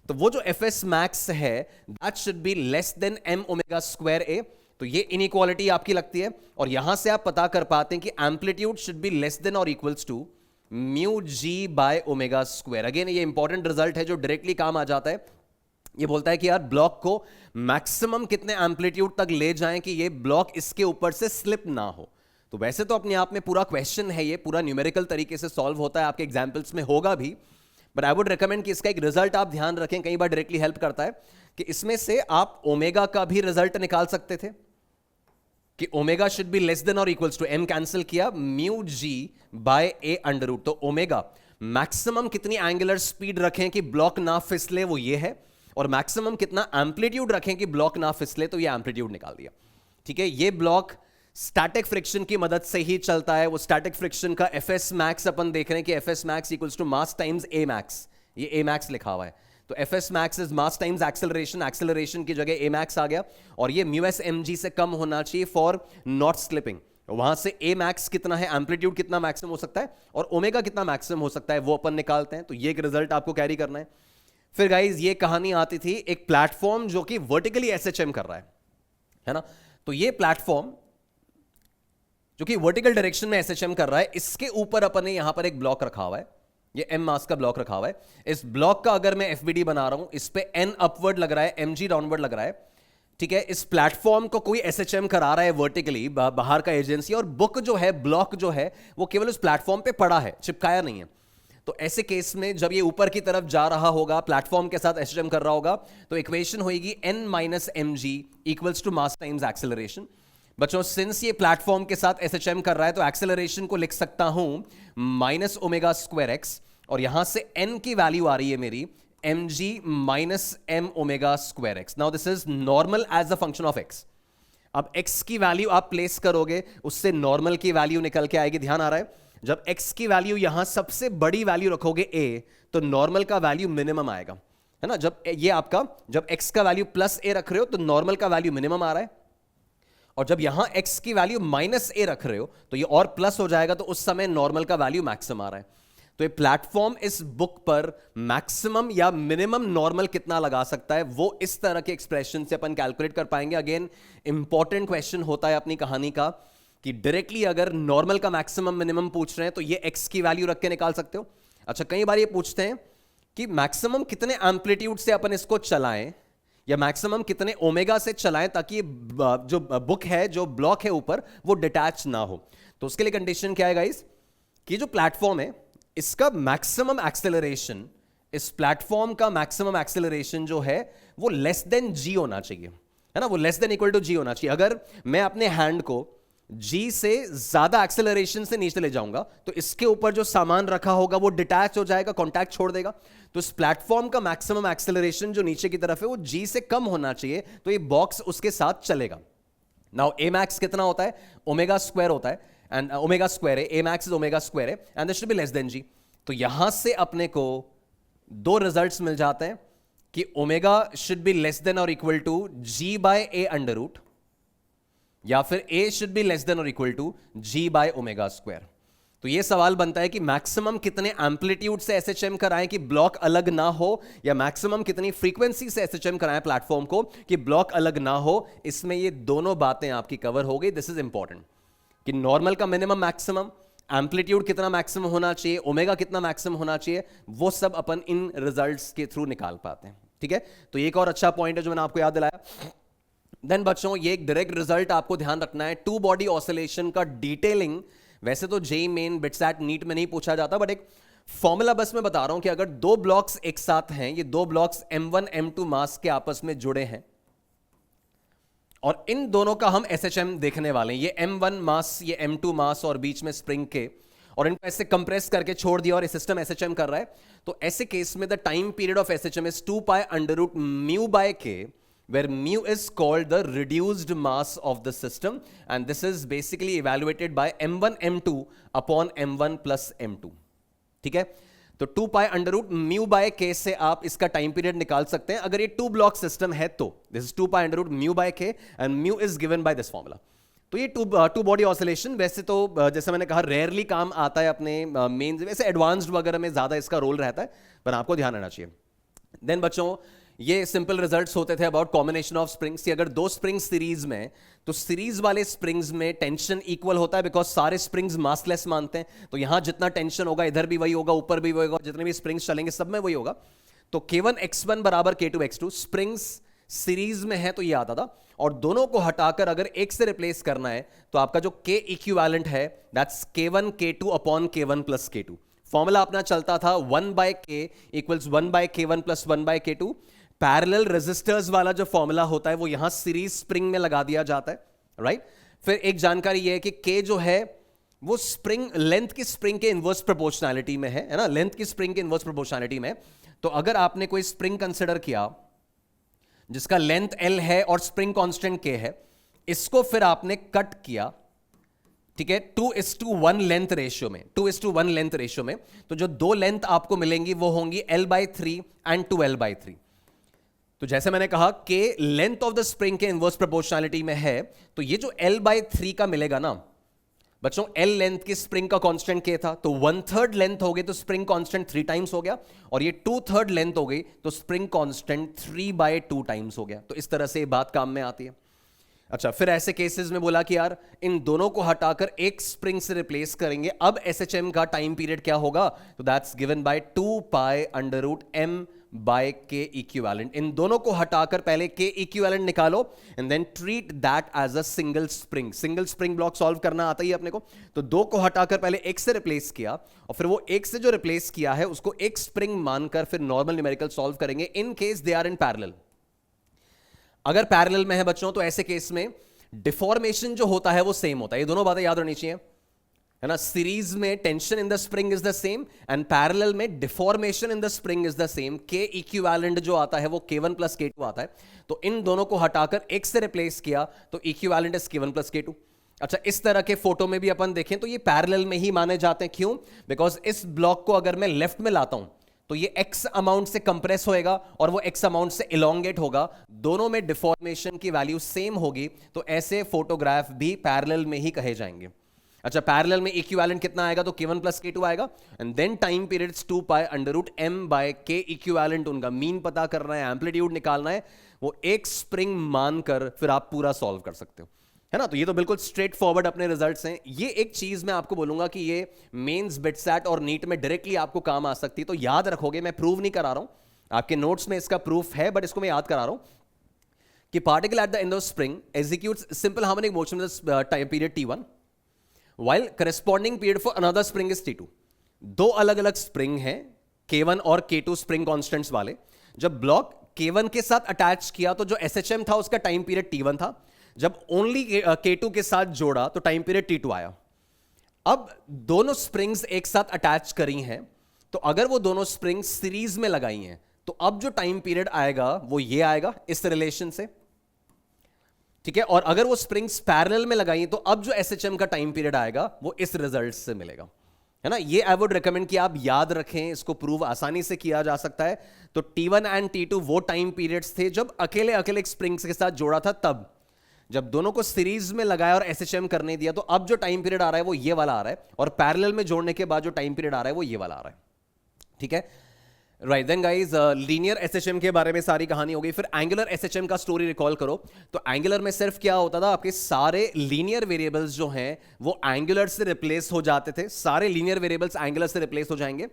S1: तो वो जो एफएस मैक्स है that should be less than M omega square A. तो ये इनइक्वालिटी आपकी लगती है, और यहां से आप पता कर पाते हैं कि amplitude should be less than और equals to mu g by omega square. Again ये इंपॉर्टेंट रिजल्ट है जो डायरेक्टली काम आ जाता है, ये बोलता है कि यार ब्लॉक को मैक्सिमम कितने एम्पलीट्यूड तक ले जाएं कि ये ब्लॉक इसके ऊपर से स्लिप ना हो, तो वैसे तो अपने आप में पूरा क्वेश्चन है, ये पूरा न्यूमेरिकल तरीके से सॉल्व होता है, आपके एग्जाम्पल्स में होगा भी, बट आई वुड रिकमेंड कि इसका एक रिजल्ट आप ध्यान रखें, कई बार डायरेक्टली हेल्प करता है कि इसमें से आप ओमेगा का भी रिजल्ट निकाल सकते थे कि omega should be less than और इक्वल्स टू, एम कैंसिल किया, mu g by A under root, तो ओमेगा मैक्सिमम कितनी एंगुलर स्पीड रखें कि ब्लॉक ना फिसले, वो ये है, और मैक्सिमम कितना एम्पलीट्यूड रखें कि ब्लॉक ना फिसले, तो ये एम्पलीट्यूड निकाल दिया। ठीक है, ये ब्लॉक स्टैटिक फ्रिक्शन की मदद से ही चलता है। वो स्टैटिक फ्रिक्शन का एफएस मैक्स अपन देख रहे हैं कि FS max equals to mass times A max, ये ए मैक्स लिखा हुआ है, तो FS max is mass times acceleration, acceleration की जगह ए मैक्स आ गया, और ये म्यू एस एम जी से कम होना चाहिए फॉर नॉट स्लिपिंग। वहां से ए मैक्स कितना है, एम्पलीट्यूड कितना मैक्सिमम हो सकता है, और ओमेगा कितना मैक्सिमम हो सकता है, वो अपन निकालते हैं। तो ये एक रिजल्ट आपको कैरी करना है। फिर गाइज ये कहानी आती थी एक प्लेटफॉर्म जो कि वर्टिकली एसएचएम कर रहा है ना, तो ये प्लेटफॉर्म जो कि वर्टिकल डायरेक्शन में एसएचएम कर रहा है, इसके ऊपर अपन ने यहां पर एक ब्लॉक रखा हुआ है, ये एम मास का ब्लॉक रखा हुआ है। इस ब्लॉक का अगर मैं एफबीडी बना रहा हूं, इस पे एन अपवर्ड लग रहा है, एम जी डाउनवर्ड लग रहा है। ठीक है, इस प्लेटफॉर्म को कोई एसएचएम करा रहा है वर्टिकली, बाहर का एजेंसी, और बुक जो है, ब्लॉक जो है, वो केवल उस प्लेटफॉर्म पे पड़ा है, चिपकाया नहीं है। तो ऐसे केस में जब ये ऊपर की तरफ जा रहा होगा, प्लेटफॉर्म के साथ एसएचएम कर रहा होगा, तो इक्वेशन होगी N minus m g equals to mass times acceleration. बच्चों सिंस ये प्लेटफॉर्म के साथ एसएचएम कर रहा है, तो एक्सेलरेशन को लिख सकता हूं माइनस ओमेगा स्क्वायर एक्स, और यहां से n की वैल्यू आ रही है मेरी mg minus m omega square x. Now this is normal as a function of x। अब x की वैल्यू आप प्लेस करोगे, उससे नॉर्मल की वैल्यू निकल के आएगी। ध्यान आ रहा है, जब x की वैल्यू यहां सबसे बड़ी वैल्यू रखोगे a, तो नॉर्मल का वैल्यू मिनिमम आएगा, है ना। जब ये आपका, जब x का वैल्यू प्लस a रख रहे हो, तो नॉर्मल का वैल्यू मिनिमम आ रहा है, और जब यहां x की वैल्यू माइनस a रख रहे हो, तो ये और प्लस हो जाएगा, तो उस समय नॉर्मल का वैल्यू मैक्सिमम आ रहा है। तो ये प्लेटफॉर्म इस बुक पर मैक्सिमम या मिनिमम नॉर्मल कितना लगा सकता है, वो इस तरह के एक्सप्रेशन से अपन कैलकुलेट कर पाएंगे। अगेन इंपॉर्टेंट क्वेश्चन होता है अपनी कहानी का कि डायरेक्टली अगर नॉर्मल का मैक्सिमम मिनिमम पूछ रहे हैं, तो ये x की वैल्यू रख के निकाल सकते हो। अच्छा, कई बार ये पूछते हैं कि मैक्सिमम कितने एम्पलीट्यूड से अपन इसको चलाएं, या मैक्सिमम कितने ओमेगा से चलाएं ताकि जो बुक है, जो ब्लॉक है ऊपर, वो डिटैच ना हो। तो उसके लिए कंडीशन क्या है गाइस, कि जो प्लेटफॉर्म है, इसका मैक्सिमम एक्सेलरेशन, इस प्लेटफॉर्म का मैक्सिमम एक्सेलरेशन जो है, वो लेस देन जी होना चाहिए, है ना, वो लेस देन इक्वल टू जी होना चाहिए। अगर मैं अपने हैंड को जी से ज्यादा एक्सेलरेशन से नीचे ले जाऊंगा, तो इसके ऊपर जो सामान रखा होगा वो डिटैच हो जाएगा, कॉन्टैक्ट छोड़ देगा। तो इस प्लेटफॉर्म का मैक्सिमम एक्सेलरेशन जो नीचे की तरफ है, वो जी से कम होना चाहिए, तो ये बॉक्स उसके साथ चलेगा। नाउ ए मैक्स कितना होता है, ओमेगा स्क्वायर होता है, एंड ओमेगा स्क्वायर है, A max is omega square है, and this should be less than g. तो यहां से अपने को दो रिजल्ट्स मिल जाते हैं कि omega should be less than और equal to g by A under root, या फिर a should be less than और equal to g by omega square. तो ये सवाल बनता है कि मैक्सिमम कितने एम्पलीट्यूड से एसएचएम कराएं कि ब्लॉक अलग ना हो, या मैक्सिमम कितनी फ्रीक्वेंसी से एसएचएम कराएं प्लेटफॉर्म को कि ब्लॉक अलग ना हो। इसमें ये दोनों बातें आपकी कवर हो गई। दिस इज इंपॉर्टेंट कि नॉर्मल का मिनिमम मैक्सिमम, एम्पलीट्यूड कितना मैक्सिमम होना चाहिए, ओमेगा कितना मैक्सिमम होना चाहिए, वो सब अपन इन रिजल्ट्स के थ्रू निकाल पाते हैं। ठीक है, तो एक और अच्छा पॉइंट है जो मैंने आपको याद दिलाया। देन बच्चों ये एक डायरेक्ट रिजल्ट आपको ध्यान रखना है, टू बॉडी ऑसिलेशन का डिटेलिंग वैसे तो जेईई मेन, बिटसैट, नीट में नहीं पूछा जाता, बट एक फॉर्मूला बस मैं बता रहा हूं कि अगर दो ब्लॉक्स एक साथ हैं, ये दो ब्लॉक्स m1 m2 मास के आपस में जुड़े हैं, और इन दोनों का हम एसएचएम देखने वाले हैं, ये m1 मास, ये m2 मास, और बीच में स्प्रिंग के, और इनको ऐसे कंप्रेस करके छोड़ दिया और ये सिस्टम एसएचएम कर रहा है। तो ऐसे केस में the time period of SHM is 2 pi under root mu by k, where mu is called the reduced mass of the system, and this is basically evaluated by m1 m2 upon m1 plus m2। ठीक है, तो 2 pi under root mu by k से आप इसका time period निकाल सकते हैं। अगर ये टू ब्लॉक सिस्टम है तो this is 2 pi under root mu by K, and mu is given by this formula. तो ये टू बॉडी ऑसिलेशन वैसे तो जैसे मैंने कहा रेयरली काम आता है अपने मेन, वैसे एडवांस्ड वगैरह में ज्यादा इसका रोल रहता है, पर आपको ध्यान रहना चाहिए। देन बच्चों ये सिंपल रिजल्ट्स होते थे अबाउट कॉम्बिनेशन ऑफ स्प्रिंग्स की। अगर दो स्प्रिंग सीरीज में, तो सीरीज वाले स्प्रिंग्स में टेंशन इक्वल होता है, बिकॉज सारे स्प्रिंग्स मासलेस मानते हैं, तो यहां जितना टेंशन होगा इधर भी वही होगा, ऊपर भी वही होगा, जितने भी स्प्रिंग्स चलेंगे सब में वही होगा। तो K1 X1 बराबर K2 X2, स्प्रिंग्स सीरीज में है तो ये आता था, और दोनों को हटाकर अगर एक से रिप्लेस करना है तो आपका जो K इक्विवेलेंट है that's K1 K2 upon K1 plus K2। Formula अपना चलता था 1 by K equals 1 by K1 plus 1 by K2। Parallel resistors वाला जो फॉर्मूला होता है वो यहां सीरीज स्प्रिंग में लगा दिया जाता है, राइट। फिर एक जानकारी ये है कि K जो है वो स्प्रिंग लेंथ की स्प्रिंग के इनवर्स प्रोपोर्शनैलिटी में है ना, लेंथ की स्प्रिंग के इनवर्स प्रोपोर्शनैलिटी में। तो अगर आपने कोई स्प्रिंग कंसिडर किया जिसका लेंथ L है और स्प्रिंग कांस्टेंट K है, इसको फिर आपने कट किया, ठीक है, 2:1 लेंथ रेशियो में, 2:1 लेंथ रेशियो में। तो जो दो लेंथ आपको मिलेंगी वो होंगी L/3 एंड 2L/3। तो जैसे मैंने कहा K length of the spring के इनवर्स प्रोपोर्शनैलिटी में है, तो ये जो L/3 का मिलेगा ना बच्चों, L लेंथ की स्प्रिंग का कांस्टेंट K था, तो 1/3 लेंथ हो गई तो स्प्रिंग कांस्टेंट 3 टाइम्स हो गया, और ये 2/3 लेंथ हो गई तो स्प्रिंग कांस्टेंट 3/2 टाइम्स हो गया। तो इस तरह से ये बात काम में आती है। अच्छा, फिर ऐसे केसेस में बोला कि यार इन दोनों को हटाकर एक स्प्रिंग से रिप्लेस करेंगे, अब SHM का टाइम पीरियड क्या होगा, तो that's given by 2π√m by K equivalent. इन दोनों को हटाकर पहले K इक्विवेलेंट निकालो and then treat that as a single spring. Single spring block solve करना आता ही अपने को, तो दो को हटाकर पहले एक से रिप्लेस किया, और फिर वो एक से जो रिप्लेस किया है उसको एक स्प्रिंग मानकर फिर नॉर्मल न्यूमेरिकल सॉल्व करेंगे in case they are in parallel. अगर पैरेलल में है बच्चों तो ऐसे केस में डिफॉर्मेशन जो होता है वो सेम होता है। ये दोनों बातें याद रखनी चाहिए, है ना। सीरीज में tension in the spring is the same and parallel में deformation in the spring is the same. K equivalent जो आता है वो K1 प्लस K2 आता है, तो इन दोनों को हटाकर एक से रिप्लेस किया तो equivalent is K1 plus K2। अच्छा, इस तरह के फोटो में भी अपन देखें तो ये पैरेलल में ही माने जाते हैं। क्यों? बिकॉज इस ब्लॉक को अगर मैं लेफ्ट में लाता हूं तो ये x अमाउंट से कंप्रेस होएगा और वो x अमाउंट से इलोंगेट होगा, दोनों में डिफॉर्मेशन की वैल्यू सेम होगी, तो ऐसे फोटोग्राफ भी पैरेलल में ही कहे जाएंगे। अच्छा, पैरेलल में इक्विवेलेंट कितना आएगा, तो K1 प्लस K2 आएगा, and then time periods 2π√m by K equivalent. उनका मीन पता करना है, एम्पलीट्यूड निकालना है, वो एक स्प्रिंग मानकर फिर आप पूरा सॉल्व कर सकते हो, है ना। तो ये तो बिल्कुल स्ट्रेट फॉरवर्ड अपने रिजल्ट्स हैं। ये एक चीज मैं आपको बोलूंगा कि ये मेंस, बिटसैट और नीट में डायरेक्टली आपको काम आ सकती है, तो याद रखोगे। मैं प्रूव नहीं करा रहा हूं, आपके नोट्स में इसका प्रूफ है, बट इसको मैं याद करा रहा हूं कि particle at the end of spring executes simple harmonic motion with the time period T1 while corresponding period for another spring is T2। दो अलग अलग स्प्रिंग हैं, K1 और K2 स्प्रिंग कांस्टेंट्स वाले। जब ब्लॉक K1 के साथ अटैच किया तो जो SHM था उसका टाइम पीरियड T1 था, जब ओनली K2 के साथ जोड़ा तो टाइम पीरियड T2 आया। अब दोनों स्प्रिंग्स एक साथ अटैच करी हैं, तो अगर वो दोनों स्प्रिंग्स सीरीज में लगाई हैं तो अब जो टाइम पीरियड आएगा वो ये आएगा इस रिलेशन से, ठीक है। और अगर वो स्प्रिंग्स पैरेलल में लगाई तो अब जो SHM का टाइम पीरियड आएगा वो इस रिजल्ट से मिलेगा, है ना। ये आई वुड रिकमेंड कि आप याद रखें, इसको प्रूव आसानी से किया जा सकता है। तो T1 एंड T2 वो टाइम पीरियड्स थे जब अकेले अकेले स्प्रिंग्स के साथ जोड़ा था, तब जब दोनों को सीरीज में लगाया और SHM करने दिया तो अब जो टाइम पीरियड आ रहा है वो ये वाला आ रहा है, और पैरेलल में जोड़ने के बाद जो टाइम पीरियड आ रहा है वो ये वाला आ रहा है, ठीक है। Right then guys, linear SHM के बारे में सारी कहानी हो गई। फिर एंगुलर SHM का स्टोरी रिकॉल करो। तो एंगुलर में सिर्फ क्या होता था, आपके सारे लीनियर वेरिएबल्स जो हैं वो एंगुलर से रिप्लेस हो जाते थे, सारे लीनियर वेरिएबल्स एंगुलर से रिप्लेस हो जाएंगे,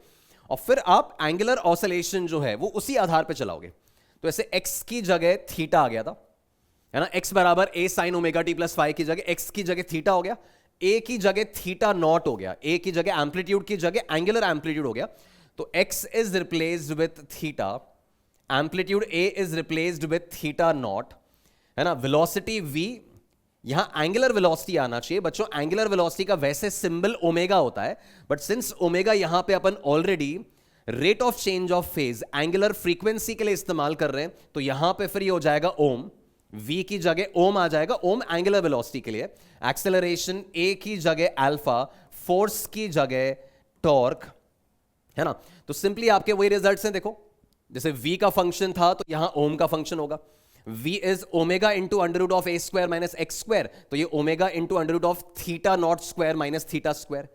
S1: और फिर आप एंगुलर ऑसिलेशन जो है वो उसी आधार पर चलाओगे। तो ऐसे x की जगह थीटा आ गया था, है ना। x बराबर a sin omega t plus five की जगह x की जगह थीटा हो गया, a की जगह थीटा नॉट हो गया, a की जगह एम्पलीट्यूड की जगह एंगुलर एम्पलीट्यूड हो गया। तो x is replaced with theta, amplitude a is replaced with theta naught, है ना। वेलोसिटी v, यहां एंगुलर वेलोसिटी आना चाहिए बच्चों। एंगुलर वेलोसिटी का वैसे सिंबल ओमेगा होता है, बट सिंस ओमेगा यहां पे अपन already rate of change of phase angular frequency के लिए इस्तेमाल कर रहे हैं, तो यहां पे फिर ये हो जाएगा ओम, v की जगह ओम आ जाएगा, ओम एंगुलर वेलोसिटी के लिए। एक्सेलरेशन a की जगह अल्फा, फोर्स की जगह टॉर्क, है ना। तो सिंपली आपके वही रिजल्ट्स हैं, देखो जैसे v का फंक्शन था तो यहां ओम का फंक्शन होगा, v is omega into under root of A square minus x square, तो ये omega into under root of theta naught square minus theta square.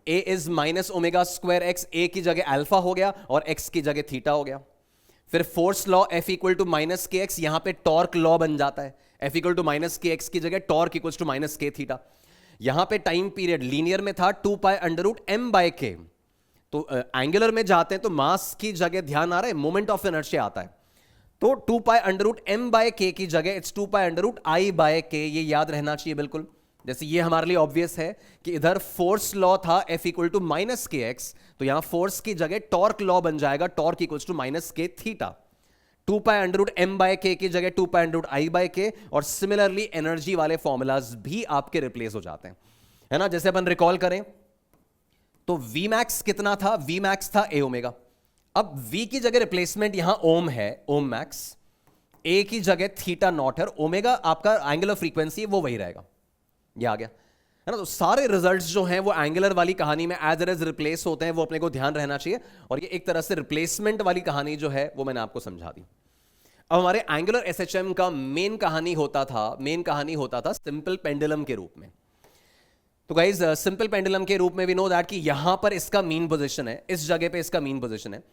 S1: a is minus omega square x, a की जगह alpha हो गया और x की जगह theta हो गया। फिर force law F equal to minus के एक्स, यहां पे टॉर्क लॉ बन जाता है, F इक्वल टू माइनस के एक्स की जगह torque equal to minus k theta. यहां पे टाइम पीरियड लीनियर में था 2π√m बाय k, तो एंगुलर में जाते हैं तो मास की जगह ध्यान आ रहा है, मोमेंट ऑफ इनर्शिया आता है, तो 2 pi under root m by k की जगह it's 2 pi under root I by k, ये याद रहना चाहिए बिल्कुल। जैसे ये हमारे लिए ऑब्वियस है कि इधर फोर्स लॉ था F इक्वल टू माइनस के एक्स, तो यहां फोर्स की जगह टॉर्क लॉ बन जाएगा, torque equal to minus k theta. 2 pi under root m by k की जगह 2 pi under root I by k, और सिमिलरली एनर्जी वाले फॉर्मूलाज भी आपके रिप्लेस हो जाते हैं, है ना। जैसे अपन रिकॉल करें तो V मैक्स कितना था, V मैक्स था ए ओमेगा। अब V की जगह रिप्लेसमेंट यहां ओम है, ओम मैक्स, A की जगह थीटा नॉट है, ओमेगा आपका एंगुलर फ्रीक्वेंसी वो वही रहेगा, ये आ गया, है ना। तो सारे रिजल्ट्स जो हैं वो एंगुलर वाली कहानी में एज इट इज रिप्लेस होते हैं, वो अपने को ध्यान रहना चाहिए। और ये एक तरह से रिप्लेसमेंट वाली कहानी जो है वो मैंने आपको समझा दी। अब हमारे एंगुलर एसएचएम का मेन कहानी होता था सिंपल पेंडुलम के रूप में। तो गाइज सिंपल पेंडुलम के रूप में वी नो दैट कि यहां पर इसका मीन पोजीशन है, इस जगह पे इसका मीन पोजीशन है।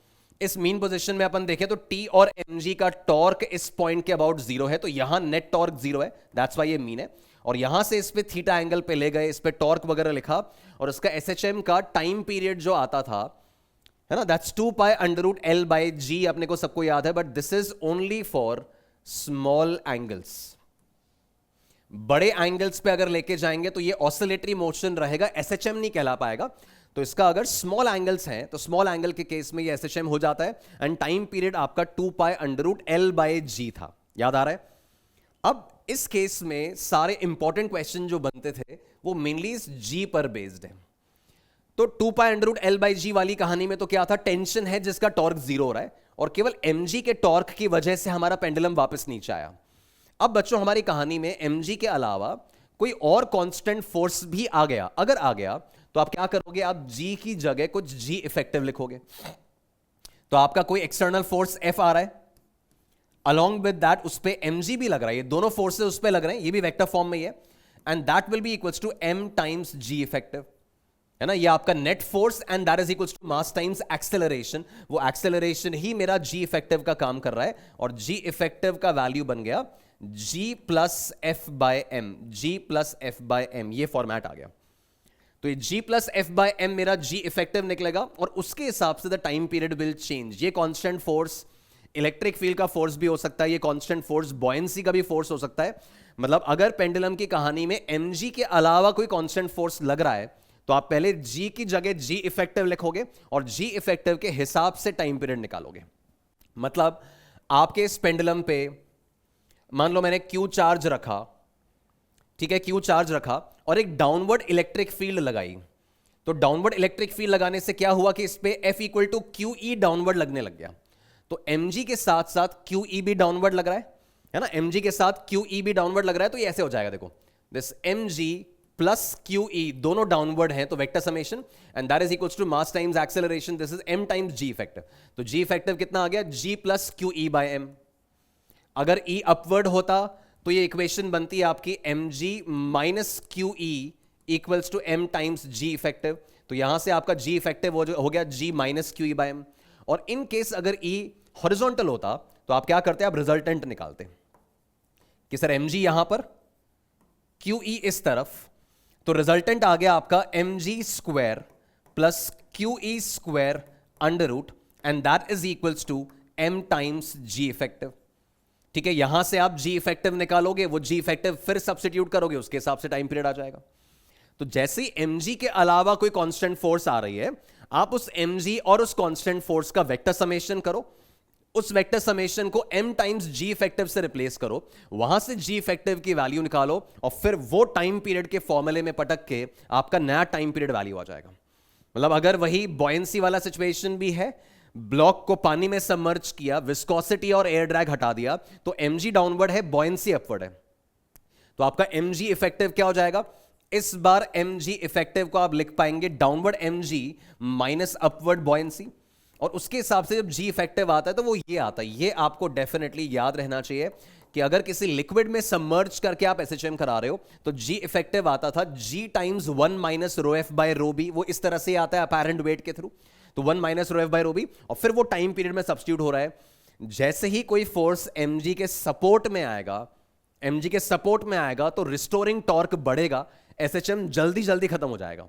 S1: इस मीन पोजीशन में अपन देखें तो टी और एमजी का टॉर्क इस पॉइंट के अबाउट जीरो है, तो यहां नेट टॉर्क जीरो है, दैट्स वाई ये मीन है। और यहां से इस पे थीटा एंगल पे ले गए, इस पे टॉर्क वगैरह लिखा, और इसका एसएचएम का टाइम पीरियड जो आता था, है ना, that's 2 pi under root L by g, अपने को सबको याद है। But this is only for small angles. बड़े एंगल्स पे अगर लेके जाएंगे तो ये ऑसिलेटरी मोशन रहेगा, एसएचएम नहीं कहला पाएगा। तो इसका अगर स्मॉल एंगल्स हैं तो स्मॉल एंगल के केस में ये एसएचएम हो जाता है, एंड टाइम पीरियड आपका 2 pi under root L by g था, याद आ रहा है। अब इस केस में सारे इंपॉर्टेंट क्वेश्चन जो बनते थे वो मेनली इस जी पर बेस्ड है। तो 2 pi under root L by g वाली कहानी में तो क्या था, टेंशन है जिसका टॉर्क जीरो हो रहा है, और केवल mg के टॉर्क की वजह से हमारा पेंडुलम वापस नीचे आया। अब बच्चों हमारी कहानी में mg के अलावा कोई और कांस्टेंट फोर्स भी आ गया, अगर आ गया तो आप क्या करोगे, आप g की जगह कुछ g इफेक्टिव लिखोगे। तो आपका कोई एक्सटर्नल फोर्स F आ रहा है, अलॉन्ग विद दैट उस पे mg भी लग रहा है, ये दोनों फोर्सेस उस पे लग रहे हैं, ये भी वेक्टर फॉर्म में ही है, and that will be equals to m times g effective, है ना। ये आपका net force and that is equals to mass times acceleration, वो एक्सेलरेशन ही मेरा g इफेक्टिव का काम कर रहा है, और g इफेक्टिव का वैल्यू बन गया g plus f by m, g plus f by m, ये फॉर्मेट आ गया। तो ये g plus f by m मेरा g इफेक्टिव निकलेगा, और उसके हिसाब से the time period will change. ये कांस्टेंट फोर्स इलेक्ट्रिक फील्ड का फोर्स भी हो सकता है, ये कांस्टेंट फोर्स बॉयंसी का भी फोर्स हो सकता है। मतलब अगर पेंडुलम की कहानी में mg के अलावा कोई कांस्टेंट फोर्स लग रहा है तो आप पहले g की जगह g इफेक्टिव लिखोगे, और g इफेक्टिव के हिसाब से टाइम पीरियड निकालोगे। मतलब आपके इस पेंडुलम पे मान लो मैंने Q चार्ज रखा, ठीक है, Q चार्ज रखा और एक डाउनवर्ड इलेक्ट्रिक फील्ड लगाई। तो डाउनवर्ड इलेक्ट्रिक फील्ड लगाने से क्या हुआ कि इस पे F equal to QE downward लगने लग गया। तो mg के साथ साथ QE भी डाउनवर्ड लग रहा है ना, mg के साथ QE भी डाउनवर्ड लग रहा है। तो ये ऐसे हो जाएगा, देखो, दिस mg प्लस QE दोनों डाउनवर्ड हैं, तो vector summation, and that is equals to mass times acceleration, this is m times g effective. तो g इफेक्टिव कितना आ गया, g plus QE by m। अगर E अपवर्ड होता तो ये इक्वेशन बनती है आपकी mg minus QE equals to m times g effective. तो यहां से आपका g इफेक्टिव हो गया g minus QE by m। और इन केस अगर E हॉरिजॉन्टल होता तो आप क्या करते, आप रिजल्टेंट निकालते कि सर mg यहां पर, QE इस तरफ, तो रिजल्टेंट आ गया आपका mg square plus QE square under root, and that is equals to m times g effective. ठीक है, यहां से आप g इफेक्टिव निकालोगे, वो g इफेक्टिव फिर सब्स्टिट्यूट करोगे, उसके हिसाब से टाइम पीरियड आ जाएगा। तो जैसे ही mg के अलावा कोई कांस्टेंट फोर्स आ रही है, आप उस mg और उस कांस्टेंट फोर्स का वेक्टर समेशन करो, उस वेक्टर समेशन को m टाइम्स g इफेक्टिव से रिप्लेस करो, वहां से g इफेक्टिव की वैल्यू निकालो, और फिर वो टाइम पीरियड के फॉर्मूले में पटक के आपका नया टाइम पीरियड वैल्यू आ जाएगा। मतलब अगर वही बॉयंसी वाला सिचुएशन भी है, ब्लॉक को पानी में सबमर्ज किया, विस्कोसिटी और एयर ड्रैग हटा दिया, तो mg डाउनवर्ड है, बॉयंसी अपवर्ड है, तो आपका mg इफेक्टिव क्या हो जाएगा, इस बार mg इफेक्टिव को आप लिख पाएंगे downward mg minus upward buoyancy, और उसके हिसाब से जब g इफेक्टिव आता है तो वो ये आता है। ये आपको डेफिनेटली याद रहना चाहिए कि अगर किसी लिक्विड में सबमर्ज करके आप एसएचएम करा रहे हो तो g इफेक्टिव आता था g times 1 minus rho F by rho B, वो इस तरह से आता है अपैरेंट वेट के थ्रू, तो 1 minus rho F by rho B, और फिर वो टाइम पीरियड में सब्स्टिट्यूट हो रहा है। जैसे ही कोई फोर्स mg के सपोर्ट में आएगा, mg के सपोर्ट में आएगा तो रिस्टोरिंग टॉर्क बढ़ेगा, एसएचएम जल्दी जल्दी खत्म हो जाएगा,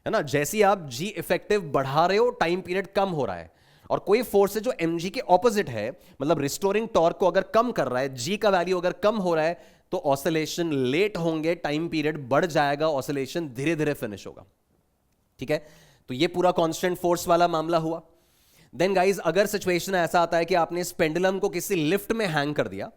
S1: है ना। जैसे ही आप g इफेक्टिव बढ़ा रहे हो, टाइम पीरियड कम हो रहा है, और कोई फोर्स है जो mg के ऑपोजिट है, मतलब रिस्टोरिंग टॉर्क को अगर कम कर रहा है, g का वैल्यू अगर कम हो रहा है, तो ऑसिलेशन लेट होंगे, टाइम पीरियड बढ़ जाएगा, ऑसिलेशन धीरे धीरे फिनिश होगा। ठीक है, तो ये पूरा कांस्टेंट फोर्स वाला मामला हुआ। देन गाइज, अगर सिचुएशन ऐसा आता है कि आपने इस पेंडुलम को किसी लिफ्ट में हैंग कर दिया,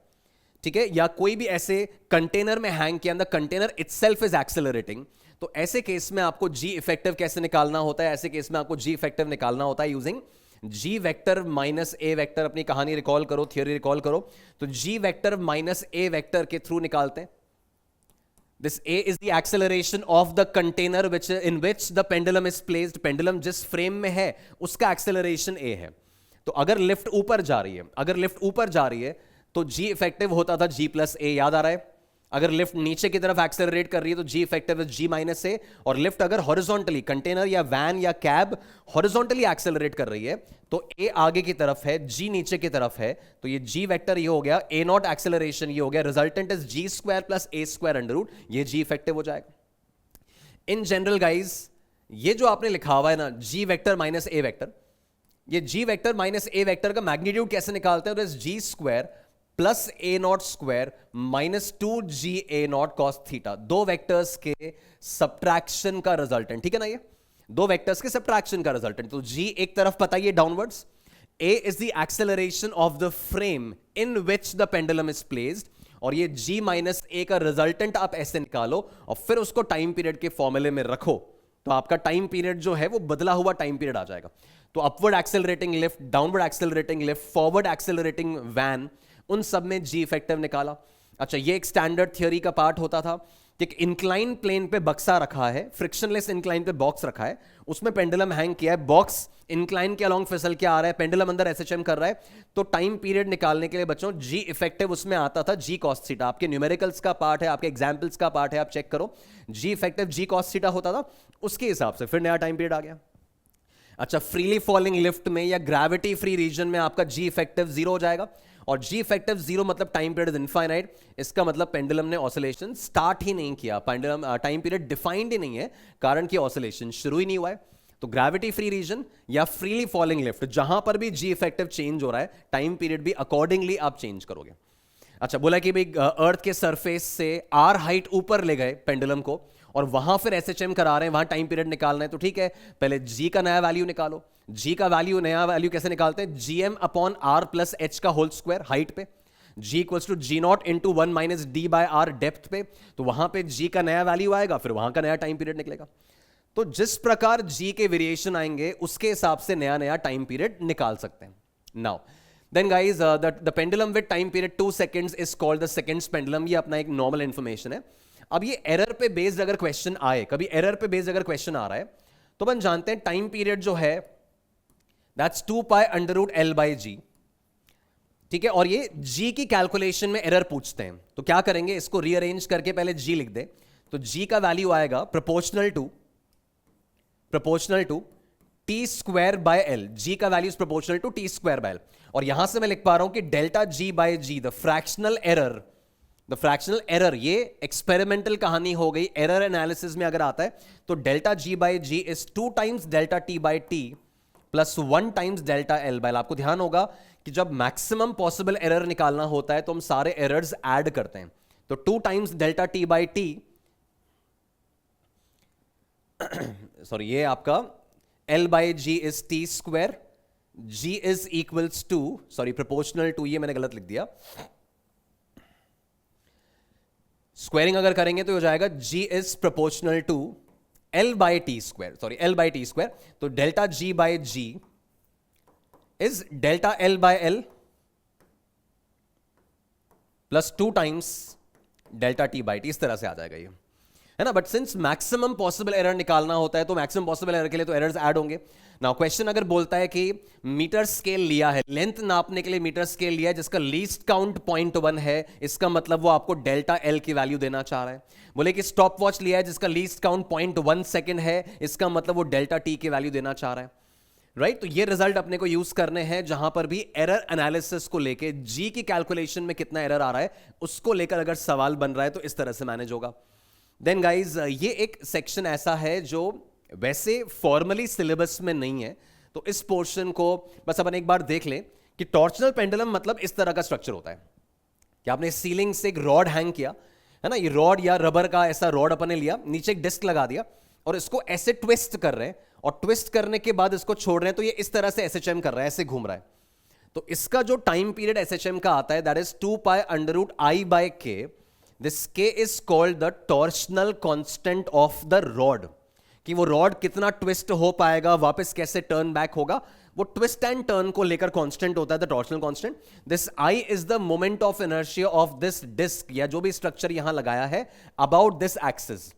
S1: ठीक है, या कोई भी ऐसे कंटेनर में हैंग किया, the container itself is accelerating, तो ऐसे केस में आपको जी इफेक्टिव कैसे निकालना होता है? ऐसे केस में आपको जी इफेक्टिव निकालना होता है using G vector minus A vector. अपनी कहानी रिकॉल करो, थियोरी रिकॉल करो, तो जी वेक्टर माइनस ए वेक्टर के थ्रू निकालते हैं। This A is the acceleration of the container which in which the pendulum is placed. Pendulum जिस फ्रेम में है उसका एक्सेलरेशन ए है। तो अगर लिफ्ट ऊपर जा रही है, तो जी इफेक्टिव होता था जी प्लस ए, याद आ रहा है? अगर लिफ्ट नीचे की तरफ एक्सेलरेट कर रही है तो जी effective is ji minus A, और लिफ्ट अगर हॉरिजॉन्टली, कंटेनर या वैन या कैब हॉरिजॉन्टली एक्सेलरेट कर रही है तो ए आगे की तरफ है, जी नीचे की तरफ है, तो ये जी वेक्टर ये हो गया, ए नॉट एक्सेलरेशन ये हो गया, resultant is g square plus a square under root, ये जी इफेक्टिव हो जाएगा। इन जनरल गाइज, ये जो आपने लिखा हुआ है ना g vector minus A vector, ये g vector minus A vector का मैग्नीट्यूड कैसे निकालते हैं? तो g square plus A naught square minus 2g A naught cos theta, दो वेक्टर्स के सब्ट्रैक्शन का रिजल्टेंट। ठीक है ना, ये दो वेक्टर्स के सब्ट्रैक्शन का रिजल्टेंट। तो g एक तरफ पता है ये downwards, a is the acceleration of the frame in which the pendulum is placed, और ये g माइनस ए का रिजल्टेंट आप ऐसे निकालो और फिर उसको टाइम पीरियड के फॉर्मूले में रखो, तो आपका टाइम पीरियड जो है वो बदला हुआ टाइम पीरियड आ जाएगा। तो upward accelerating lift, downward accelerating lift, forward accelerating van, उन सब में जी इफेक्टिव निकाला। अच्छा, ये एक स्टैंडर्ड थ्योरी का पार्ट होता था कि एक इंक्लाइन प्लेन पे बक्सा रखा है, फ्रिक्शनलेस इंक्लाइन पे बॉक्स रखा है, उसमें पेंडुलम हैंग किया है, बॉक्स इंक्लाइन के अलोंग फिसल के आ रहा है, पेंडुलम अंदर एसएचएम कर रहा है, तो टाइम पीरियड निकालने के लिए बच्चों जी इफेक्टिव उसमें आता था जी कॉस थीटा। आपके न्यूमेरिकल्स का पार्ट है, आपके एग्जाम्पल्स का पार्ट है, आप चेक करो, जी इफेक्टिव जी कॉस थीटा होता था, उसके हिसाब से फिर नया टाइम पीरियड आ गया। अच्छा, फ्रीली फॉलिंग लिफ्ट में या ग्रेविटी फ्री रीजन में आपका जी इफेक्टिव जीरो हो जाएगा, और जी इफेक्टिव जीरो मतलब टाइम पीरियड इज इनफाइनाइट, इसका मतलब पेंडुलम ने ऑसिलेशन स्टार्ट ही नहीं किया, पेंडुलम टाइम पीरियड डिफाइंड ही नहीं है, कारण कि ऑसिलेशन शुरू ही नहीं हुआ है। तो ग्रेविटी फ्री रीजन या फ्रीली फॉलिंग लिफ्ट, जहां पर भी जी इफेक्टिव चेंज हो रहा है, टाइम पीरियड भी अकॉर्डिंगली आप चेंज करोगे। अच्छा, बोला कि भाई अर्थ के सरफेस से आर हाइट ऊपर ले गए पेंडुलम को, और वहां फिर एसएचएम करा रहे हैं, वहां टाइम पीरियड निकालना है, तो ठीक है, पहले जी का नया वैल्यू निकालो। जी का वैल्यू, नया वैल्यू कैसे निकालते हैं? GM upon R plus H का होल स्क्वायर हाइट पे, g equals to g naught into 1 minus D by R depth पे, तो वहां पे जी का नया वैल्यू आएगा, फिर वहां का नया टाइम पीरियड निकलेगा। तो जिस प्रकार जी के वेरिएशन आएंगे उसके हिसाब से नया नया टाइम पीरियड निकाल सकते हैं। Now then guys, the pendulum with time period 2 seconds is called the seconds pendulum. ये अपना एक नॉर्मल इंफॉर्मेशन है। अब ये एरर पे बेस्ड अगर क्वेश्चन आए, कभी एरर पे बेस्ड अगर क्वेश्चन आ रहा है, तो अपन जानते हैं टाइम पीरियड जो है that's 2 pi under root L by g. ठीक है, और ये जी की कैलकुलेशन में एरर पूछते हैं, तो क्या करेंगे, इसको रीअरेंज करके पहले जी लिख दे, तो जी का वैल्यू आएगा proportional to T square by L. जी का value is proportional to T square by L, और यहां से मैं लिख पा रहा हूं कि delta g by ji, the fractional error, ये एक्सपेरिमेंटल कहानी हो गई। एरर एनालिसिस में अगर आता है तो delta g by g is 2 times delta T by t plus 1 times delta L by l. आपको ध्यान होगा कि जब मैक्सिमम पॉसिबल एरर निकालना होता है तो हम सारे एरर्स ऐड करते हैं, तो 2 times delta T by t, sorry, ये आपका l by g is t square, g is equals to, sorry proportional to, ये मैंने गलत लिख दिया, स्क्वायरिंग अगर करेंगे तो हो जाएगा g is proportional to L by T square, sorry L by T square, तो delta g by g is delta L by L plus 2 times delta T by T, इस तरह से आ जाएगा ये, है ना। But since maximum possible error निकालना होता है तो मैक्सिमम पॉसिबल एरर के लिए तो एरर्स ऐड होंगे। नाउ क्वेश्चन अगर बोलता है कि मीटर स्केल लिया है, लेंथ नापने के लिए मीटर स्केल लिया है जिसका लीस्ट काउंट 0.1 है, इसका मतलब वो आपको डेल्टा एल की वैल्यू देना चाह रहा है। बोले कि स्टॉप वॉच लिया है जिसका लीस्ट काउंट 0.1 सेकेंड है, इसका मतलब वो डेल्टा टी की वैल्यू देना चाह रहा है, राइट। तो ये रिजल्ट अपने को यूज करने हैं जहां पर भी एरर एनालिसिस को लेके, जी की कैलकुलेशन में कितना एरर आ रहा है उसको लेकर अगर सवाल बन रहा है तो इस तरह से मैनेज होगा। देन गाइज, ये एक सेक्शन ऐसा है जो वैसे फॉर्मली सिलेबस में नहीं है, तो इस पोर्शन को बस अपन एक बार देख लें कि टॉर्शनल पेंडुलम मतलब इस तरह का स्ट्रक्चर होता है कि आपने सीलिंग से एक रॉड हैंग किया है ना, ये रॉड या रबर का ऐसा रॉड अपन ने लिया, नीचे एक डिस्क लगा दिया और इसको ऐसे ट्विस्ट कर रहे हैं और ट्विस्ट करने के बाद इसको छोड़ रहे हैं, तो ये इस तरह से एसएचएम कर रहा है, ऐसे घूम रहा है। तो इसका जो टाइम पीरियड एसएचएम का आता है that is 2π√I/K। This K is called the torsional constant of the rod, कि वो रॉड कितना ट्विस्ट हो पाएगा, वापस कैसे टर्न बैक होगा, वो ट्विस्ट एंड टर्न को लेकर कांस्टेंट होता है, the torsional constant. This I is the moment of inertia of this disc, या जो भी स्ट्रक्चर यहां लगाया है, अबाउट दिस एक्सिस।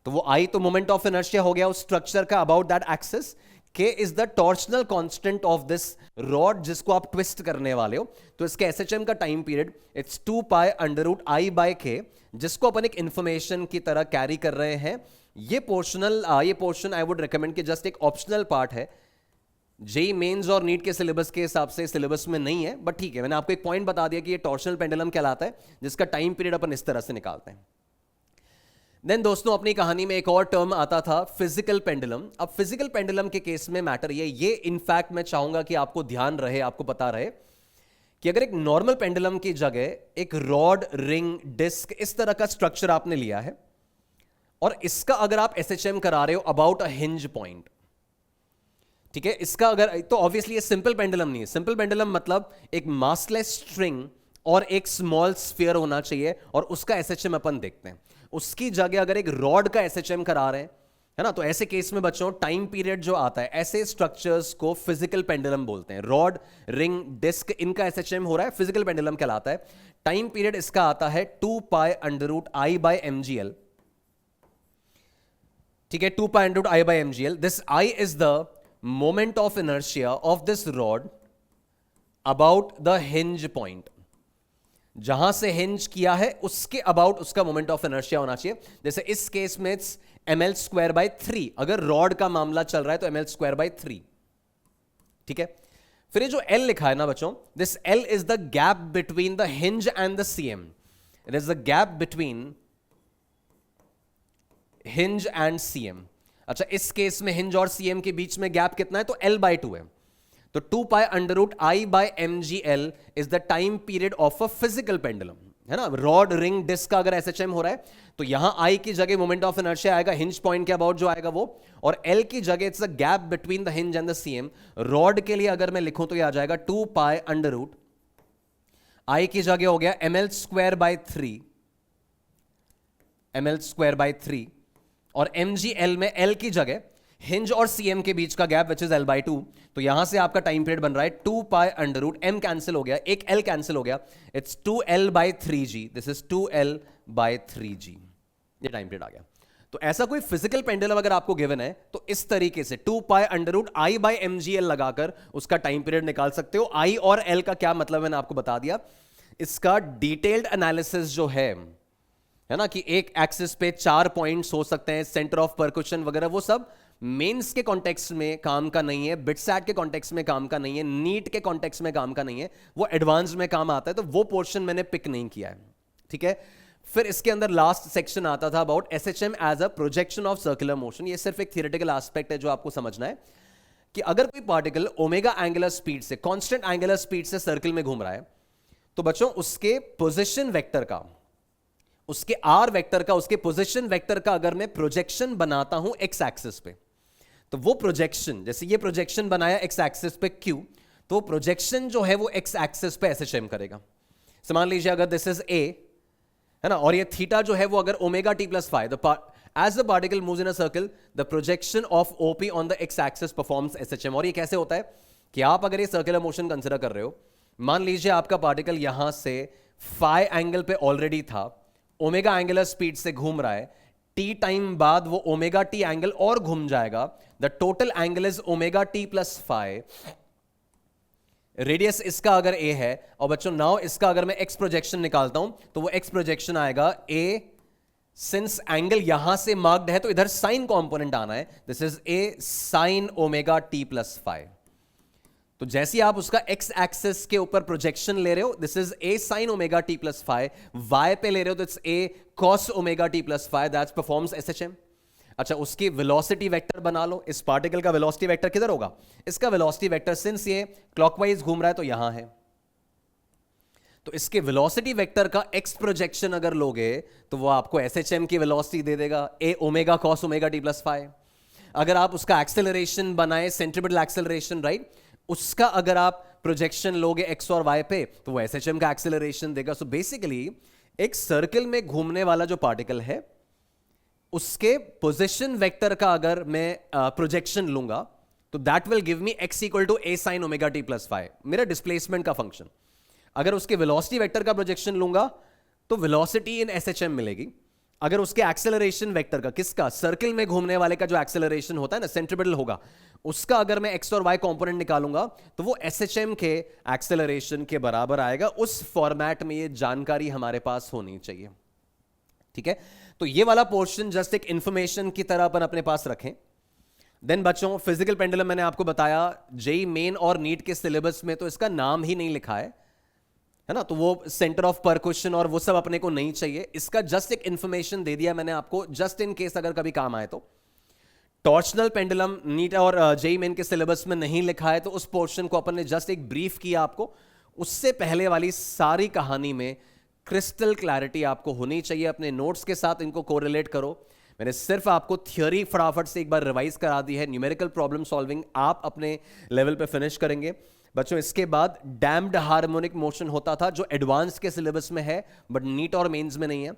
S1: तो वो I तो मोमेंट ऑफ इनर्शिया हो गया उस स्ट्रक्चर का about that axis. K is the torsional constant of this rod जिसको आप ट्विस्ट करने वाले हो। तो इसके एसएचएम का टाइम पीरियड इट्स 2π√I/K, जिसको अपन एक इंफॉर्मेशन की तरह कैरी कर रहे हैं। ये पोर्शन आई वुड रिकमेंड कि जस्ट एक ऑप्शनल पार्ट है, जेई मेंस और नीट के सिलेबस के हिसाब से सिलेबस में नहीं है, बट ठीक है, मैंने आपको एक पॉइंट बता दिया कि ये टॉर्शनल पेंडुलम कहलाता है, जिसका टाइम पीरियड अपन इस तरह से निकालते हैं। देन दोस्तों अपनी कहानी में एक और टर्म आता था फिजिकल पेंडुलम। अब फिजिकल पेंडुलम के केस में मैटर ये इनफैक्ट मैं चाहूंगा कि आपको ध्यान रहे, आपको पता रहे कि अगर एक नॉर्मल पेंडुलम की जगह एक रॉड, रिंग, डिस्क इस तरह का स्ट्रक्चर आपने लिया है और इसका अगर आप एसएचएम करा रहे हो अबाउट अ हिंज पॉइंट, ठीक है, इसका अगर, तो ऑब्वियसली ये सिंपल पेंडुलम नहीं है। सिंपल पेंडुलम मतलब एक मासलेस स्ट्रिंग और एक स्मॉल स्फीयर होना चाहिए और उसका एसएचएम अपन देखते हैं। उसकी जगह अगर एक रॉड का एसएचएम करा रहे हैं, है ना, तो ऐसे केस में बच्चों टाइम पीरियड जो आता है, ऐसे स्ट्रक्चर्स को फिजिकल पेंडुलम बोलते हैं। रॉड, रिंग, डिस्क, इनका एसएचएम हो रहा है, फिजिकल पेंडुलम कहलाता है। टाइम पीरियड इसका आता है 2π√I/mgl, ठीक है, 2π√I/mgl। This I is the moment of inertia of this rod about the hinge point, जहां से हिंज किया है उसके अबाउट उसका मोमेंट ऑफ इनर्शिया होना चाहिए। जैसे इस केस में इट्स ml²/3, अगर रॉड का मामला चल रहा है तो ml²/3, ठीक है। फिर ये जो L लिखा है ना बच्चों, this L is the gap between the hinge and the CM। It is the gap between hinge and CM। अच्छा, इस केस में हिंज और CM के बीच में गैप कितना है, तो L/2 है। तो 2π√I/mgl is the time period of a physical pendulum, है ना। रॉड, रिंग, डिस्क का अगर एसएचएम हो रहा है तो यहां I की जगह मोमेंट ऑफ इनर्शिया आएगा, हिंज पॉइंट के अबाउट जो आएगा वो, और L की जगह it's the gap between the hinge and the CM। Rod के लिए अगर मैं लिखूं तो ये आ जाएगा 2π√I की जगह हो गया ml²/3 और mgl में L की जगह हिंज और CM के बीच का गैप विच इज L/2। तो यहां से आपका टाइम पीरियड बन रहा है 2π√m कैंसिल हो गया, एक L कैंसिल हो गया, it's 2L/3g। This is 2L/3g, ये टाइम पीरियड आ गया। तो ऐसा कोई फिजिकल पेंडुलम अगर आपको गिवन है तो इस तरीके से 2π√I/mgl लगाकर उसका टाइम पीरियड निकाल सकते हो। I और L का क्या मतलब मैंने आपको बता दिया। इसका डिटेल्ड एनालिसिस जो है ना, कि एक एक्सिस पे 4 पॉइंट्स हो सकते हैं, सेंटर ऑफ परकुशन वगैरह, वो सब मेंस के कॉन्टेक्स्ट में काम का नहीं है, बिटसैट के कॉन्टेक्स्ट में काम का नहीं है, नीट के कॉन्टेक्स्ट में काम का नहीं है, वो एडवांस में काम आता है। तो वो पोर्शन मैंने पिक नहीं किया है, ठीक है। फिर इसके अंदर लास्ट सेक्शन आता था about SHM as a projection of circular motion. ये सिर्फ एक थियोरेटिकल एस्पेक्ट है जो आपको समझना है कि अगर कोई पार्टिकल ओमेगा एंगुलर स्पीड से, कांस्टेंट एंगुलर स्पीड से सर्कल में घूम रहा है, तो बच्चों उसके पोजीशन वेक्टर का, उसके आर वेक्टर का, उसके पोजीशन वेक्टर का अगर मैं प्रोजेक्शन बनाता हूं एक्स एक्सिस पे, तो वो प्रोजेक्शन, जैसे ये प्रोजेक्शन बनाया एक्स एक्सिस पे Q, तो प्रोजेक्शन जो है वो एक्स एक्सिस पे एसएचएम करेगा। सो मान लीजिए अगर दिस इज A, है ना, और ये थीटा जो है वो अगर omega t + phi, as the particle moves in a circle, the projection of OP on the x axis performs SHM। और ये कैसे होता है कि आप अगर ये सर्कुलर मोशन कंसिडर कर रहे हो, मान लीजिए आपका पार्टिकल यहां से phi एंगल पे ऑलरेडी था, ओमेगा एंगुलर स्पीड से घूम रहा है, t टाइम बाद वो ओमेगा t एंगल और घूम जाएगा, the total angle is omega t + phi। Radius इसका अगर a है, और बच्चों नाउ इसका अगर मैं x प्रोजेक्शन निकालता हूं तो वो x प्रोजेक्शन आएगा a, सिंस एंगल यहां से मार्क्ड है तो इधर साइन कंपोनेंट आना है, this is a sin omega t + phi। तो जैसे ही आप उसका x एक्सिस के ऊपर प्रोजेक्शन ले रहे हो, this is a sin omega t + phi, y पे ले रहे हो तो it's a cos omega t + phi, that performs SHM। अच्छा, उसकी वेलोसिटी वेक्टर बना लो। इस पार्टिकल का वेलोसिटी वेक्टर किधर होगा? इसका वेलोसिटी वेक्टर सिंस ये क्लॉकवाइज घूम रहा है तो यहां है, तो इसके वेलोसिटी वेक्टर का एक्स प्रोजेक्शन अगर लोगे तो वो आपको एसएचएम की वेलोसिटी दे देगा, A omega cos omega T plus five. अगर आप उसका एक्सेलरेशन बनाए, सेंट्रीपिटल एक्सेलरेशन, राइट, उसका अगर आप प्रोजेक्शन लोगे एक्स और वाई पे तो वो एसएचएम का एक्सेलरेशन देगा। सो बेसिकली एक सर्कल में घूमने वाला जो पार्टिकल है उसके पोजीशन वेक्टर का अगर मैं प्रोजेक्शन लूंगा तो that will give me x equal to A sine omega T plus five, मेरा डिस्प्लेसमेंट का फंक्शन। अगर उसके वेलोसिटी वेक्टर का प्रोजेक्शन लूंगा तो वेलोसिटी इन एसएचएम मिलेगी। अगर उसके एक्सेलरेशन वेक्टर का, किसका, सर्कल में घूमने वाले का जो एक्सेलरेशन होता है ना, सेंट्रीपिटल होगा, उसका अगर मैं एक्स और वाई कंपोनेंट निकालूंगा तो वो एसएचएम के एक्सेलरेशन के बराबर आएगा। उस फॉर्मेट में ये जानकारी हमारे पास होनी चाहिए, ठीक है। तो ये वाला पोर्शन जस्ट एक इंफॉर्मेशन की तरह अपन अपने पास रखें। देन बच्चों, फिजिकल पेंडुलम मैंने आपको बताया जेई मेन और नीट के सिलेबस में तो इसका नाम ही नहीं लिखा है ना, तो वो सेंटर ऑफ परकुशन और वो सब अपने को नहीं चाहिए। इसका जस्ट एक इंफॉर्मेशन दे दिया मैंने आपको, जस्ट इन केस अगर कभी काम आए तो। टॉर्शनल पेंडुलम नीट और जेई मेन के सिलेबस में नहीं लिखा है तो उस पोर्शन को अपन ने जस्ट एक ब्रीफ किया आपको। उससे पहले वाली सारी कहानी में क्रिस्टल क्लैरिटी आपको होनी चाहिए। अपने नोट्स के साथ इनको कोरिलेट करो। मैंने सिर्फ आपको थियोरी फटाफट से एक बार रिवाइज करा दी है। न्यूमेरिकल प्रॉब्लम सॉल्विंग आप अपने लेवल पे फिनिश करेंगे बच्चों। इसके बाद डैम्ड हार्मोनिक मोशन होता था जो एडवांस के सिलेबस में है बट नीट और मेंस में नहीं है।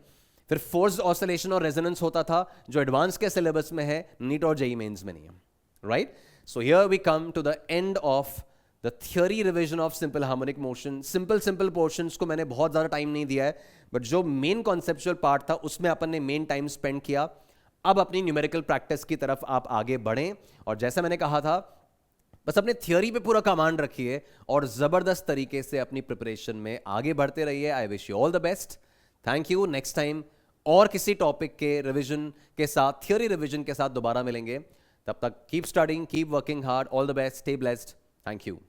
S1: फिर फोर्स्ड ऑसिलेशन और रेजोनेंस होता था जो एडवांस के सिलेबस में है, नीट और जेई मेंस में नहीं है, right. So here we come to the end of the theory revision of simple harmonic motion. Simple portions को मैंने बहुत ज्यादा टाइम नहीं दिया है बट जो मेन कॉन्सेप्चुअल पार्ट था उसमें अपन ने मेन टाइम स्पेंड किया। अब अपनी न्यूमेरिकल प्रैक्टिस की तरफ आप आगे बढ़ें और जैसा मैंने कहा था बस अपने थियोरी पे पूरा कमांड रखिए और जबरदस्त तरीके से अपनी प्रिपरेशन में आगे बढ़ते रहिए। I wish you all the best. Thank you. Next time और किसी टॉपिक के रिवीजन के साथ, थियोरी रिवीजन के साथ दोबारा मिलेंगे। तब तक keep studying, keep working hard. All the best, stay blessed. Thank you.